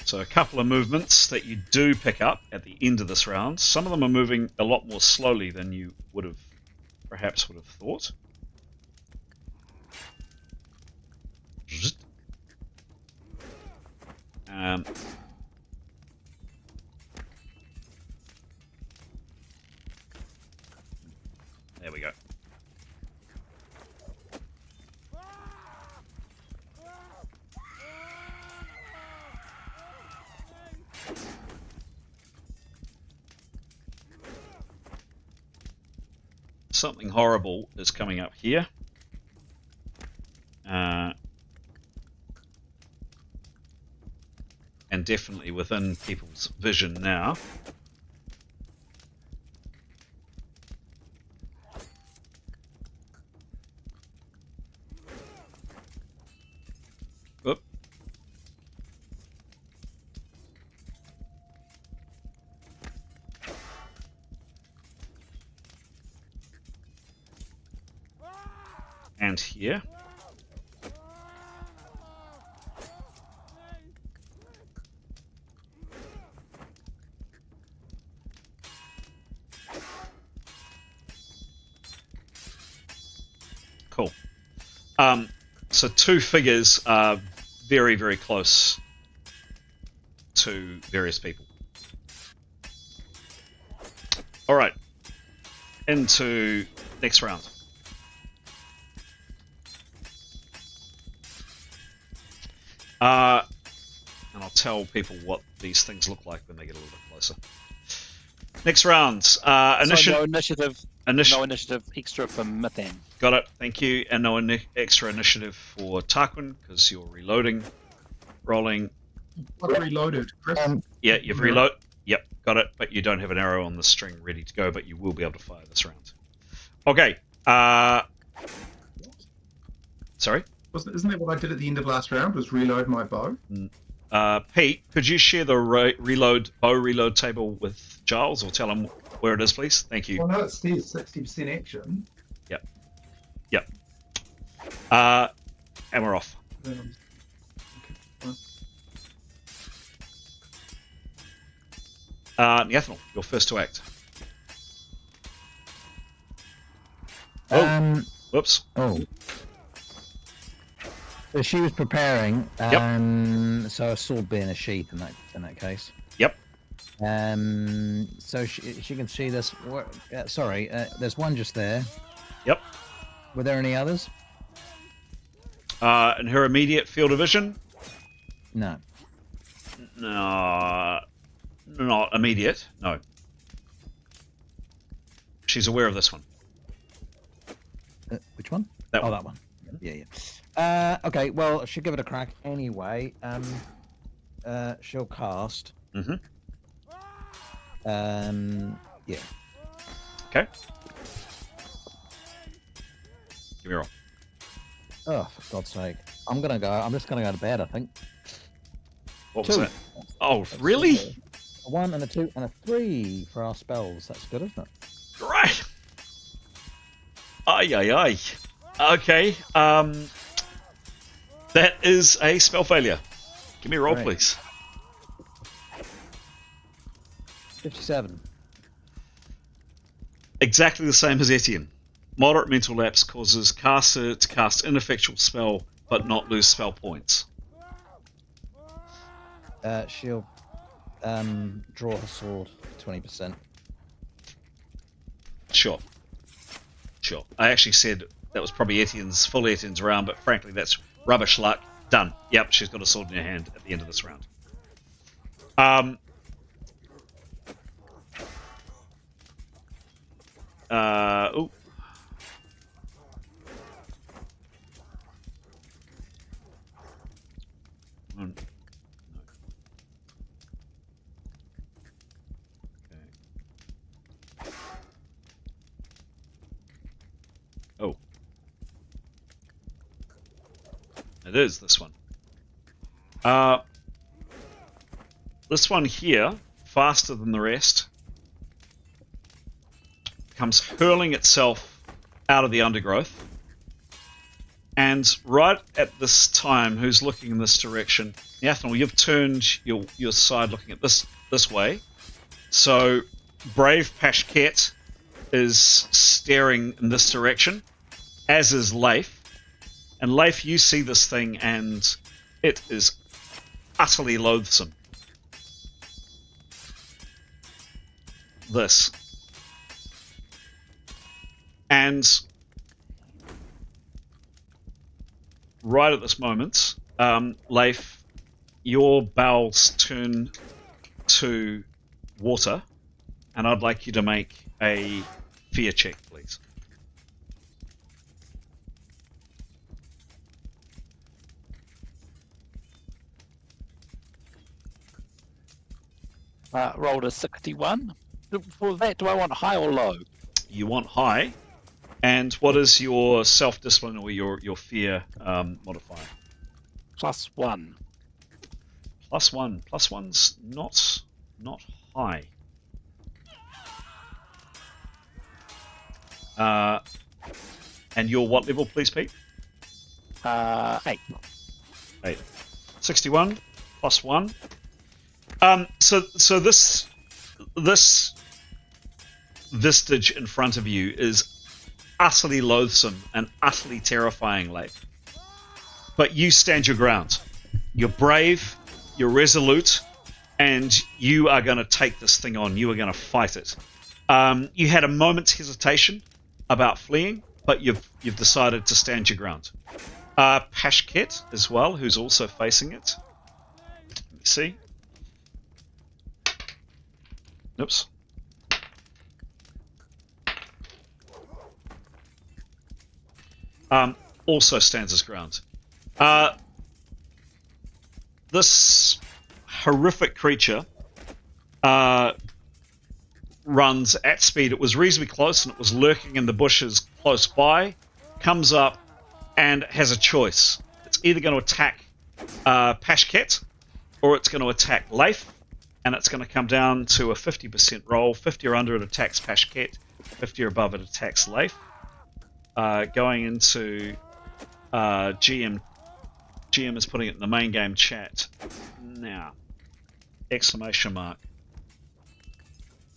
So a couple of movements that you do pick up at the end of this round. Some of them are moving a lot more slowly than you perhaps would have thought. There we go. something horrible is coming up here. And definitely within people's vision now. Oop. And here. Cool. So two figures are very, very close to various people. All right. Into next round. And I'll tell people what these things look like when they get a little bit closer. Next round. So no initiative. No initiative extra for Mithan. Got it. Thank you. And no extra initiative for Tarquin because you're reloading. Rolling. I've reloaded, Chris. Yeah, you've reload. Yep, got it. But you don't have an arrow on the string ready to go, but you will be able to fire this round. Okay. Sorry? Isn't that what I did at the end of last round, was reload my bow? Pete, could you share the bow reload table with Giles or tell him where it is, please? Thank you. Well, no, it says 60% action. Yep. Yep. And we're off. Nathanel, you're first to act. Whoops. Oh. So she was preparing. So a sword being a sheath in that case. Yep. So she can see this. Sorry, there's one just there. Yep. Were there any others? In her immediate field of vision? No. No. Not immediate. No. She's aware of this one. Which one? That one. That one. Yeah. Okay. Well, she'll give it a crack anyway. She'll cast. Mm-hmm. Yeah. Okay. Give me a roll. Oh, for God's sake! I'm just gonna go to bed. I think. What was 2. that? Oh, really? A 1 and a 2 and a 3 for our spells. That's good, isn't it? Right. Aye. Okay. That is a spell failure. Give me a roll, please. 57. Exactly the same as Etienne. Moderate mental lapse causes caster to cast ineffectual spell but not lose spell points. She'll draw her sword 20%. Sure. I actually said that was probably full Etienne's round, but frankly that's rubbish luck. Done. Yep, she's got a sword in her hand at the end of this round. Ooh. No. Okay. Oh. It is this one. This one here, faster than the rest, comes hurling itself out of the undergrowth. And right at this time, who's looking in this direction? Nathanel, you've turned your side looking at this way. So Brave Pashket is staring in this direction, as is Leif. And Leif, you see this thing and it is utterly loathsome. This. And right at this moment, Leif, your bowels turn to water, and I'd like you to make a fear check, please. Rolled a 61. For that, do I want high or low? You want high. And what is your self-discipline or your fear modifier? +1. +1. +1's not high. And your what level, please, Pete? 8. 8. 61 +1. So this vistage in front of you is utterly loathsome and utterly terrifying, Leif. But you stand your ground. You're brave, you're resolute, and you are going to take this thing on. You are going to fight it. You had a moment's hesitation about fleeing, but you've decided to stand your ground. Pashket as well, who's also facing it. Let me see. Oops. Also stands his ground. This horrific creature runs at speed. It was reasonably close, and it was lurking in the bushes close by. Comes up and has a choice. It's either going to attack Pashket, or it's going to attack Leif, and it's going to come down to a 50% roll. 50 or under, it attacks Pashket. 50 or above, it attacks Leif. Going into GM is putting it in the main game chat now. Exclamation mark.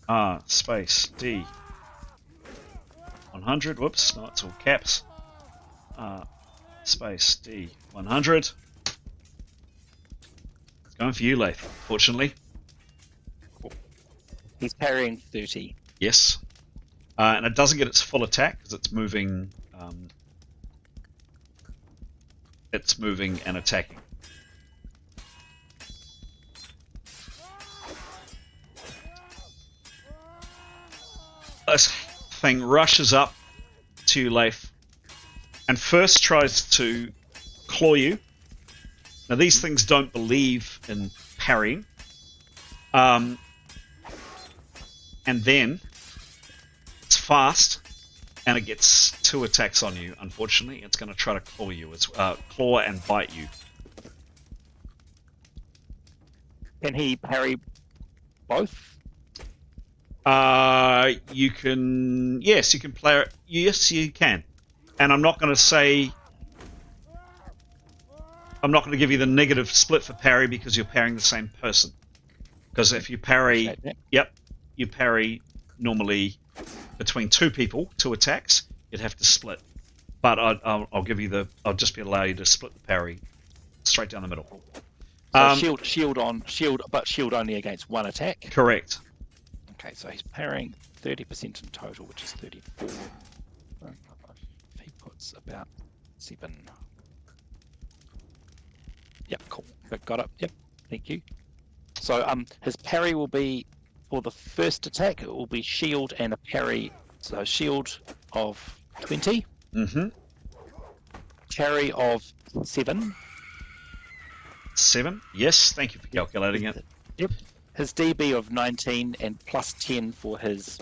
R space D 100. Whoops, no, it's all caps. Space D 100. It's going for you, Leif, fortunately. He's parrying 30. Yes. And it doesn't get its full attack because it's moving. It's moving and attacking. This thing rushes up to you, Leif, and first tries to claw you. Now these things don't believe in parrying. And then it's fast, and it gets 2 attacks on you. Unfortunately, it's going to try to claw you. It's claw and bite you. Can he parry both? You can. Yes, you can play it. Yes, you can. And I'm not going to say. I'm not going to give you the negative split for parry because you're parrying the same person. Because if you parry, yep, you parry normally between 2 people, 2 attacks. You'd have to split. But I'll give you the. I'll just allow you to split the parry straight down the middle. So shield only against 1 attack. Correct. Okay, so he's parrying 30% in total, which is 34. He puts about 7. Yep, cool. Got it. Yep, thank you. So his parry will be, for the first attack, it will be shield and a parry. So shield of 20. Mm-hmm. Parry of 7. 7? Yes, thank you for calculating it. Yep. His DB of 19 and plus 10 for his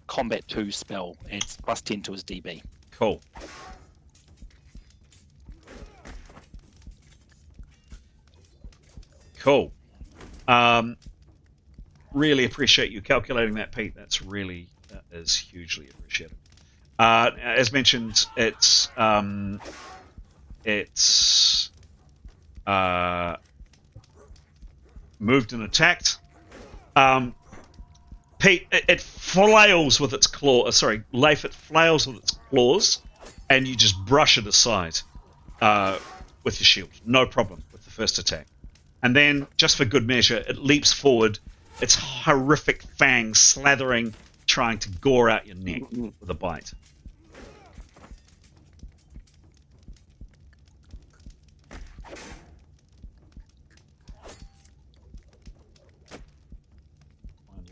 Combat 2 spell. It's plus 10 to his DB. Cool. Cool. Really appreciate you calculating that, Pete. That is hugely appreciated. As mentioned, it's moved and attacked. Pete, it flails with its claw. Leif, it flails with its claws, and you just brush it aside with your shield. No problem with the first attack. And then, just for good measure, it leaps forward, its horrific fangs slathering, trying to gore out your neck with a bite.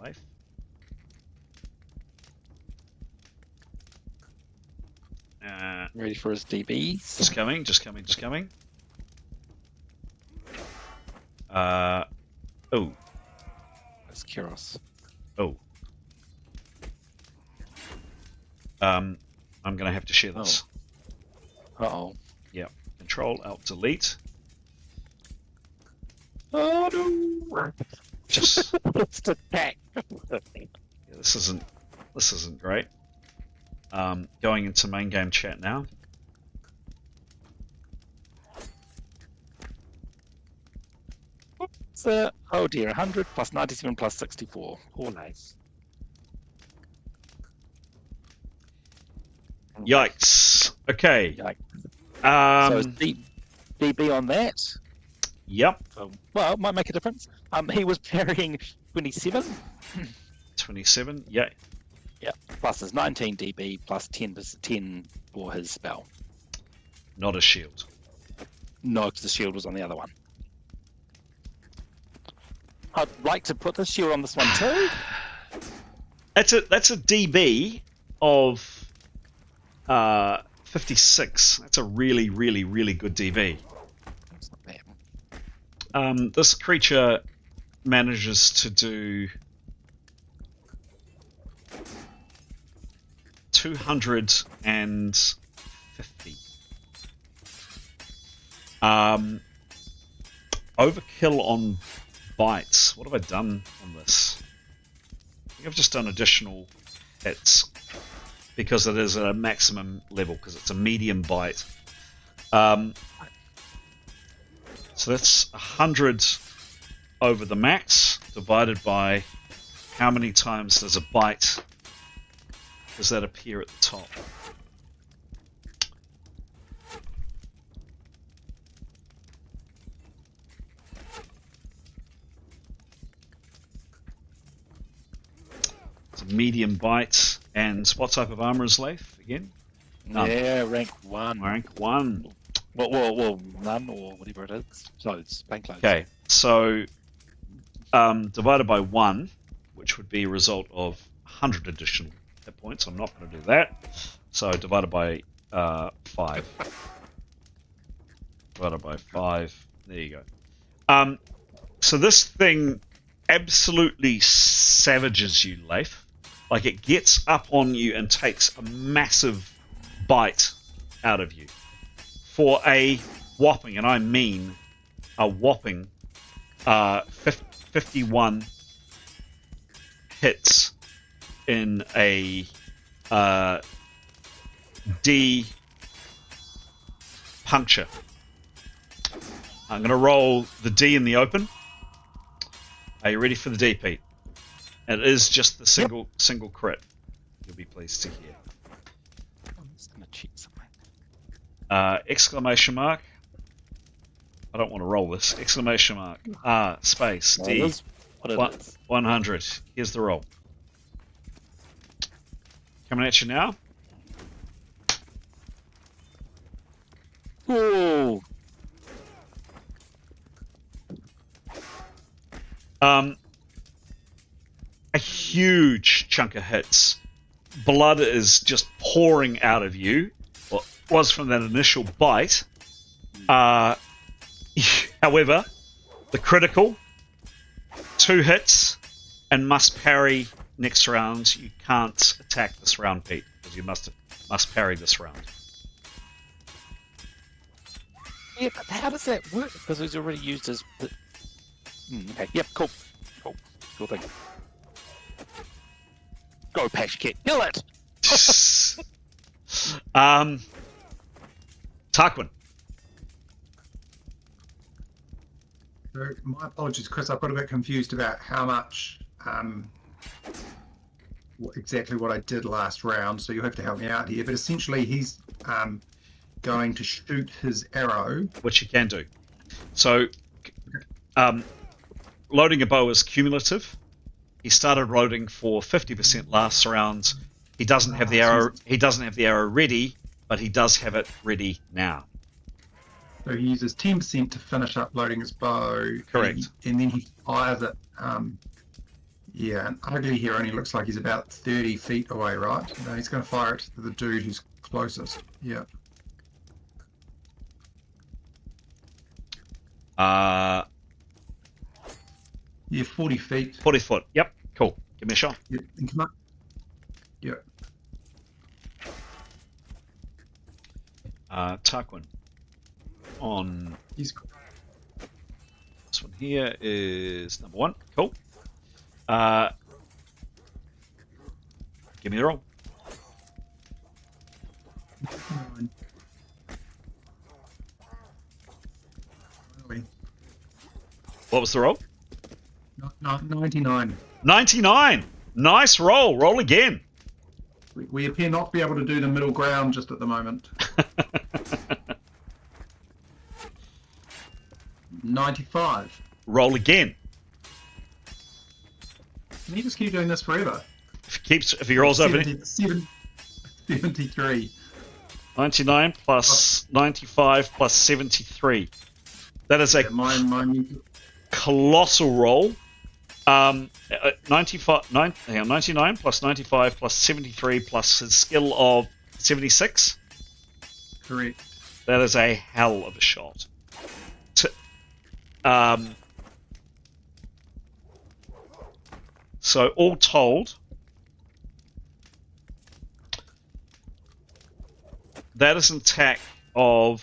Leif. Ready for his DBs? Just coming. Oh. Kyros. Oh. I'm going to have to share this. Uh-oh. Yep. Control, Alt, Delete. Oh, no. Just... It's attack. Yeah, this isn't great. Going into main game chat now. So, oh dear, 100 plus 97 plus 64. Poor nice. Yikes. Okay. So is DB on that? Yep. So, well, it might make a difference. He was parrying 27. 27, yeah. Yep. Plus his 19 DB plus 10 for his spell. Not a shield. No, because the shield was on the other one. I'd like to put the shield on this one too. That's a DB of 56. That's a really, really, really good DB. That's not bad. This creature manages to do 250. Overkill on bites. What have I done on this? I think I've just done additional hits because it is at a maximum level because it's a medium bite. So that's 100 over the max divided by how many times does a bite does that appear at the top? It's a medium bite. And what type of armor is Leif again? None. Yeah, rank 1. Rank 1. Well, none or whatever it is. Clothes, plain clothes. Okay, so divided by 1, which would be a result of 100 additional hit points. I'm not going to do that. So divided by 5. Divided by 5. There you go. So this thing absolutely savages you, Leif. Like, it gets up on you and takes a massive bite out of you. For a whopping, and I mean a whopping, 51 hits in a D puncture. I'm going to roll the D in the open. Are you ready for the D, Pete? It is just the single crit. You'll be pleased to hear. I'm just going to cheat somewhere. Exclamation mark. I don't want to roll this. Exclamation mark. R space D. What it is. 100. Here's the roll. Coming at you now. Ooh. A huge chunk of hits. Blood is just pouring out of you. Well, it was from that initial bite. However, the critical, 2 hits, and must parry next round. You can't attack this round, Pete, because you must parry this round. Yeah, but how does that work? Because he's already used his... okay, yep, cool. Cool thing. Go, Patch Kit, kill it! Tarquin. So my apologies, Chris. I've got a bit confused about how much, exactly what I did last round. So you'll have to help me out here. But essentially, he's going to shoot his arrow, which you can do. So, loading a bow is cumulative. He started loading for 50% last round. He doesn't have the arrow. He doesn't have the arrow ready, but he does have it ready now. So he uses 10% to finish up loading his bow. Correct. And then he fires it. Yeah, and ugly here only looks like he's about 30 feet away, right? No, he's going to fire it to the dude who's closest. Yeah. Yeah, 40 feet. 40 foot. Yep. Cool. Give me a shot. Yeah, and come up. Yeah. Tarquin. On He's this one here is number 1. Cool. Give me the roll. 9. What was the roll? 99. 99. Nice roll. Roll again. We appear not to be able to do the middle ground just at the moment. 95. Roll again. Can you just keep doing this forever? If he rolls over 73. 99 plus 95 plus 73. That is a colossal roll. 99 plus 95 plus 73 plus his skill of 76. Correct. That is a hell of a shot. So all told, that is an attack of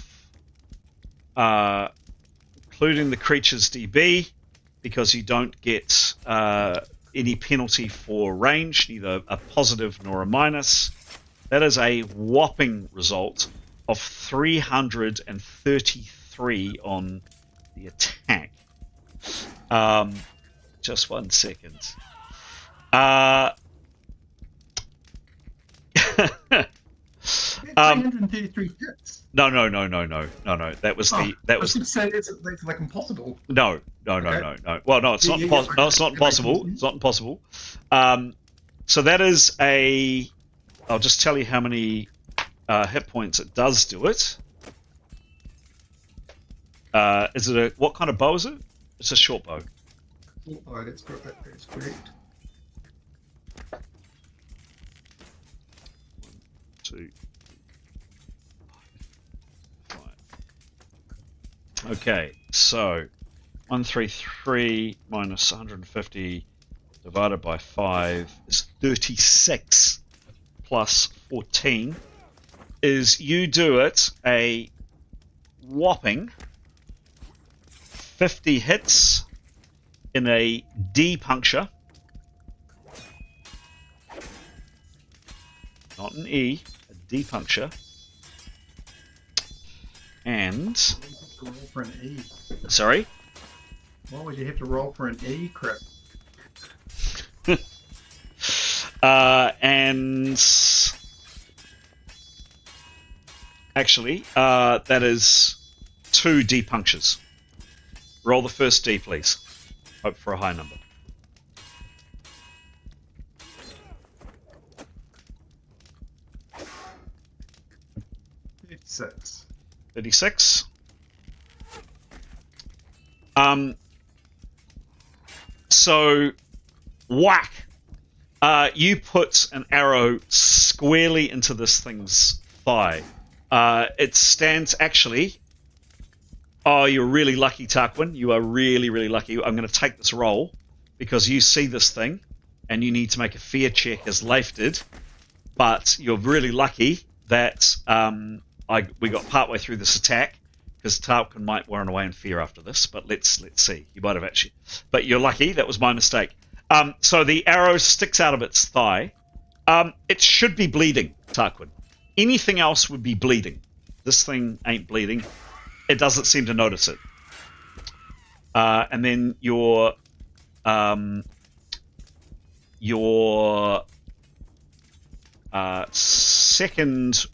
including the creature's DB, because you don't get any penalty for range, neither a positive nor a minus. That is a whopping result of 333 on the attack. Just 1 second. 333 hits. No. That was that's like impossible. No. Well, no, it's not impossible. No, it's not impossible. It's not impossible. So that is a. I'll just tell you how many hit points it does do it. Is it a what kind of bow is it? It's a short bow. Oh, that's correct. 2, 5. Okay, so 133 minus 150 divided by 5 is 36 plus 14 is you do it a whopping 50 hits in a D puncture, not an E, a D puncture, and Roll for an E. sorry. Why would you have to roll for an E, crap? And actually, that is 2 D punctures. Roll the first D, please. Hope for a high number. 36. 36. So, whack. You put an arrow squarely into this thing's thigh. It stands actually. Oh, you're really lucky, Tarquin. You are really, really lucky. I'm going to take this roll because you see this thing and you need to make a fear check as Leif did. But you're really lucky that we got partway through this attack because Tarquin might run away in fear after this. But let's see. You might have actually. But you're lucky. That was my mistake. So the arrow sticks out of its thigh. It should be bleeding, Tarquin. Anything else would be bleeding. This thing ain't bleeding. It doesn't seem to notice it. And then your second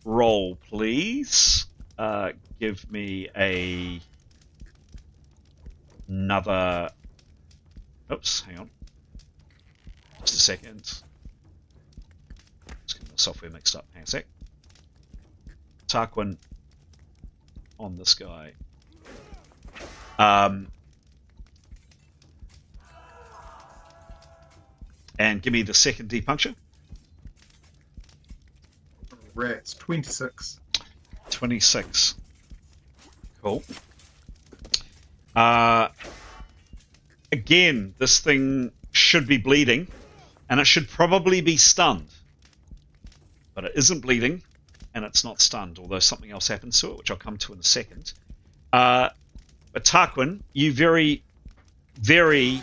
roll, please. Give me another. Oops, hang on. Just a second. Just getting the software mixed up. Hang on a sec. Tarquin on this guy. And give me the second D puncture. Rats, 26. 26. Cool. Again, this thing should be bleeding, and it should probably be stunned. But it isn't bleeding, and it's not stunned, although something else happens to it, which I'll come to in a second. But Tarquin, you very, very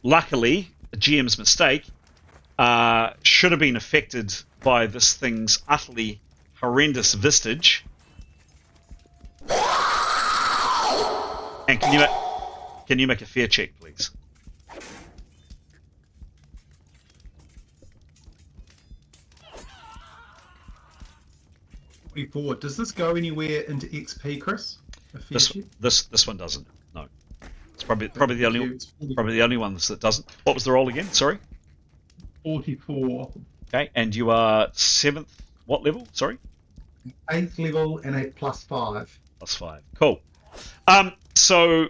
luckily, a GM's mistake, should have been affected by this thing's utterly horrendous vistage. And can you make a fear check, please? 24. Does this go anywhere into XP, Chris? This one doesn't. No, it's probably the only ones that doesn't. What was the roll again? Sorry. 44. Okay, and you are 7th. What level? Sorry. 8th level and a +5. +5. Cool. So,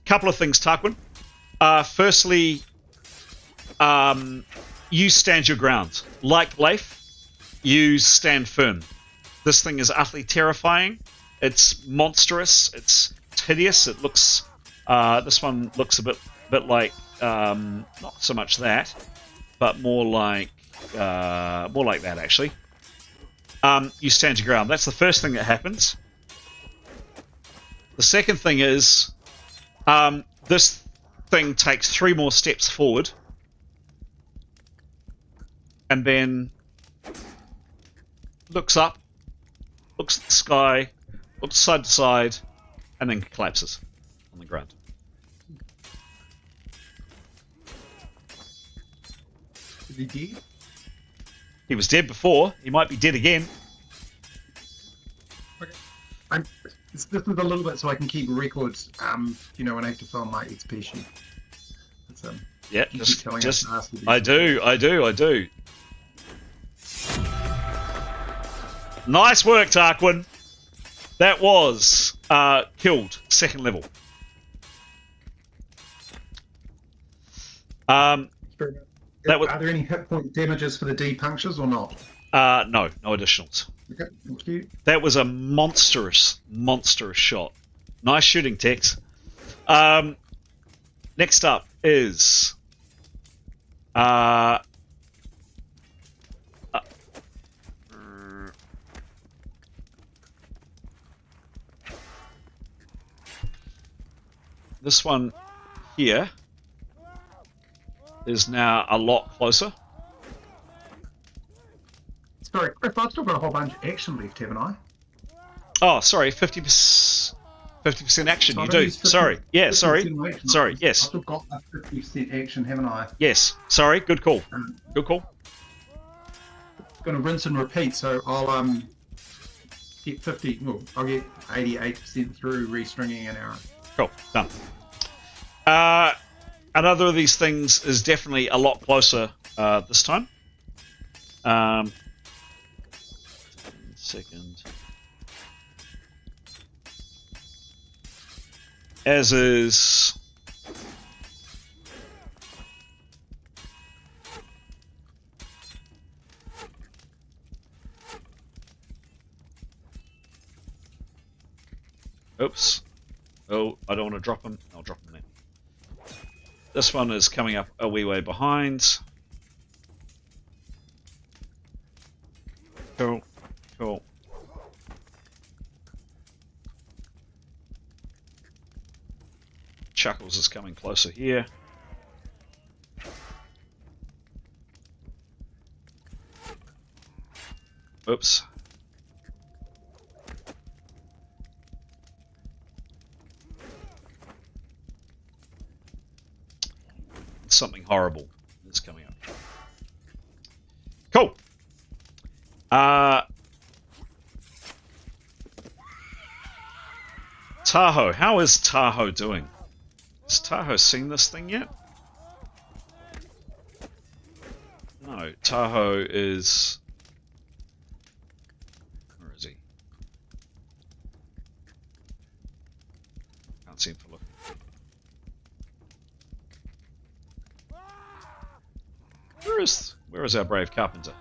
couple of things, Tarquin. Firstly, you stand your ground. Like Leif, you stand firm. This thing is utterly terrifying. It's monstrous. It's hideous. It looks. This one looks a bit like not so much that, but more like that actually. You stand your ground. That's the first thing that happens. The second thing is, this thing takes 3 more steps forward, and then looks up, looks at the sky, looks side to side, and then collapses on the ground. Is he dead? He was dead before. He might be dead again. Okay. This is a little bit so I can keep records, when I have to fill my XP sheet. It's, yeah, you just keep telling us to ask you these I do. Nice work, Tarquin. That was killed, 2nd level. Are there any hit point damages for the D punctures or not? No additionals. Okay, thank you. That was a monstrous shot. Nice shooting, Tex. Next up is this one here is now a lot closer. Sorry, Chris, I've still got a whole bunch of action left, haven't I? Oh, sorry, 50% action. You do. Sorry. Yeah, sorry. Sorry. Yes. I've still got a 50% action, haven't I? Yes. Sorry. Good call. Good call. Going to rinse and repeat, so I'll get 50. Well, I'll get 88% through restringing an arrow. Cool. Done. Another of these things is definitely a lot closer this time. Second. As is oops. Oh, I don't want to drop him. I'll drop him there. This one is coming up a wee way behind. Cool. Cool. Chuckles is coming closer here. Oops. Something horrible is coming up. Cool. Tahoe. How is Tahoe doing? Has Tahoe seen this thing yet? No, Tahoe is... Where is he? Can't see him for looking. Where is our brave carpenter?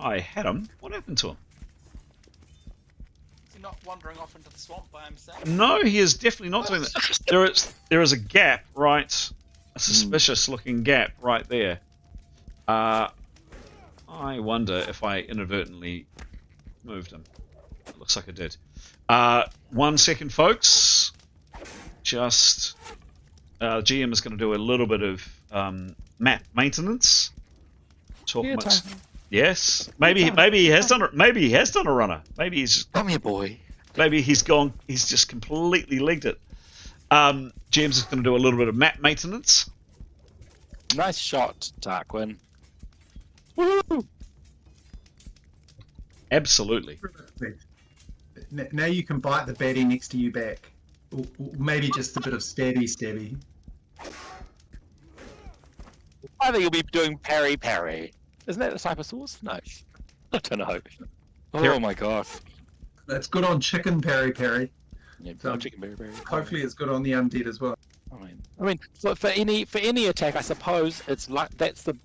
I had him. What happened to him? Is he not wandering off into the swamp by himself? No, he is definitely not doing that. There is a gap, right? A suspicious-looking gap right there. I wonder if I inadvertently moved him. It looks like I did. 1 second, folks. Just GM is going to do a little bit of map maintenance. Talk much. Yes, maybe he has done it. Maybe he has done a runner. Maybe he's Come here, boy. Maybe he's gone. He's just completely legged it. James is going to do a little bit of map maintenance. Nice shot, Tarquin. Woo! Absolutely. Now you can bite the baddie next to you back. Or maybe just a bit of stabby. I think you'll be doing parry. Isn't that the type of sauce? No. I don't know. Oh my gosh. That's good on chicken parry. Yeah, chicken parry. Hopefully it's good on the undead as well. I mean, for any attack, I suppose it's like that's the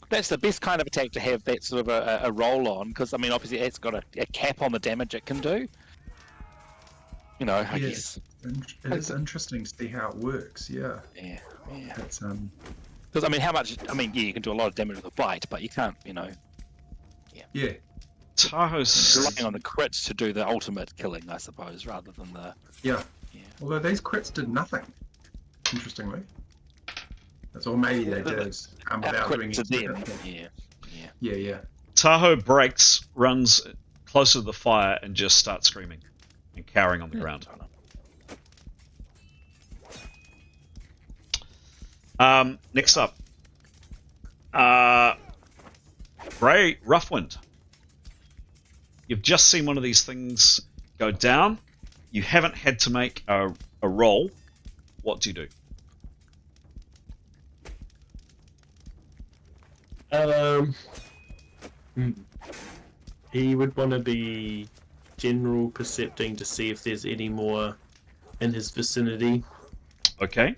best kind of attack to have that sort of a roll on, because I mean, obviously it's got a cap on the damage it can do. You know, I guess it is interesting to see how it works. Yeah. It's because I mean, how much? I mean, yeah, you can do a lot of damage with a bite, but you can't, you know. Yeah. Tahoe's relying on the crits to do the ultimate killing, I suppose, rather than the. Yeah. Although these crits did nothing. Interestingly. That's all maybe they did. Without doing to them. Yeah. Tahoe breaks, runs closer to the fire, and just starts screaming and cowering on the ground. Next up, Ray Roughwind. You've just seen one of these things go down. You haven't had to make a roll. What do you do? He would want to be general percepting to see if there's any more in his vicinity. Okay.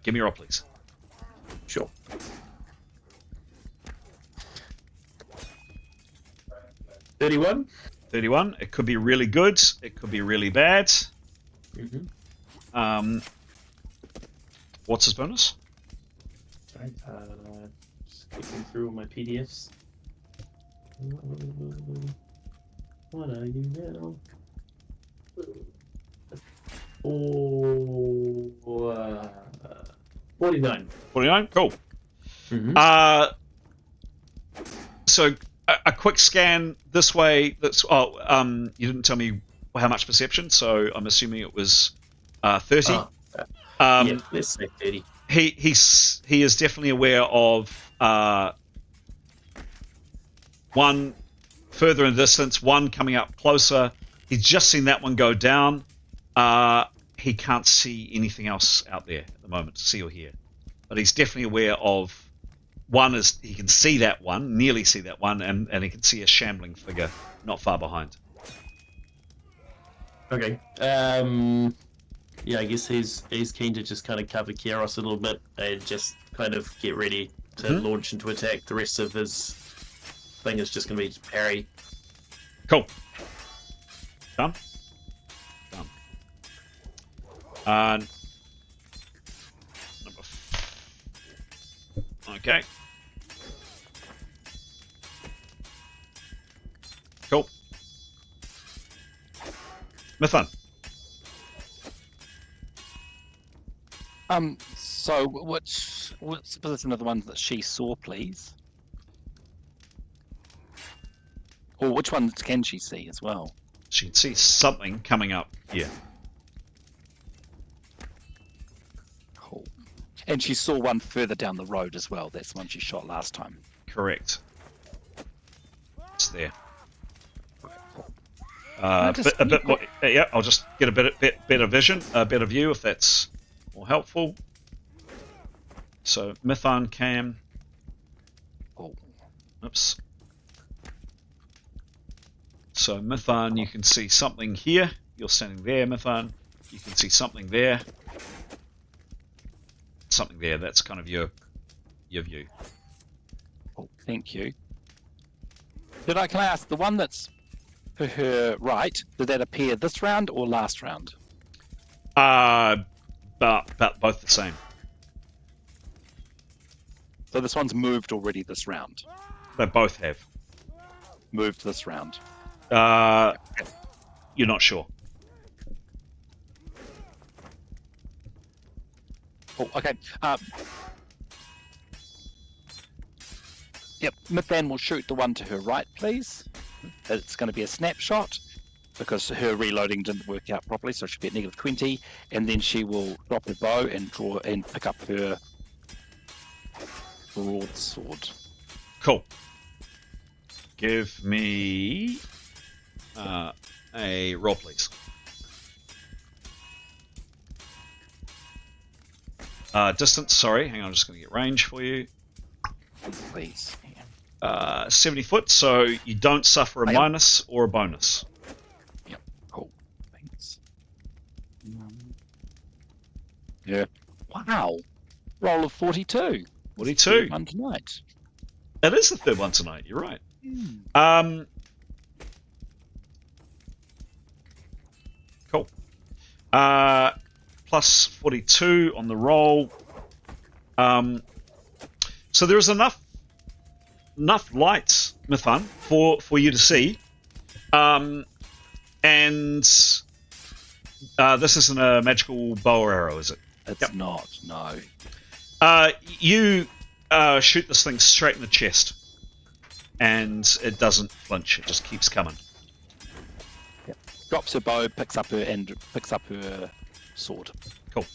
Give me a roll, please. Sure. $31. 31. It could be really good. It could be really bad. What's his bonus? Right, just clicking through all my PDFs. What are you now? 49. 49. Cool. So a quick scan this way. You didn't tell me how much perception, so I'm assuming it was 30. Yeah, let's say 30. He is definitely aware of one further in distance, one coming up closer. He's just seen that one go down. He can't see anything else out there at the moment, see or hear. But he's definitely aware of one. He can see that one, nearly see that one, and he can see a shambling figure not far behind. Okay. Yeah, I guess he's keen to just kind of cover Kairos a little bit and just kind of get ready to launch into attack. The rest of his thing is just going to be parry. Cool. Done. Okay. Cool. Mython. So what's the position of the ones that she saw, please? Or which ones can she see as well? She can see something coming up here. Cool. And she saw one further down the road as well. That's the one she shot last time. Correct. It's there. A bit more. Yeah, I'll just get a bit better vision, a better view, if that's more helpful. So Mython cam. Oops. So Mython, you can see something here. You're standing there, Mython. You can see something there. something there. That's kind of your view. Oh, thank you. Can I ask, the one that's to her right, did that appear this round or last round? But both the same. So this one's moved already this round. They both have. Moved this round. You're not sure. Oh, okay. Yep, Mythan will shoot the one to her right, please. It's going to be a snapshot because her reloading didn't work out properly, so it should be at -20. And then she will drop her bow and draw and pick up her broadsword. Cool. Give me a roll, please. Distance, sorry. Hang on, I'm just going to get range for you. Please. 70 foot, so you don't suffer a minus or a bonus. Yep, cool. Thanks. Yeah. Wow. Roll of 42. 42. One tonight. That is the third one tonight, you're right. Cool. Plus 42 on the roll. So there is enough light, Mythan, for you to see. And this isn't a magical bow or arrow, is it? It's not, no. You shoot this thing straight in the chest, and it doesn't flinch. It just keeps coming. Yep. Drops her bow, picks up her sword. Cool.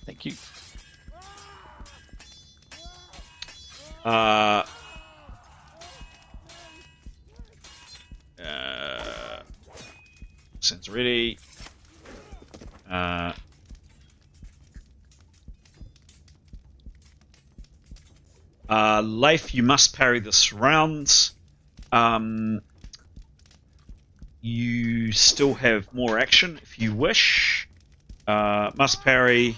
Thank you. Sounds ready. Leif, you must parry this round. You still have more action if you wish. Must parry.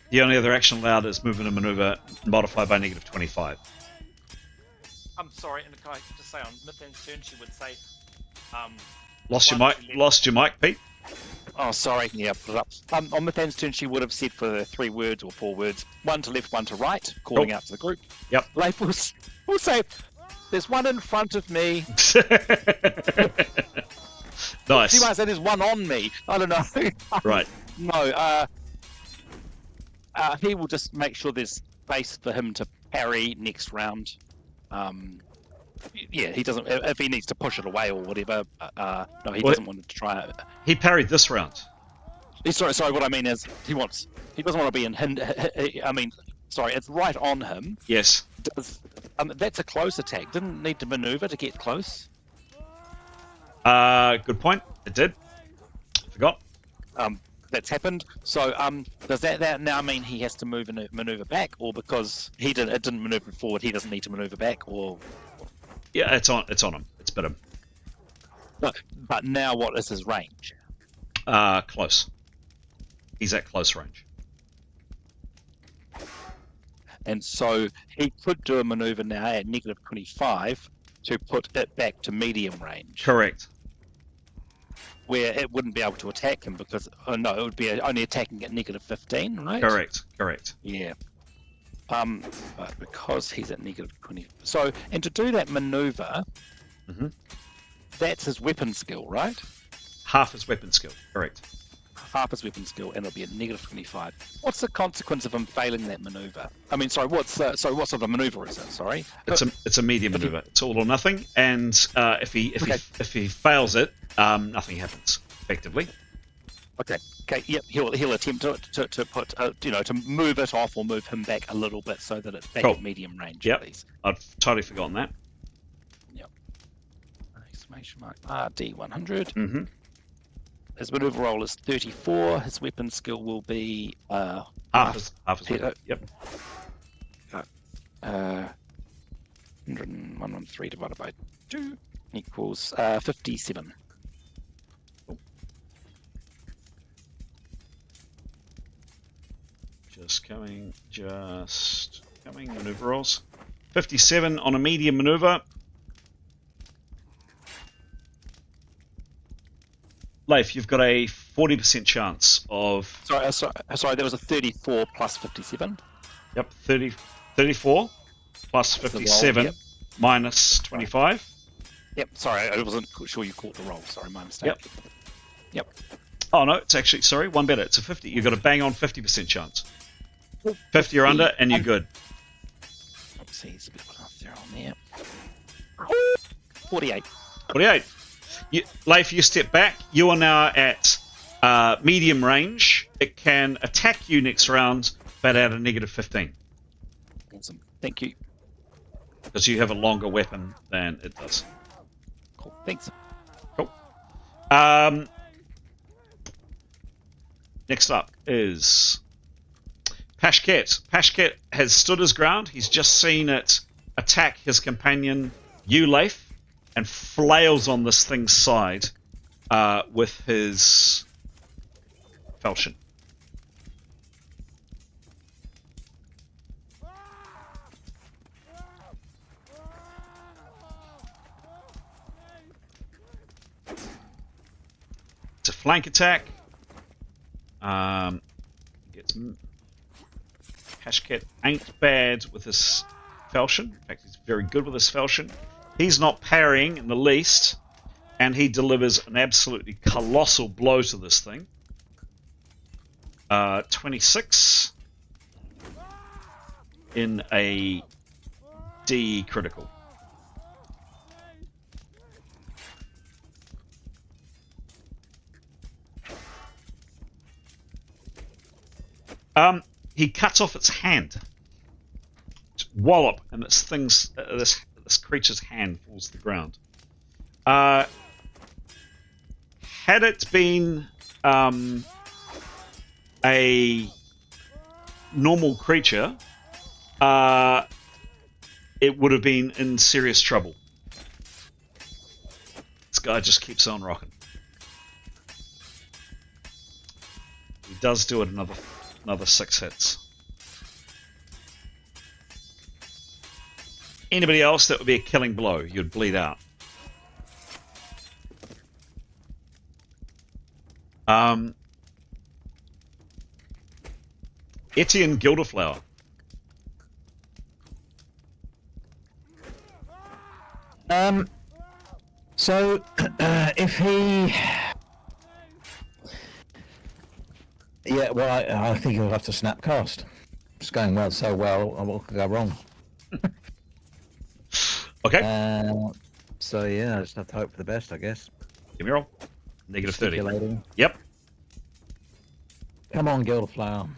The only other action allowed is movement and maneuver modified by -25. I'm sorry, and can I just say on Mythan's turn, she would say, Lost your mic, Pete. Oh, sorry. Yeah, put it up. On Mythan's turn, she would have said for 3 words or 4 words, one to left, one to right, calling out to the group. Yep. Leif will say, there's one in front of me. Nice. She might say there's one on me. I don't know. Right. No, he will just make sure there's space for him to parry next round. Yeah, he doesn't. If he needs to push it away or whatever, no, he doesn't want to try it. He parried this round. Sorry. What I mean is, he doesn't want to be in. I mean, sorry, it's right on him. Yes. That's a close attack. Didn't need to maneuver to get close. Good point. It did. Forgot. That's happened. So, does that now mean he has to maneuver back, or because it didn't maneuver forward, he doesn't need to maneuver back, or? Yeah, it's on him. It's bit him. But now, what is his range? Close. He's at close range. And so he could do a maneuver now at -25 to put it back to medium range. Correct. Where it wouldn't be able to attack him because, it would be only attacking at -15, right? Correct. Yeah. But because he's at -20, so and to do that maneuver, that's his weapon skill, right? Half his weapon skill. Correct. Half his weapon skill, and it'll be at -25. What's the consequence of him failing that maneuver? I mean, sorry, what sort of maneuver is it? Sorry, it's a medium maneuver. It's all or nothing, and if he fails it, nothing happens effectively. Okay. Yep. He'll attempt to put to move it off or move him back a little bit so that it's back at medium range. Yep. Please. I've totally forgotten that. Yep. Exclamation mark RD100. Mm-hmm. His maneuver roll is 34. His weapon skill will be half his weapon. Yep. 113 divided by 2 equals 57. Just coming. Maneuver rolls. 57 on a medium maneuver. Leif, you've got a 40% chance of... Sorry, there was a 34 plus 57. Yep, 34 plus 57 minus 25. Yep, sorry, I wasn't sure you caught the roll. Sorry, my mistake. Yep. Oh, no, it's actually, sorry, one better. It's a 50. You've got a bang on 50% chance. 50 or under, and you're good. Let's see, it's a bit of there on there. 48. 48. Leif, you step back. You are now at medium range. It can attack you next round, but at a negative 15. Awesome. Thank you. Because you have a longer weapon than it does. Cool. Thanks. Cool. Next up is Pashket. Pashket has stood his ground. He's just seen it attack his companion, Leif, and flails on this thing's side with his falchion. It's a flank attack. Pashket ain't bad with his falchion. In fact, he's very good with his falchion. He's not parrying in the least, and he delivers an absolutely colossal blow to this thing. 26 in a D critical. He cuts off its hand. Wallop, and this creature's hand falls to the ground. Had it been a normal creature, it would have been in serious trouble. This guy just keeps on rocking. He does do it another 6 hits. Anybody else, that would be a killing blow. You'd bleed out. Etienne Gilderflower. So, if he... Yeah, well, I think he'll have to snap cast. It's going so well, what could go wrong? Okay. So, yeah, I just have to hope for the best, I guess. Give me a roll. Negative 30. Speculating. Yep. Come on, Gilderflower.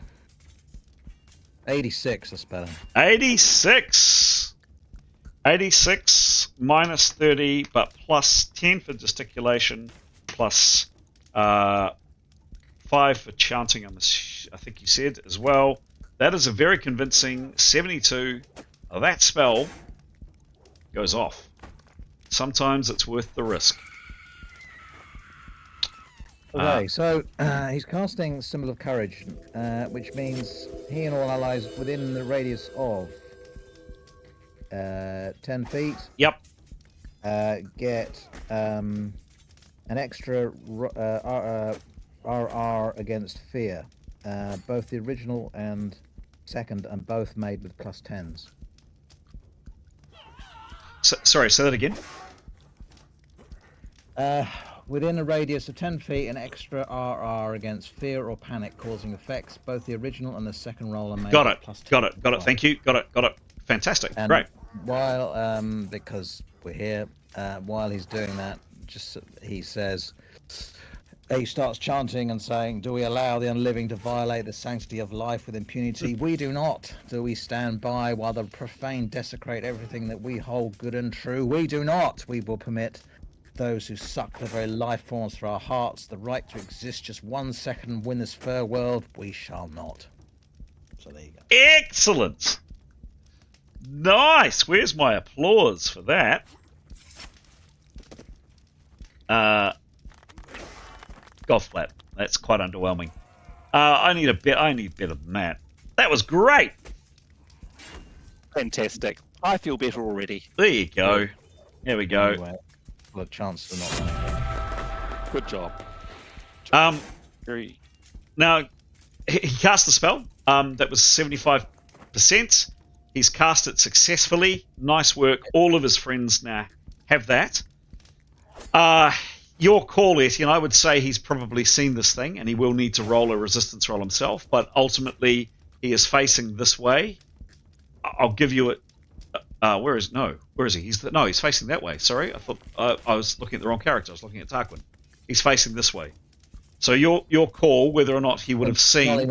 86, that's better. 86! 86 minus 30, but plus 10 for gesticulation, plus 5 for chanting, I think you said, as well. That is a very convincing 72. That spell goes off. Sometimes it's worth the risk. Okay, so he's casting Symbol of Courage, which means he and all allies within the radius of 10 feet. Yep. Get an extra RR against fear. Both the original and second, and both made with plus 10s. Sorry, say that again. Within a radius of 10 feet, an extra RR against fear or panic causing effects. Both the original and the second roll are made Got with it. plus 10. Got it. Thank you. Got it. Fantastic. And great. While, because we're here, while he's doing that, he says, he starts chanting and saying, "Do we allow the unliving to violate the sanctity of life with impunity? We do not. Do we stand by while the profane desecrate everything that we hold good and true? We do not. We will permit those who suck the very life forms through our hearts the right to exist just 1 second win this fair world. We shall not." So there you go. Excellent. Nice. Where's my applause for that? Golf flat. That's quite underwhelming. I need better than that. That was great. Fantastic. I feel better already. There you go. There we go. Anyway, well, a chance to not running. Good job. Very. Now, he cast the spell. That was 75%. He's cast it successfully. Nice work. All of his friends now have that. Your call, Etienne, I would say he's probably seen this thing, and he will need to roll a resistance roll himself, but ultimately he is facing this way. I'll give you it. Where is he? He's facing that way. Sorry, I thought I was looking at the wrong character. I was looking at Tarquin. He's facing this way. So your call, whether or not he would have seen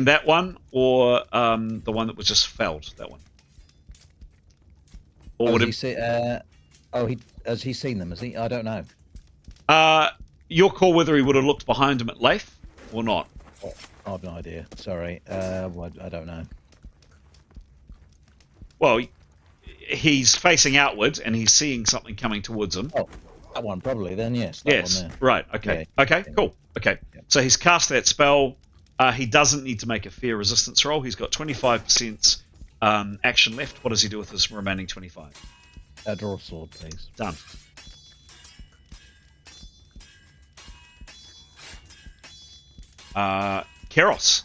that one, or the one that was just felled, that one. Or would has he seen them? Has he? I don't know. Your call, whether he would have looked behind him at Leif or not. I have no idea. Sorry, I don't know. Well, he's facing outwards and he's seeing something coming towards him. Oh, that one probably then, yes. Yes, one there. right, okay. Yeah. Okay, cool. Okay, so he's cast that spell. He doesn't need to make a fear resistance roll. He's got 25% action left. What does he do with his remaining 25? Draw a sword, please. Done. Keros.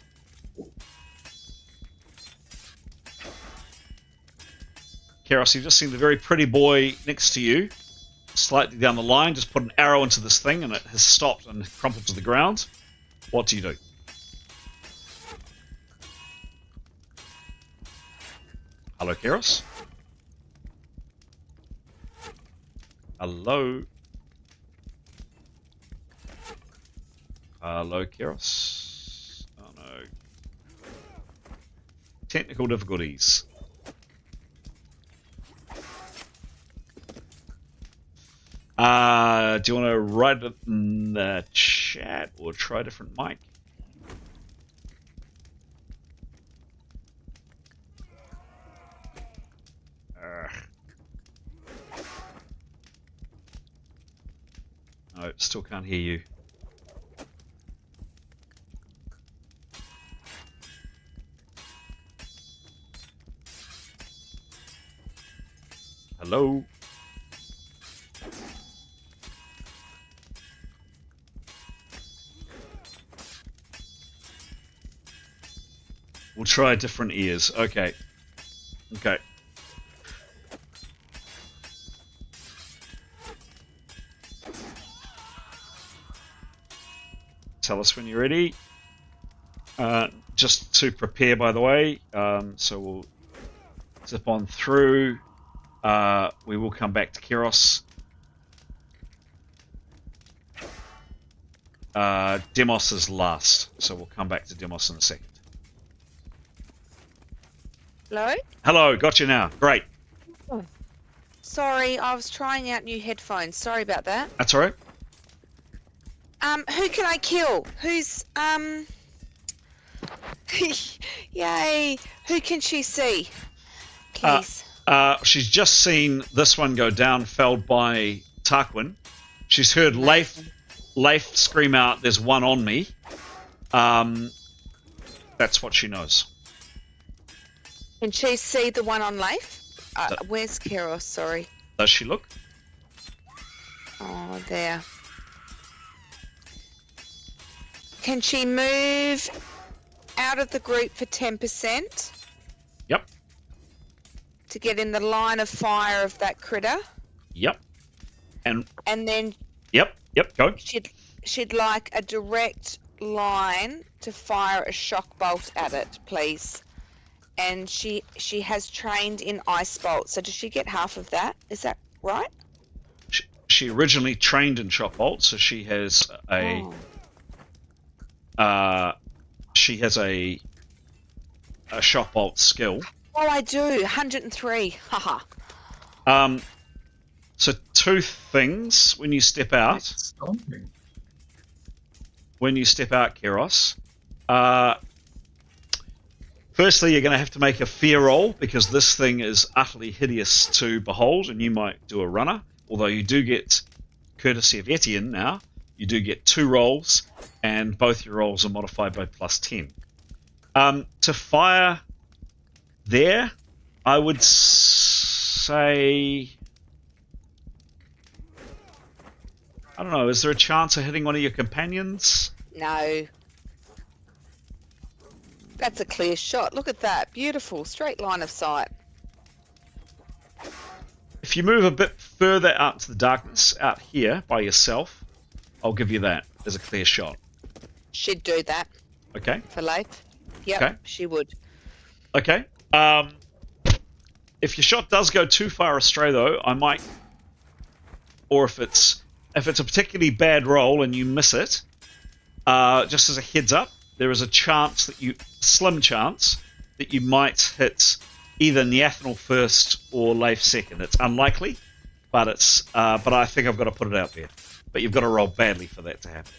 Keros, you've just seen the very pretty boy next to you, slightly down the line, just put an arrow into this thing and it has stopped and crumpled to the ground. What do you do? Hello, Keros? Hello? Hello, Keros? Oh no. Technical difficulties. Do you want to write it in the chat or try a different mic? No, still can't hear you. Hello? We'll try different ears. Okay. Okay. Tell us when you're ready. Just to prepare, by the way, so we'll zip on through. We will come back to Keros. Demos is last, so we'll come back to Demos in a second. Hello? Hello, got you now. Great. Oh. Sorry, I was trying out new headphones. Sorry about that. That's all right. Who can I kill? Who's, Yay! Who can she see? Please. She's just seen this one go down, felled by Tarquin. She's heard Leif scream out, "There's one on me." That's what she knows. Can she see the one on Leif? Where's Keros? Sorry. Does she look? Oh, there. Can she move out of the group for 10%? Yep. To get in the line of fire of that critter? Yep. And then... Yep, go. She'd like a direct line to fire a shock bolt at it, please. And she has trained in ice bolt, so does she get half of that? Is that right? She originally trained in shock bolt, so she has a shock bolt skill. Oh, I do. 103. Haha. So two things when you step out. When you step out, Keros. Firstly, you're going to have to make a fear roll because this thing is utterly hideous to behold, and you might do a runner. Although you do get, courtesy of Etienne now, you do get 2 rolls, and both your rolls are modified by +10. To fire there, I would say... I don't know, is there a chance of hitting one of your companions? No. That's a clear shot. Look at that. Beautiful. Straight line of sight. If you move a bit further out into the darkness, out here by yourself, I'll give you that as a clear shot. She'd do that. Okay. For Leif. Yep, Okay. she would. Okay. If your shot does go too far astray, though, I might... Or if it's a particularly bad roll and you miss it, just as a heads up, there is a chance that slim chance, that you might hit either Neathanel first or Leif second. It's unlikely, but I think I've got to put it out there. But you've got to roll badly for that to happen.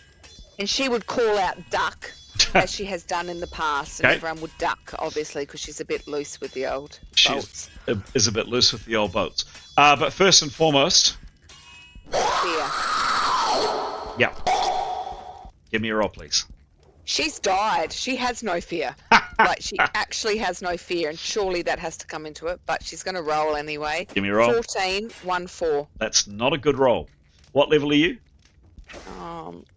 And she would call out duck, as she has done in the past, and Okay. everyone would duck, obviously, because she's a bit loose with the old She bolts. is a bit loose with the old boats. But first and foremost, Fear. yeah. Give me a roll, please. She's died. She has no fear. Like, she actually has no fear, and surely that has to come into it, but she's going to roll anyway. Give me a roll. 14, 1, 4. That's not a good roll. What level are you?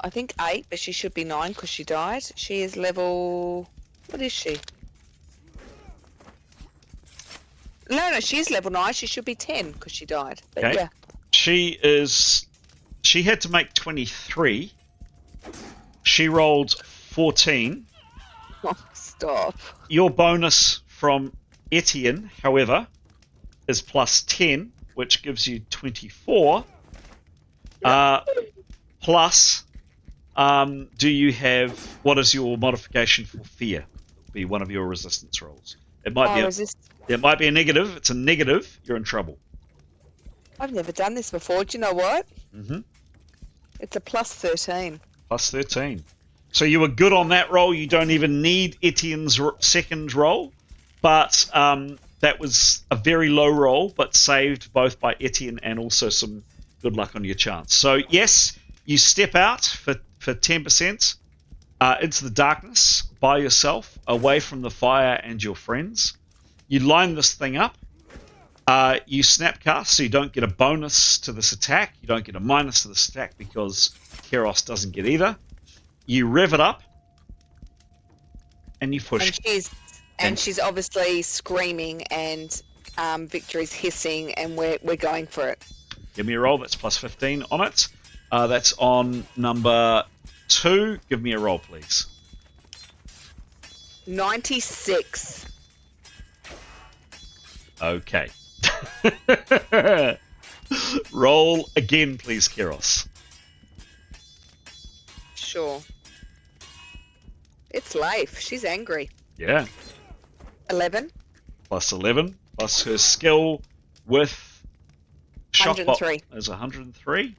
I think 8, but she should be 9 because she died. She is level... What is she? No, she is level 9. She should be 10 because she died. But Okay. yeah. She had to make 23. She rolled 14. Oh, stop. Your bonus from Etienne, however, is plus 10, which gives you 24. Plus, do you have... What is your modification for fear? It'll be one of your resistance rolls. It might it might be a negative. If it's a negative, you're in trouble. I've never done this before. Do you know what? Mm-hmm. It's a plus 13. Plus 13. So you were good on that roll. You don't even need Etienne's second roll. But that was a very low roll, but saved both by Etienne and also some good luck on your chance. So yes, you step out for 10% into the darkness by yourself, away from the fire and your friends. You line this thing up. You snapcast, so you don't get a bonus to this attack. You don't get a minus to this attack because Keros doesn't get either. You rev it up, and you push. And she's obviously screaming, and Victory's hissing, and we're going for it. Give me a roll. That's plus 15 on it. That's on number 2. Give me a roll, please. 96. Okay. Roll again, please, Keros. Sure. It's Leif. She's angry. Yeah. 11. Plus 11. Plus her skill with shock 103. Is 103.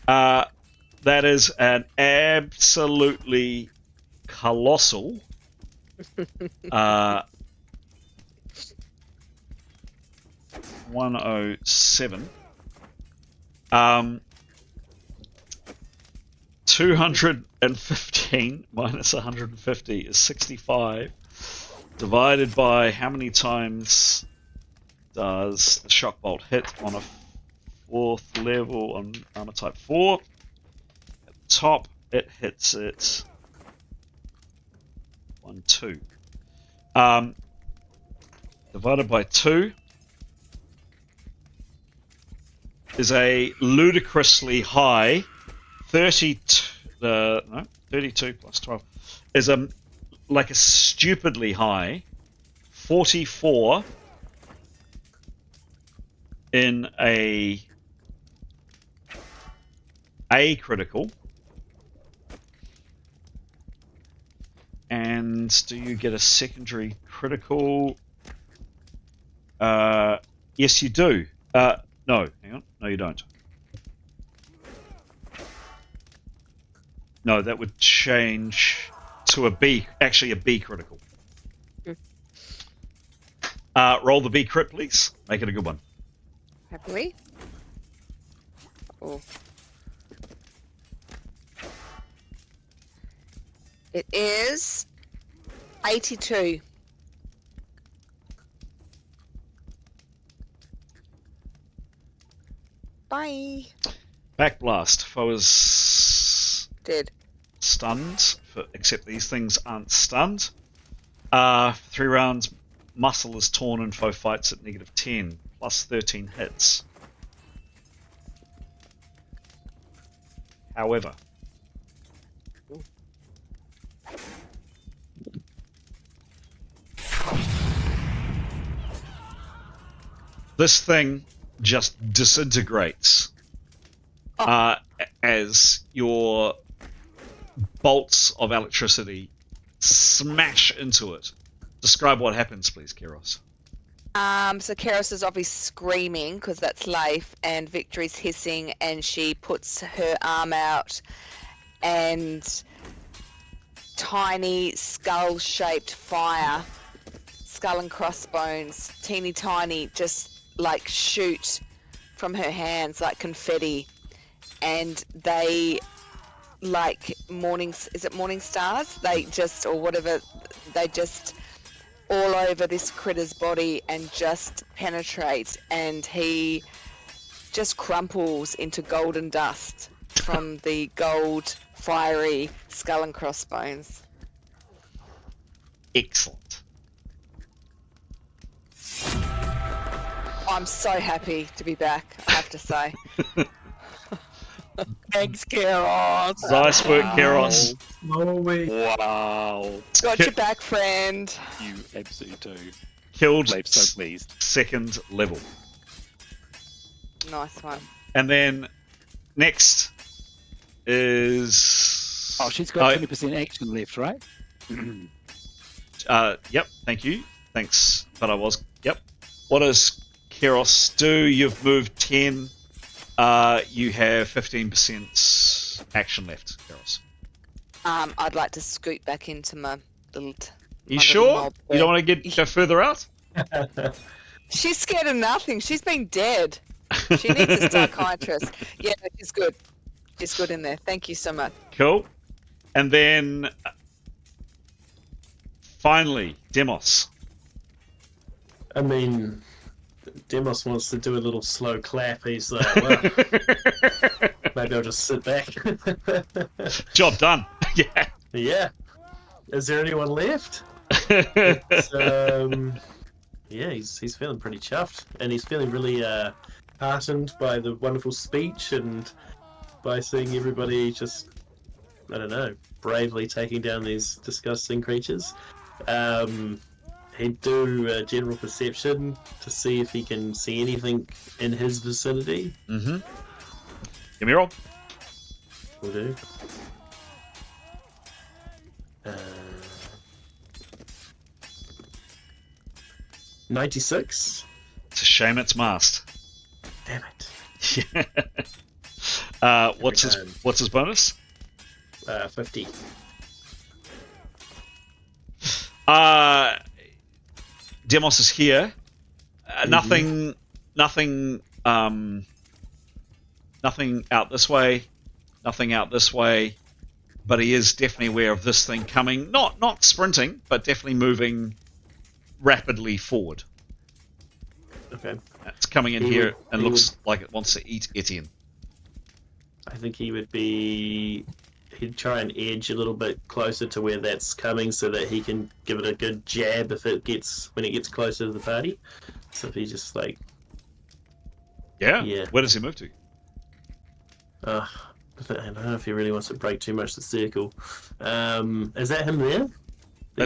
That is an absolutely colossal 107. 215 minus 150 is 65. Divided by how many times does the shock bolt hit on a 4th level on armor type 4? At the top, it hits it 1, 2. Divided by 2 is a ludicrously high 32 plus 12 is like a stupidly high 44 in a critical. And do you get a secondary critical? Yes, you do. No, hang on. No, you don't. No, that would change to a B. Actually, a B critical. Roll the B crit, please. Make it a good one. Happily. Oh. It is 82. Bye. Backblast. Foe is Dead. stunned, except these things aren't stunned. 3 rounds, muscle is torn and foe fights at -10, plus 13 hits. However, this thing just disintegrates as your bolts of electricity smash into it. Describe what happens, please, Keros. So Keros is obviously screaming because that's life, and Victory's hissing, and she puts her arm out, and tiny skull-shaped fire, skull and crossbones, teeny tiny, just like shoot from her hands like confetti, and they like morning stars? They just, or whatever, they just all over this critter's body and just penetrate, and he just crumples into golden dust from the gold fiery skull and crossbones. Excellent. I'm so happy to be back, I have to say. Thanks, Keros. Nice work, Keros. Wow. Got your back, friend. You absolutely do. Killed I'm so pleased. 2nd level. Nice one. And then next is... Oh, she's got 20% action left, right? Yep, thank you. Thanks, but I was... Yep. What does Keros do? You've moved 10. You have 15% action left, Keros. I'd like to scoot back into my little... You sure? You don't want to go further out? She's scared of nothing. She's been dead. She needs a psychiatrist. Yeah, she's good. She's good in there. Thank you so much. Cool. And then... finally, Demos. I mean, Demos wants to do a little slow clap. He's like, well, maybe I'll just sit back. Job done. Yeah. Yeah. Is there anyone left? It's, yeah, he's feeling pretty chuffed, and he's feeling really heartened by the wonderful speech and by seeing everybody just, I don't know, bravely taking down these disgusting creatures. He'd do a general perception to see if he can see anything in his vicinity. Mm-hmm. Give me a roll. Will do. 96. It's a shame it's masked. Damn it. What's his bonus? 50. Demos is here. Nothing out this way. Nothing out this way. But he is definitely aware of this thing coming. Not sprinting, but definitely moving rapidly forward. Okay. It's coming in here and looks like it wants to eat Etienne. I think he'd try and edge a little bit closer to where that's coming so that he can give it a good jab when it gets closer to the party. So if he just like... Yeah? Where does he move to? I don't know if he really wants to break too much the circle. Is that him there? Yeah.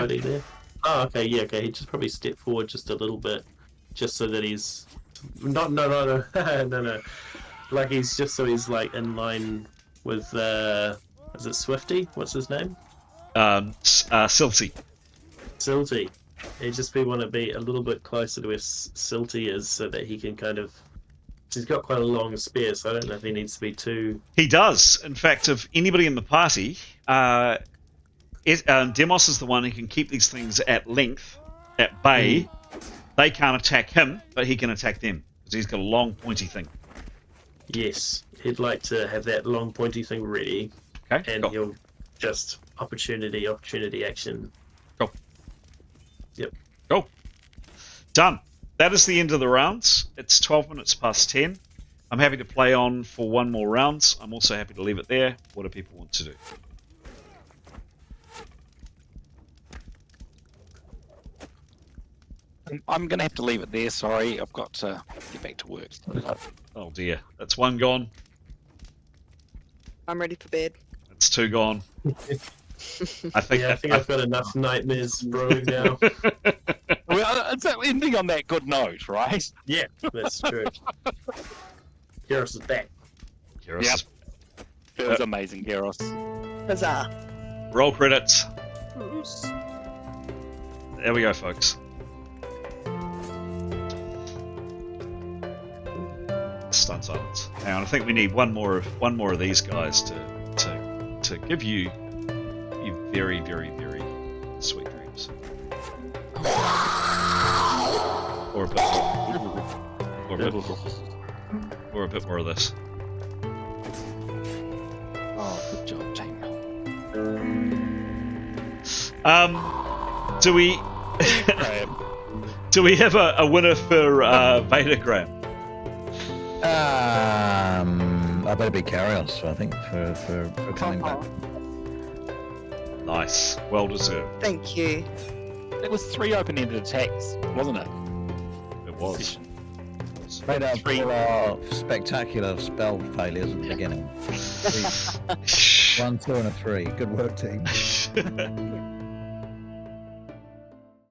There? Oh, okay, yeah, okay. He'd just probably step forward just a little bit, just so that he's... No. Like he's just so he's like in line with, is it Swifty? What's his name? Silty. Silty. He'd just want to be a little bit closer to where Silty is so that he can kind of... He's got quite a long spear, so I don't know if he needs to be too... He does. In fact, of anybody in the party, Demos is the one who can keep these things at length, at bay. They can't attack him, but he can attack them, because he's got a long, pointy thing. Yes, he'd like to have that long, pointy thing ready. Okay, and he'll just opportunity action Yep. Cool. Done. That is the end of the rounds. It's 12 minutes past 10. I'm happy to play on for one more round. I'm also happy to leave it there. What do people want to do? I'm going to have to leave it there. Sorry, I've got to get back to work. Oh dear. That's one gone. I'm ready for bed. That's two gone. I think I've got enough nightmares brewing now. Well, it's ending on that good note, right? Yeah, that's true. Gyros is back. Gyros Yep. is- It was amazing, Gyros. Huzzah. Roll credits. There we go, folks. Stun silence. Hang on, I think we need one more of these guys to give you very, very, very sweet dreams. Or a bit more of this. Oh, good job, team. Do we have a winner for Vatagram? I better be Carrios, I think, for coming back. Nice. Well deserved. Thank you. It was 3 open-ended attacks, wasn't it? It was. Made out for our spectacular spell failures at the beginning. 1, 2, and a 3. Good work, team.